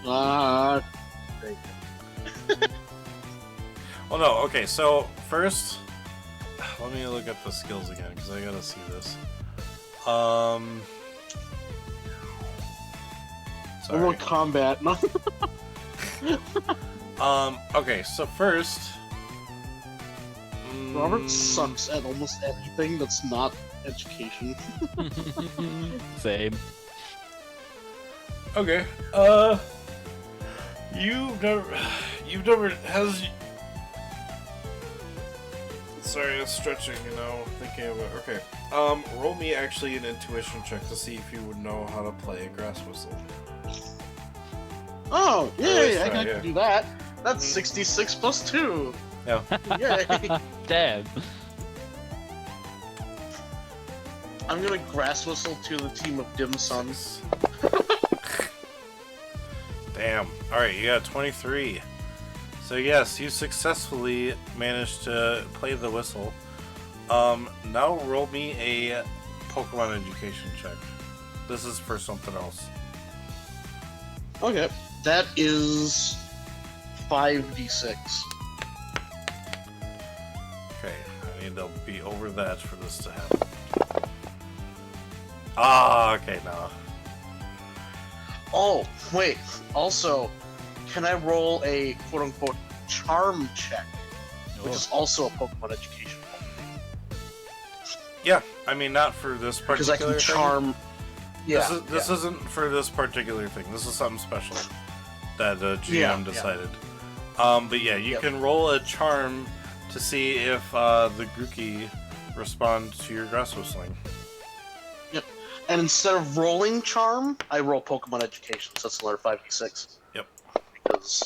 Uh, Well, no, okay, so first, let me look at the skills again, because I gotta see this. Little Sorry. combat. Okay, so first. Robert sucks at almost anything that's not education. Same. Okay, you've never, sorry, I'm stretching, thinking of it. Okay, roll me actually an intuition check to see if you would know how to play a grass whistle. Oh, At least yay! I try, can yeah. do that. That's 66 plus 2. Yeah. Yay! Damn. I'm gonna grass whistle to the team of dim sums. Damn. Alright, you got 23. So yes, you successfully managed to play the whistle. Now roll me a Pokemon education check. This is for something else. Okay, that is 5d6. Okay, I need to be over that for this to happen. Ah, okay, now. Oh, wait. Also, can I roll a quote-unquote charm check, which is also a Pokemon education? Yeah, I mean, not for this Because I particular can thing. charm. Yeah. This isn't for this particular thing. This is something special that GM Yeah, decided. But yeah, you Yep. can roll a charm to see if the Grookey respond to your grass whistling. And instead of rolling charm, I roll Pokemon education, so that's another 5d6. Yep. Because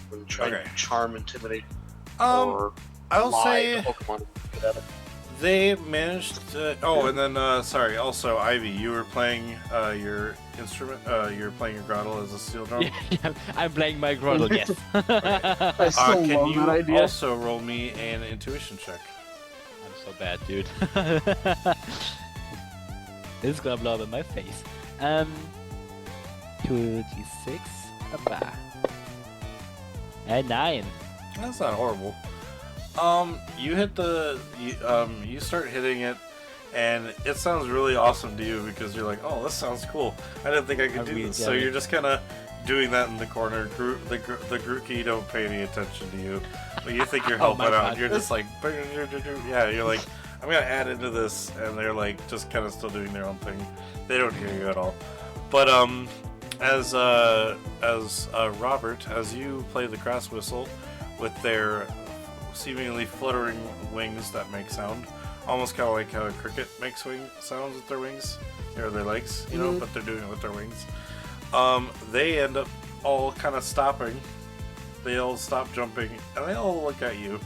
when trying Okay. to charm, intimidate, Um, or I'll lie say to Pokemon, good at it. They managed to. Oh, and then sorry. Also, Ivy, you were playing your instrument. You were playing your grottle as a steel drum. Yeah, I'm playing my grottle. Yes. I still Can love you that idea. also roll me an intuition check? I'm so bad, dude. This is gonna blow up in my face. 2d6. Hoppa. And 9. That's not horrible. You hit you start hitting it, and it sounds really awesome to you because you're like, oh, this sounds cool. I didn't think I could do this. So you're just kind of doing that in the corner. The Grookey don't pay any attention to you, but you think you're helping out. God. You're just like, yeah, you're like, I'm gonna add into this, and they're like just kind of still doing their own thing. They don't hear you at all. But as Robert, as you play the grass whistle with their seemingly fluttering wings that make sound, almost kind of like how a cricket makes sounds with their wings or their legs, you know, but they're doing it with their wings. They end up all kind of stopping. They all stop jumping, and they all look at you.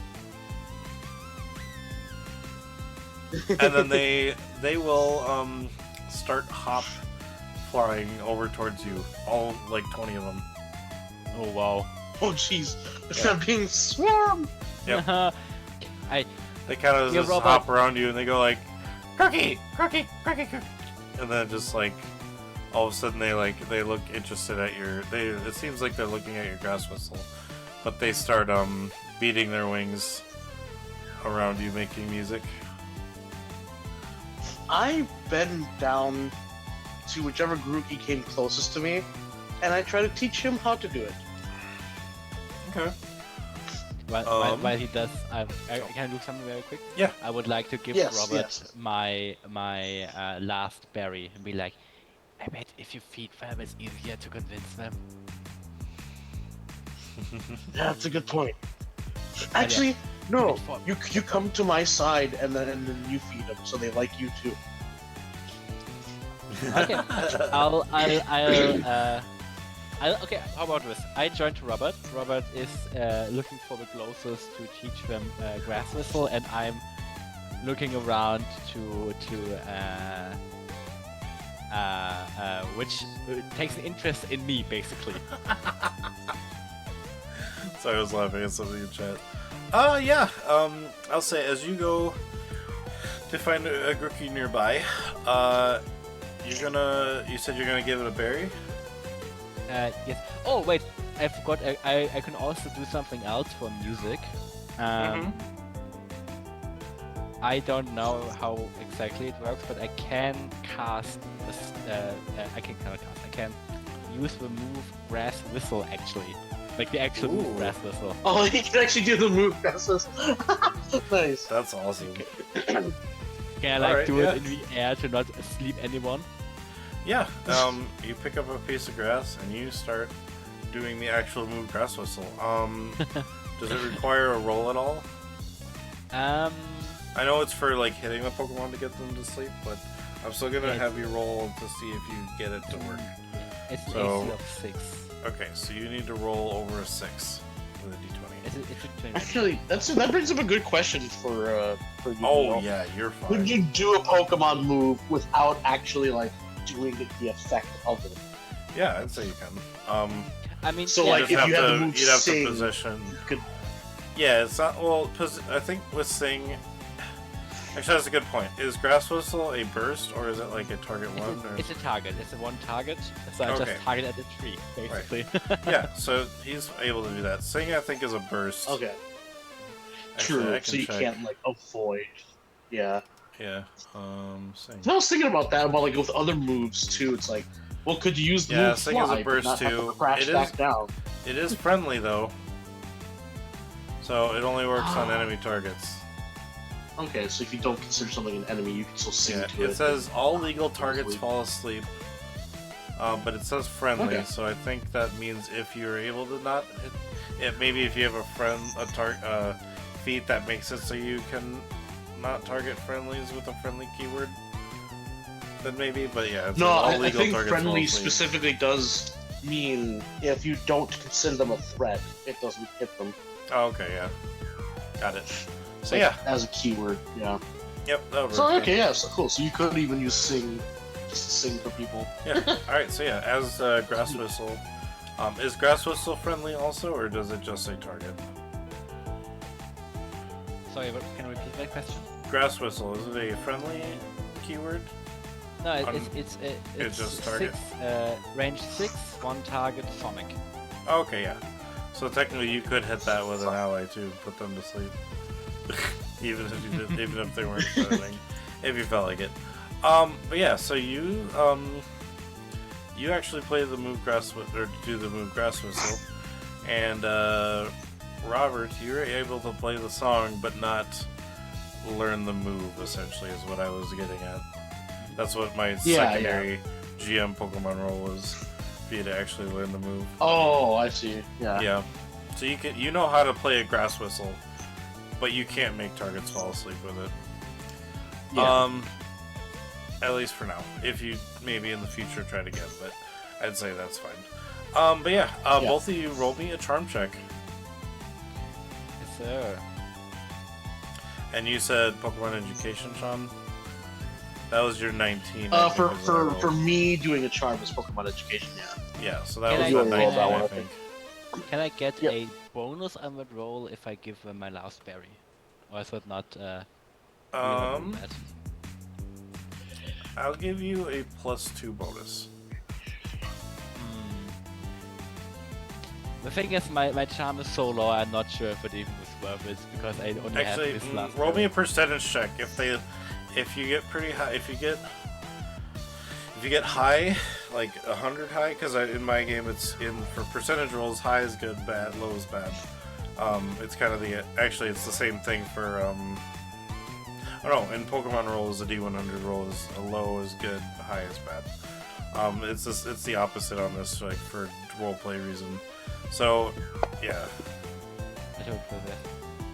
And then they will start hop flying over towards you, all like 20 of them. Oh wow. Oh jeez, it's not being swarmed. Yep. I They kind of Yeah, just robot. hop around you, and they go like, "Cookie, cookie, cookie, cookie," and then just like all of a sudden they look interested at your. It seems like they're looking at your grass whistle, but they start beating their wings around you, making music. I bend down to whichever Grookey came closest to me, and I try to teach him how to do it. Okay. while he does, I can do something very quick. Yeah. I would like to give Yes, Robert yes. my last berry and be like, I bet if you feed them, it's easier to convince them. That's a good point. Actually, no. It's fun. You come to my side, and then you feed them, so they like you too. Okay. Okay, how about this? I joined Robert. Robert is looking for the closest to teach them grass whistle, and I'm looking around to which takes an interest in me, basically. Sorry, I was laughing at something in chat. Yeah. I'll say as you go to find a Grookey nearby, you said you're gonna give it a berry. Yes. Oh wait, I forgot. I can also do something else for music. I don't know how exactly it works, but I can cast. I can use the move grass whistle actually, like the actual move grass whistle. Oh, he can actually do the move passes. Nice. That's awesome. Can I like Alright, do yeah. it in the air to not sleep anyone? Yeah. You pick up a piece of grass and you start doing the actual move grass whistle. Does it require a roll at all? I know it's for like hitting the Pokemon to get them to sleep, but I'm still gonna have you roll to see if you get it to work. It's an So- AC of 6. Okay, so you need to roll over a 6 with a d20. It's a 20. Actually, that brings up a good question for you. Oh Neil. yeah, you're fine. Could you do a Pokemon move without actually like doing the effect of it? Yeah, I'd say you can. I mean, So, yeah, like, just if have you have to, the move you'd have Sing, to position. You could. Yeah, it's not well. I think with Sing. Actually, that's a good point. Is Grass Whistle a burst or is it like a target one? Or... it's a target. It's a one target. So I Okay. just target at the tree, basically. Yeah, so he's able to do that. Sing, I think, is a burst. Okay. Actually, True. I can So you check. can't like avoid. Yeah. Yeah. Sing. I was thinking about that, about like with other moves too. It's like, well, could you use the Yeah, move Sing is a fly, but burst not have too. to crash It back is- down? It is friendly though, so it only works on enemy targets. Okay, so if you don't consider something an enemy, you can still sing Yeah, to it it. says all legal targets fall asleep, but it says friendly, Okay. so I think that means if you're able to not hit it, maybe if you have a feat that makes it so you can not target friendlies with a friendly keyword, then maybe. But yeah, it says No, all I legal think targets fall friendly asleep. specifically does mean if you don't consider them a threat, it doesn't hit them. Oh, okay, yeah, got it. So Like, yeah, as a keyword, yeah. Yep, that would So work. okay, yeah, so cool. So you could even use sing, just to sing for people. Yeah. All right. So yeah, as Grass Whistle, is Grass Whistle friendly also, or does it just say target? Sorry, but can you repeat that question? Grass Whistle, is it a friendly keyword? No, Un- it's just target? range 6, 1 target, Sonic. Okay, yeah. So technically, you could hit that with an ally too, and put them to sleep, even if you did, even if they weren't threatening, if you felt like it. But yeah, so you actually play the move or do the move Grass Whistle, and Robert, you were able to play the song, but not learn the move. Essentially, is what I was getting at. That's what my secondary GM Pokemon role was, for you to actually learn the move. Oh, I see. Yeah. Yeah. So you know how to play a Grass Whistle, but you can't make targets fall asleep with it. Yeah. At least for now. If you maybe in the future try it again, but I'd say that's fine. But yeah, both of you roll me a charm check. Yes, sir. And you said Pokemon Education, Sean. That was your 19. I think, was what I rolled. For me doing a charm is Pokemon Education. Yeah. Yeah, so that Can was I a roll 19, that one? I think. Can I get Yep. a bonus on that roll if I give them my last berry? Or is that not really bad? I'll give you a +2 bonus. The thing is, my charm is so low, I'm not sure if it even was worth it, because I only Actually, have this last roll me berry. a percentage check. If you get pretty high, if you get high, like 100 high, because in my game it's for percentage rolls, high is good, bad, low is bad. It's kind of actually it's the same thing for oh no, in Pokemon rolls a D100 roll is a low is good, high is bad. It's the opposite on this, like for roleplay reason. So yeah. I hope for that.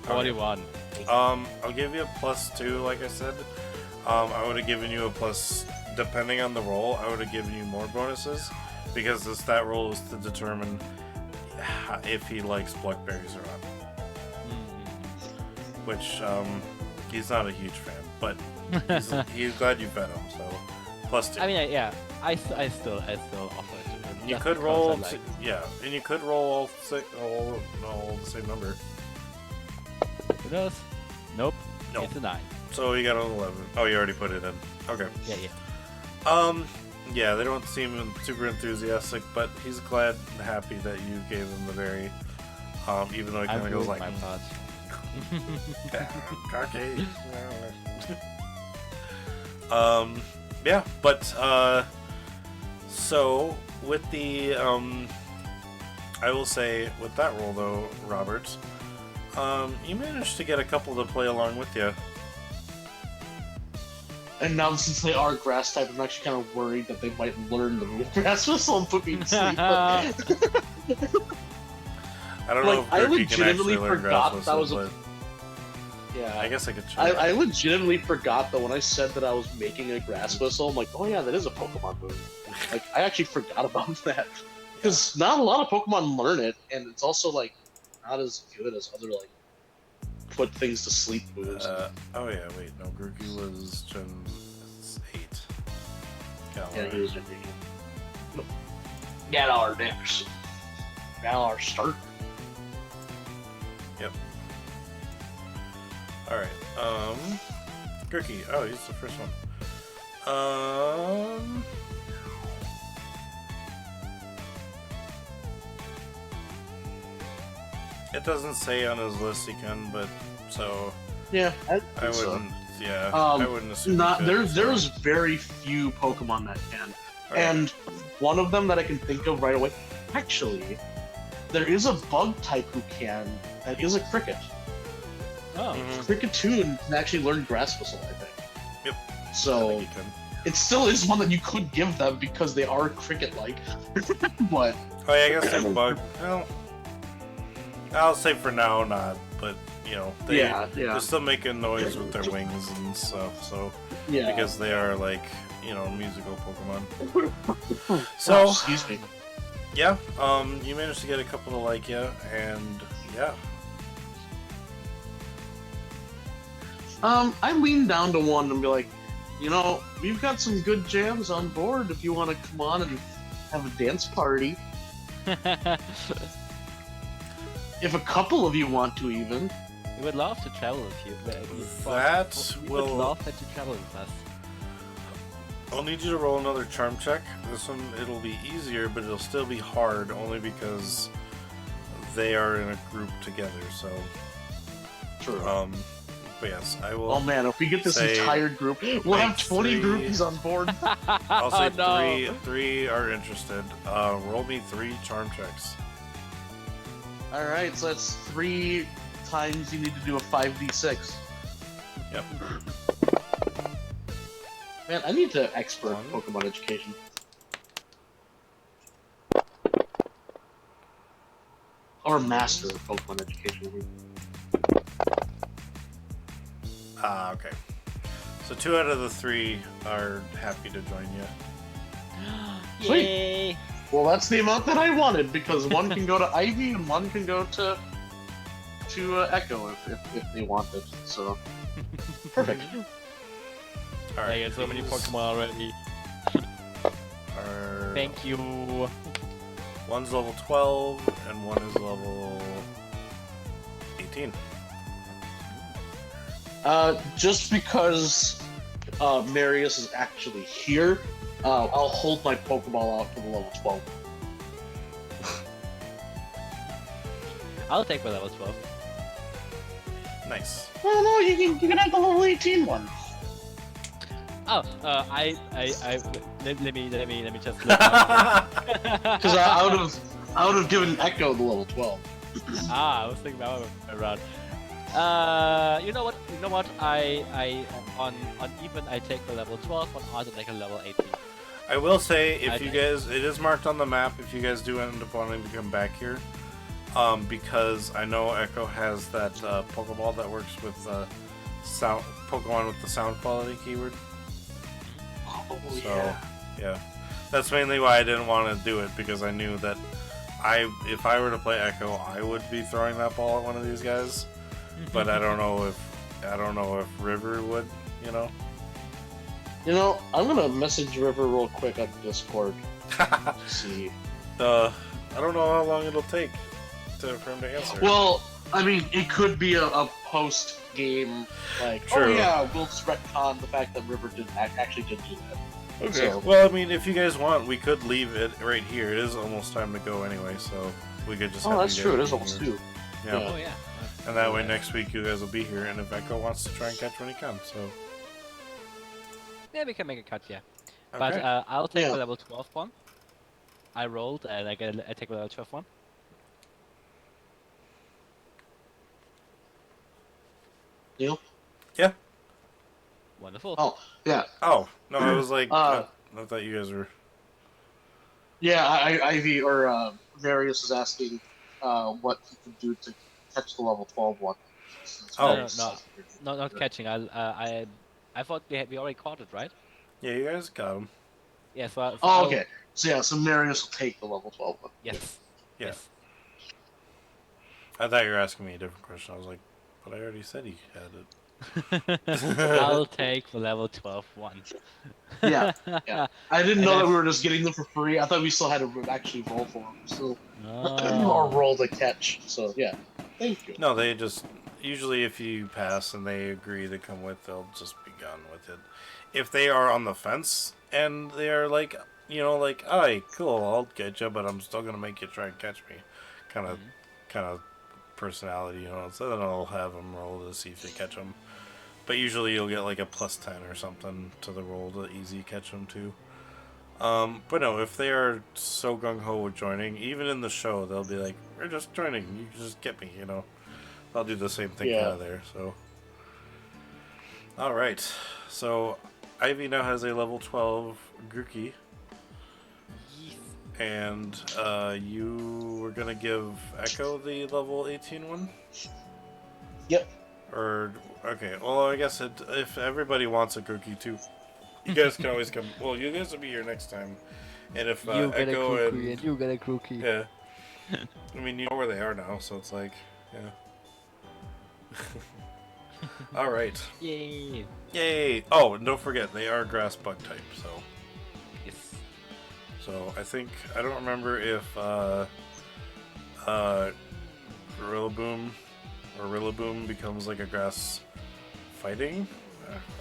41. I'll give you a +2, like I said. I would have given you a depending on the roll, I would have given you more bonuses, because that roll is to determine if he likes blackberries or not. Which, he's not a huge fan, but he's glad you fed him, so +2. I mean, yeah, I still offer it to him. You just could because roll, I like it. and you could roll all the same number. Who knows? Nope. Nope. It's a 9. So you got an 11. Oh, you already put it in. Okay. Yeah. Yeah, they don't seem super enthusiastic, but he's glad and happy that you gave him the berry. Even though he kind of goes like, my part. cocky. Yeah, but so with the I will say with that roll though, Robert, you managed to get a couple to play along with you. And now since they are grass type, I'm actually kind of worried that they might learn the move Grass Whistle and put me to sleep. I don't know if I Gertie can actually legitimately learn Grass forgot Whistle, that was but Yeah. I guess I could try. I legitimately forgot that when I said that I was making a Grass Whistle, I'm like, oh yeah, that is a Pokemon move. Like, I actually forgot about that. Because not a lot of Pokemon learn it, and it's also, like, not as good as other, like, put things to sleep moves. Oh yeah, wait, no, Grookey was Gen 8. Yeah, he was in the... Galar next. Galar start. Yep. Alright, Grookey. Oh, he's the first one. It doesn't say on his list he can, but so Yeah, I think so. wouldn't. Yeah, I wouldn't assume. Not he could, there's so. very few Pokemon that can, Alright. and one of them that I can think of right away. Actually, there is a bug type who can. That is a cricket. Oh. Mhm. Cricketune can actually learn Grass Whistle, I think. Yep. I So think he can. it still is one that you could give them because they are cricket-like. But Oh yeah, I guess they're bug. Well, I'll say for now not, but you know they're still making noise with their wings and stuff. So yeah. because they are like musical Pokemon. Oh, So excuse me. yeah, you managed to get a couple to like you, and yeah. I lean down to one and be like, we've got some good jams on board if you want to come on and have a dance party. If a couple of you want to, even. We would love to travel with you. We would love that you travel with us. I'll need you to roll another charm check. This one, it'll be easier, but it'll still be hard, only because they are in a group together, so... True. But yes, I will... Oh man, if we get this entire group, we'll have 20 groupies on board. I'll say no. three are interested. Roll me 3 charm checks. Alright, so that's 3 times you need to do a 5d6. Yep. Man, I need to expert Pokemon education. Or master Pokemon education. Okay. So 2 out of the 3 are happy to join you. Sweet. Yay! Well, that's the amount that I wanted, because one can go to Ivy and one can go to Echo if they wanted. So perfect. All right. I get so many Pokemon already. Thank you. One's level 12 and one is level 18. Just because Marius is actually here, I'll hold my Pokeball out to the level 12. I'll take my level 12. Nice. Well, no, you can have the level 18 one. Oh, let me just. Because I would have given Echo the level 12. I was thinking about it around. You know what? I on even I take the level 12, on odd I take a level 18. I will say, if you guys, it is marked on the map if you guys do end up wanting to come back here. Because I know Echo has that Pokeball that works with sound Pokemon with the sound quality keyword. Oh, So, yeah. That's mainly why I didn't want to do it, because I knew that if I were to play Echo, I would be throwing that ball at one of these guys. But I don't know if River would, you know. I'm gonna message River real quick on Discord to see. I don't know how long it'll take for him to answer. Well, I mean, it could be a post-game, like, True. oh yeah, we'll just retcon the fact that River actually did do that. Okay. So, Well, I mean, if you guys want, we could leave it right here. It is almost time to go anyway, so we could just. oh, have that's you true. It guys is be almost here. 2. Yeah. Oh yeah. And that way, next week you guys will be here, and if Echo wants to try and catch when he comes, so. Yeah, we can make a cut, yeah. Okay. But I'll take Yeah. the level 12 one. I rolled, and I take the level 12 one. Neil? Yeah. Wonderful. Oh, yeah. Oh no, I was like, Uh, I thought you guys were. Yeah, Ivy or Various is asking what he could do to catch the level 12 one. Oh. No, not catching. I thought we already caught it, right? Yeah, you guys got him. Yeah. So Oh, okay. So Marius will take the level 12 one. Yes. Yeah. Yes. I thought you were asking me a different question. I was like, but I already said he had it. I'll take the level 12 one. Yeah. I didn't And know that then- we were just getting them for free. I thought we still had to actually roll for them. So, or Oh. roll to catch. So, yeah. Thank you. No, they just usually if you pass and they agree to come with, they'll just be gone with it. If they are on the fence and they are like, like, alright, cool, I'll get you, but I'm still gonna make you try and catch me, kind of personality, So then I'll have them roll to see if they catch them. But usually you'll get like a +10 or something to the roll to easy catch them too. But no, if they are so gung-ho with joining, even in the show, they'll be like, we're just joining, you can just get me, I'll do the same thing Yeah. out of there, so. Alright, so Ivy now has a level 12 Grookey, and you were gonna give Echo the level 18 one? Yep. Or, okay, well, I guess if everybody wants a Grookey too, you guys can always come. Well, you guys will be here next time. And if You get a Echo cookie and you get a cookie. yeah, I mean, you know where they are now, so it's like, yeah. All right. Yay! Yay! Oh, and don't forget they are grass bug type. Yes. So I think I don't remember if Rillaboom or Rillaboom becomes like a grass fighting,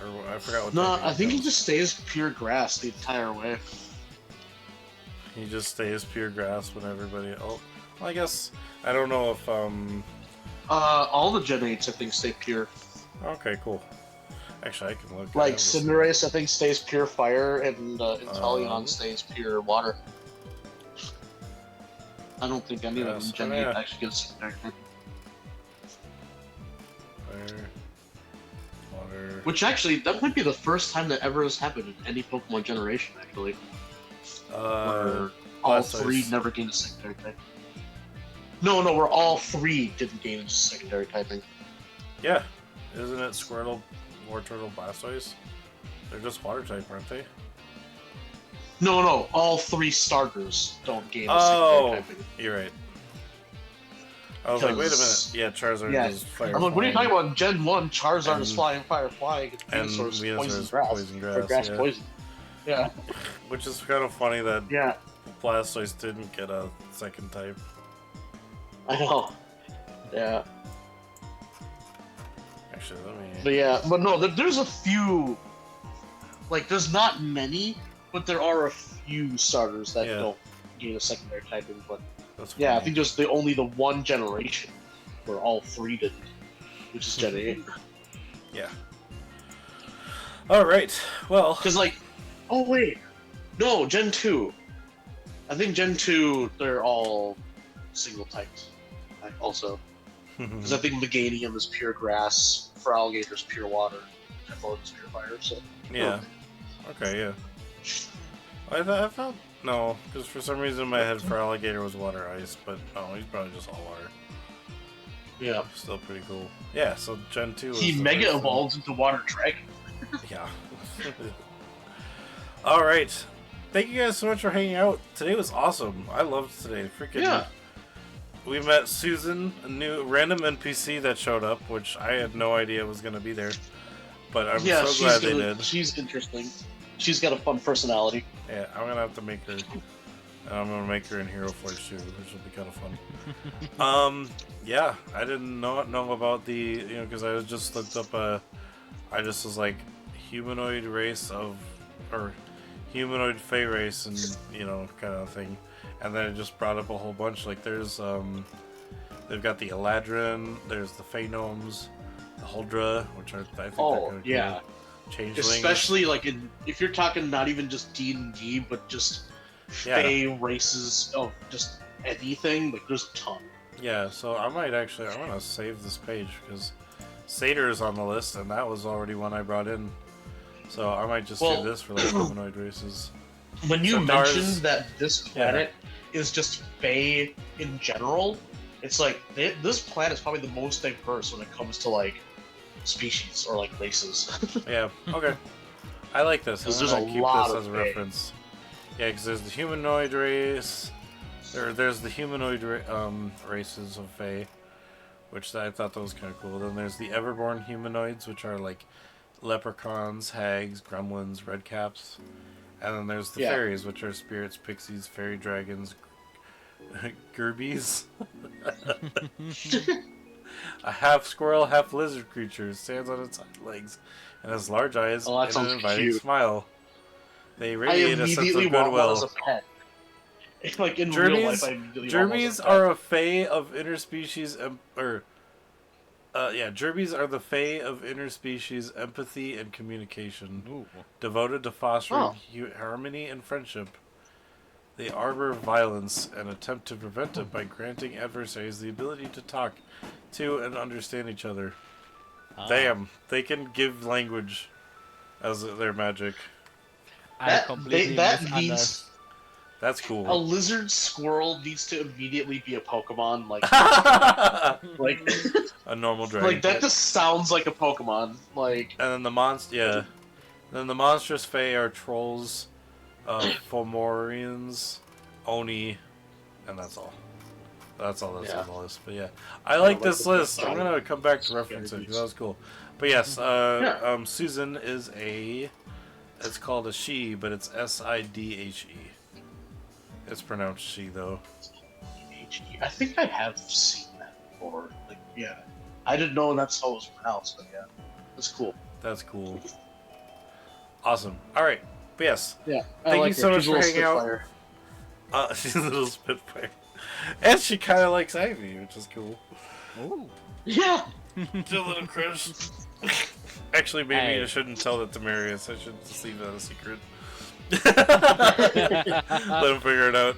or I forgot what. No, typing I it think he becomes. just stays pure grass the entire way. He just stays pure grass when everybody. Oh, well, I guess I don't know if All the Gen 8s I think stay pure. Okay, cool. Actually, I can look. I Like have this- Cinderace, I think stays pure fire, and Inteleon stays pure water. I don't think any of them Yes, Gen oh, 8 yeah. actually gets secondary. Fire, water. Which actually, that might be the first time that ever has happened in any Pokemon generation, actually. Where all Blastoise. three never gained a secondary type. No, where all three didn't gain a secondary typing. Yeah, isn't it Squirtle, Wartortle, Blastoise? They're just water type, aren't they? No, all three starters don't gain a Oh, secondary typing. you're right. I was like, wait a minute. Because- Yeah, Charizard Yeah, is fire. I'm like, what are you flying. talking about? Gen 1, Charizard is And- flying, fire, flying, and Venusaur is Venusaur poison is grass. poison Or grass, grass yeah. poison. Yeah, Which is kind of funny that yeah, Blastoise didn't get a second type. I know. Yeah. Actually, let me. But yeah, but no, there's a few. Like, there's not many, but there are a few starters that Yeah. don't gain a secondary typing. But That's yeah, I funny. think just only the one generation where all three didn't, which is Gen 8. Yeah. All right. Well. Because like, oh wait, no, Gen 2. I think Gen 2 they're all single typed. Also, because I think Meganium is pure grass, for alligators pure water, Typhloid is pure fire. So Yeah. Okay, yeah. I thought no, because for some reason in my head for alligator was water ice, but no, he's probably just all water. yeah. Still pretty cool. Yeah, so Gen 2 is He the mega first one. evolves into Water Dragon. Yeah. Alright. Thank you guys so much for hanging out. Today was awesome. I loved today. Freaking Yeah. We met Susan, a new random NPC that showed up, which I had no idea was gonna be there. But I'm Yeah, so she's glad they gonna, did. she's interesting. She's got a fun personality. Yeah, I'm gonna have to make her. And I'm gonna make her in Hero Forge too, which will be kind of fun. Yeah, I didn't know about the because I was just looked up I just was like humanoid race of or humanoid fey race and kind of thing, and then it just brought up a whole bunch. Like there's they've got the Eladrin, there's the Fey Gnomes, the Huldra, which I think they're Oh kind of yeah, cool. Changelings. especially like if you're talking not even just D&D, but just Yeah. Fey races of just anything. Like there's a ton. Yeah, so I'm gonna save this page because Satyr is on the list, and that was already one I brought in. So I might just do this for like humanoid races. When you Centaurs- mentioned that this planet is just Fey in general, it's like this planet is probably the most diverse when it comes to like species or like races. Yeah, okay. I like this. 'Cause I'm there's gonna a keep lot this of as a Fey. reference. Yeah, because there's the humanoid race. There's the humanoid races of Fey, which I thought that was kind of cool. Then there's the Everborn humanoids, which are like leprechauns, hags, gremlins, redcaps. And then there's the Yeah. fairies, which are spirits, pixies, fairy dragons, Gerbies. A half squirrel, half lizard creature stands on its hind legs and has large eyes Oh, that and sounds an inviting cute. smile. They I radiate a sense of immediately want one as goodwill. a pet. Like in real life, Jermies, I immediately want one Jermies as a pet. are a fae of interspecies, Jerbies are the fae of interspecies empathy and communication, Ooh. devoted to fostering Oh. harmony and friendship. They arbor violence and attempt to prevent it by granting adversaries the ability to talk to and understand each other. Ah. Damn, they can give language as their magic. I completely that misunderstood. means That's a cool. lizard squirrel needs to immediately be a Pokemon. Like, A like, normal dragon. like that just sounds like a Pokemon. Like, And then the Then the monstrous fae are trolls, Fomorians, Oni, and that's all. That's all that's Yeah. on the list. But yeah, I like this the list. I'm Johnny gonna come back to reference it because that was cool. But yes, Yeah. Susan is a. It's called a she, but it's Sidhe. It's pronounced she though. I think I have seen that before. Like, yeah. I didn't know that's how it was pronounced, but yeah. That's cool. That's cool. Awesome. All right. But yes, Yeah. thank you her. so much She's a for little hanging out. spitfire. She's a little spitfire, and she kind of likes Ivy, which is cool. Ooh. Yeah. She's a little Chris. Actually, maybe Hey. I shouldn't tell that to Marius. I should just leave that a secret. Let him figure it out.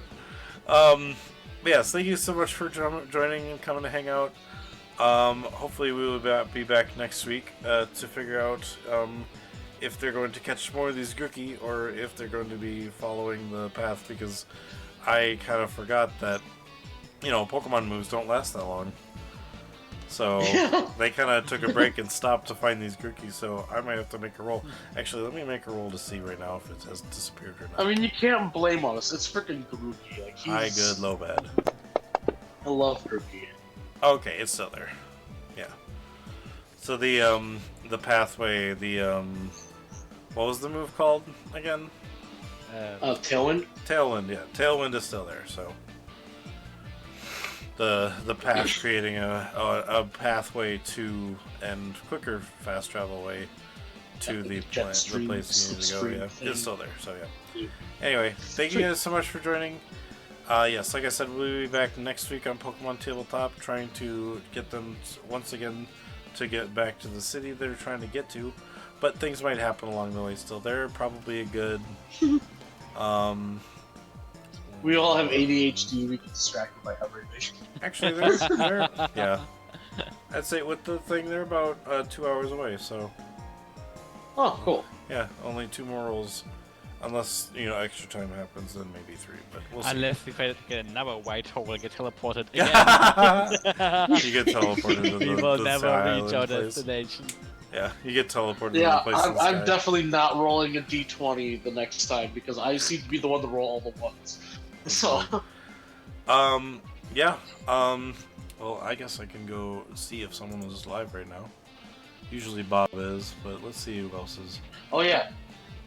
But yes, thank you so much for joining and coming to hang out. Hopefully we will be back next week to figure out if they're going to catch more of these Gookie or if they're going to be following the path, because I kind of forgot that, Pokemon moves don't last that long. So they kind of took a break and stopped to find these Gookies, so I might have to make a roll. Actually, let me make a roll to see right now if it has disappeared or not. I mean, you can't blame us. It's freaking Grookey. Like, High, good, low, bad. I love Grookey. Okay, it's still there. Yeah. So the pathway, what was the move called again? Tailwind? Tailwind, yeah. Tailwind is still there, so the path creating a pathway to and quicker fast travel way to the place you need to go, yeah. It's still there, so yeah. Anyway, thank you guys so much for joining. Yes, like I said, we'll be back next week on Pokemon Tabletop, trying to get them once again to get back to the city they're trying to get to, but things might happen along the way still. They're probably a good We all have ADHD. We get distracted by everything. actually they're yeah, I'd say with the thing they're about 2 hours away, so Oh, cool. yeah, only 2 more rolls, unless extra time happens, then maybe 3, but we'll see. Unless we get another white hole and get teleported again. You get teleported to We the will the never sky reach island our place. destination. Yeah, you get teleported to Yeah, the place in the I'm sky. definitely not rolling a d20 the next time because I seem to be the one to roll all the ones. So, Yeah. Well, I guess I can go see if someone is live right now. Usually Bob is, but let's see who else is. oh yeah.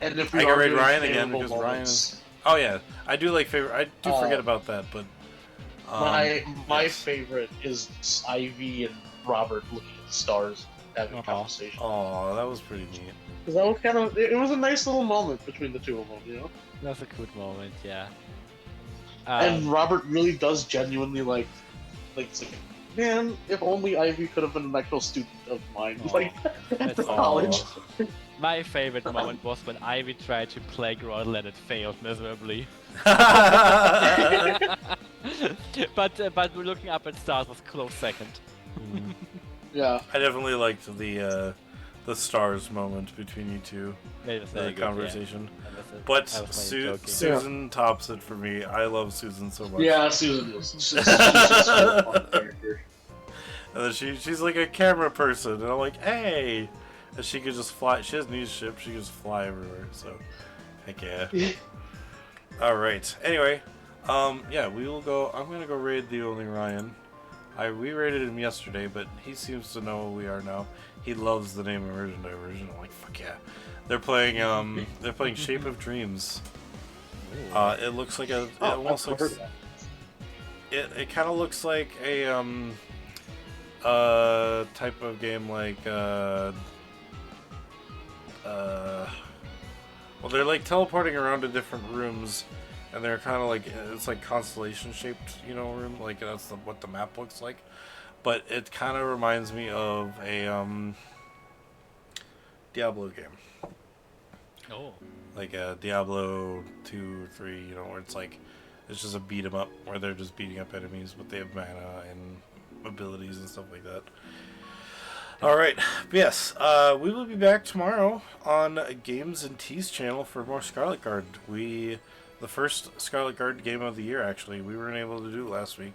And if we I can are raid doing Ryan again favorable because Ryan moments, is. Oh yeah, I do like favorite. I do forget about that, but. my yes. favorite is Ivy and Robert looking at the stars, having a Aw. conversation. Oh, that was pretty neat. 'Cause that was kind of it was a nice little moment between the two of them, That's a good moment, yeah. And Robert really does genuinely like, it's like, man, if only Ivy could have been a medical student of mine, Aw. like That's after Aw. college. my favorite moment was when Ivy tried to play Groddle and it failed miserably. but looking up at stars was close second. Yeah. I definitely liked the stars moment between you two, That was the very good, conversation. yeah. I was- But I was mainly joking. Susan tops it for me. I love Susan so much. Yeah, Susan is. She's just a fun character. And then she's like a camera person, and I'm like, hey! And she could just fly. She doesn't use ship. She can just fly everywhere. So, heck yeah. All right. Anyway, yeah, we will go. I'm gonna go raid the only Ryan. We raided him yesterday, but he seems to know who we are now. He loves the name Immersion Diversion. I'm like, fuck yeah. They're playing Shape of Dreams. It looks like it almost I've looks. heard of It kind of looks like a type of game like well, they're like teleporting around to different rooms, and they're kind of like, it's like constellation shaped, room. Like that's what the map looks like. But it kind of reminds me of a Diablo game, Oh. like a Diablo 2, 3. Where it's like it's just a beat 'em up where they're just beating up enemies, but they have mana and abilities and stuff like that. Alright, yes, we will be back tomorrow on Games and Teas channel for more Scarlet Guard. The first Scarlet Guard game of the year, actually. We weren't able to do it last week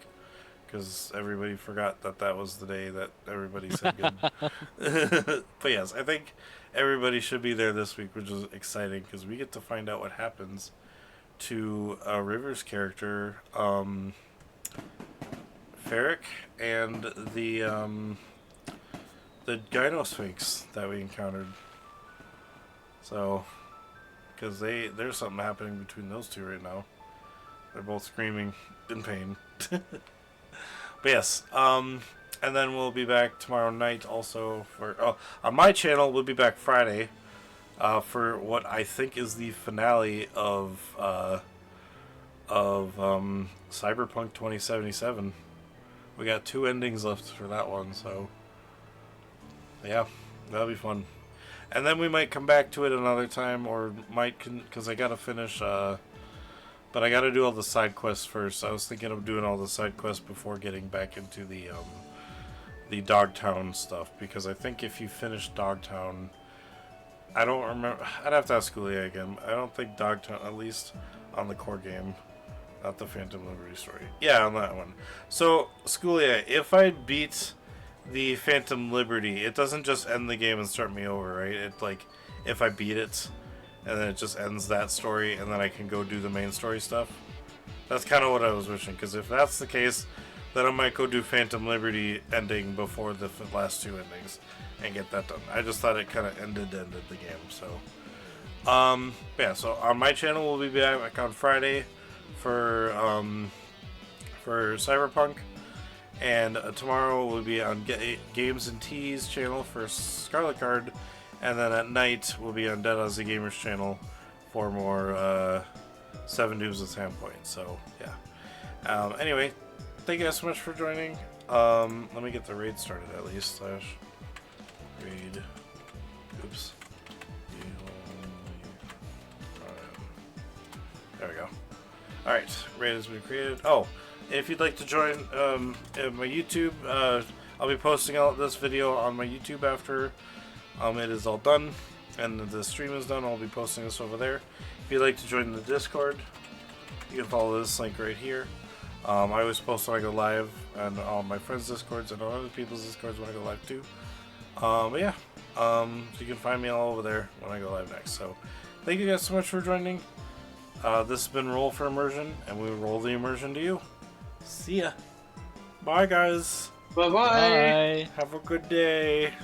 because everybody forgot that was the day that everybody said good. But yes, I think everybody should be there this week, which is exciting because we get to find out what happens to River's character, ferric and the gynosphinx that we encountered. So, because there's something happening between those two right now. They're both screaming in pain. But yes, and then we'll be back tomorrow night also for on my channel. We'll be back Friday for what I think is the finale of Cyberpunk 2077. We got 2 endings left for that one, so yeah, that'll be fun. And then we might come back to it another time, or might, because I gotta finish, but I gotta do all the side quests first. I was thinking of doing all the side quests before getting back into the Dogtown stuff, because I think if you finish Dogtown, I don't remember, I'd have to ask Julia again. I don't think Dogtown, at least on the core game, not the Phantom Liberty story. Yeah, on that one. So, Sculia, if I beat the Phantom Liberty, it doesn't just end the game and start me over, right? It, like, if I beat it, and then it just ends that story, and then I can go do the main story stuff. That's kind of what I was wishing, because if that's the case, then I might go do Phantom Liberty ending before the last 2 endings, and get that done. I just thought it kind of ended the game, so... yeah, so on my channel, we'll be back on Friday for Cyberpunk, and tomorrow we'll be on Games and Teas channel for Scarlet Card, and then at night we'll be on Dead Ozzy Gamers channel for more 7 Noobs with Sandpoint. So yeah. Anyway, thank you guys so much for joining. Let me get the raid started at least. Raid. Oops. There we go. Alright, raid has been created. Oh, if you'd like to join my YouTube, I'll be posting out this video on my YouTube after it is all done and the stream is done. I'll be posting this over there. If you'd like to join the Discord, you can follow this link right here. I always post when I go live, and all my friends' Discords and all other people's Discords when I go live too. But yeah, so you can find me all over there when I go live next. So thank you guys so much for joining. This has been Roll for Immersion, and we will roll the immersion to you. See ya. Bye, guys. Bye-bye. Bye. Have a good day.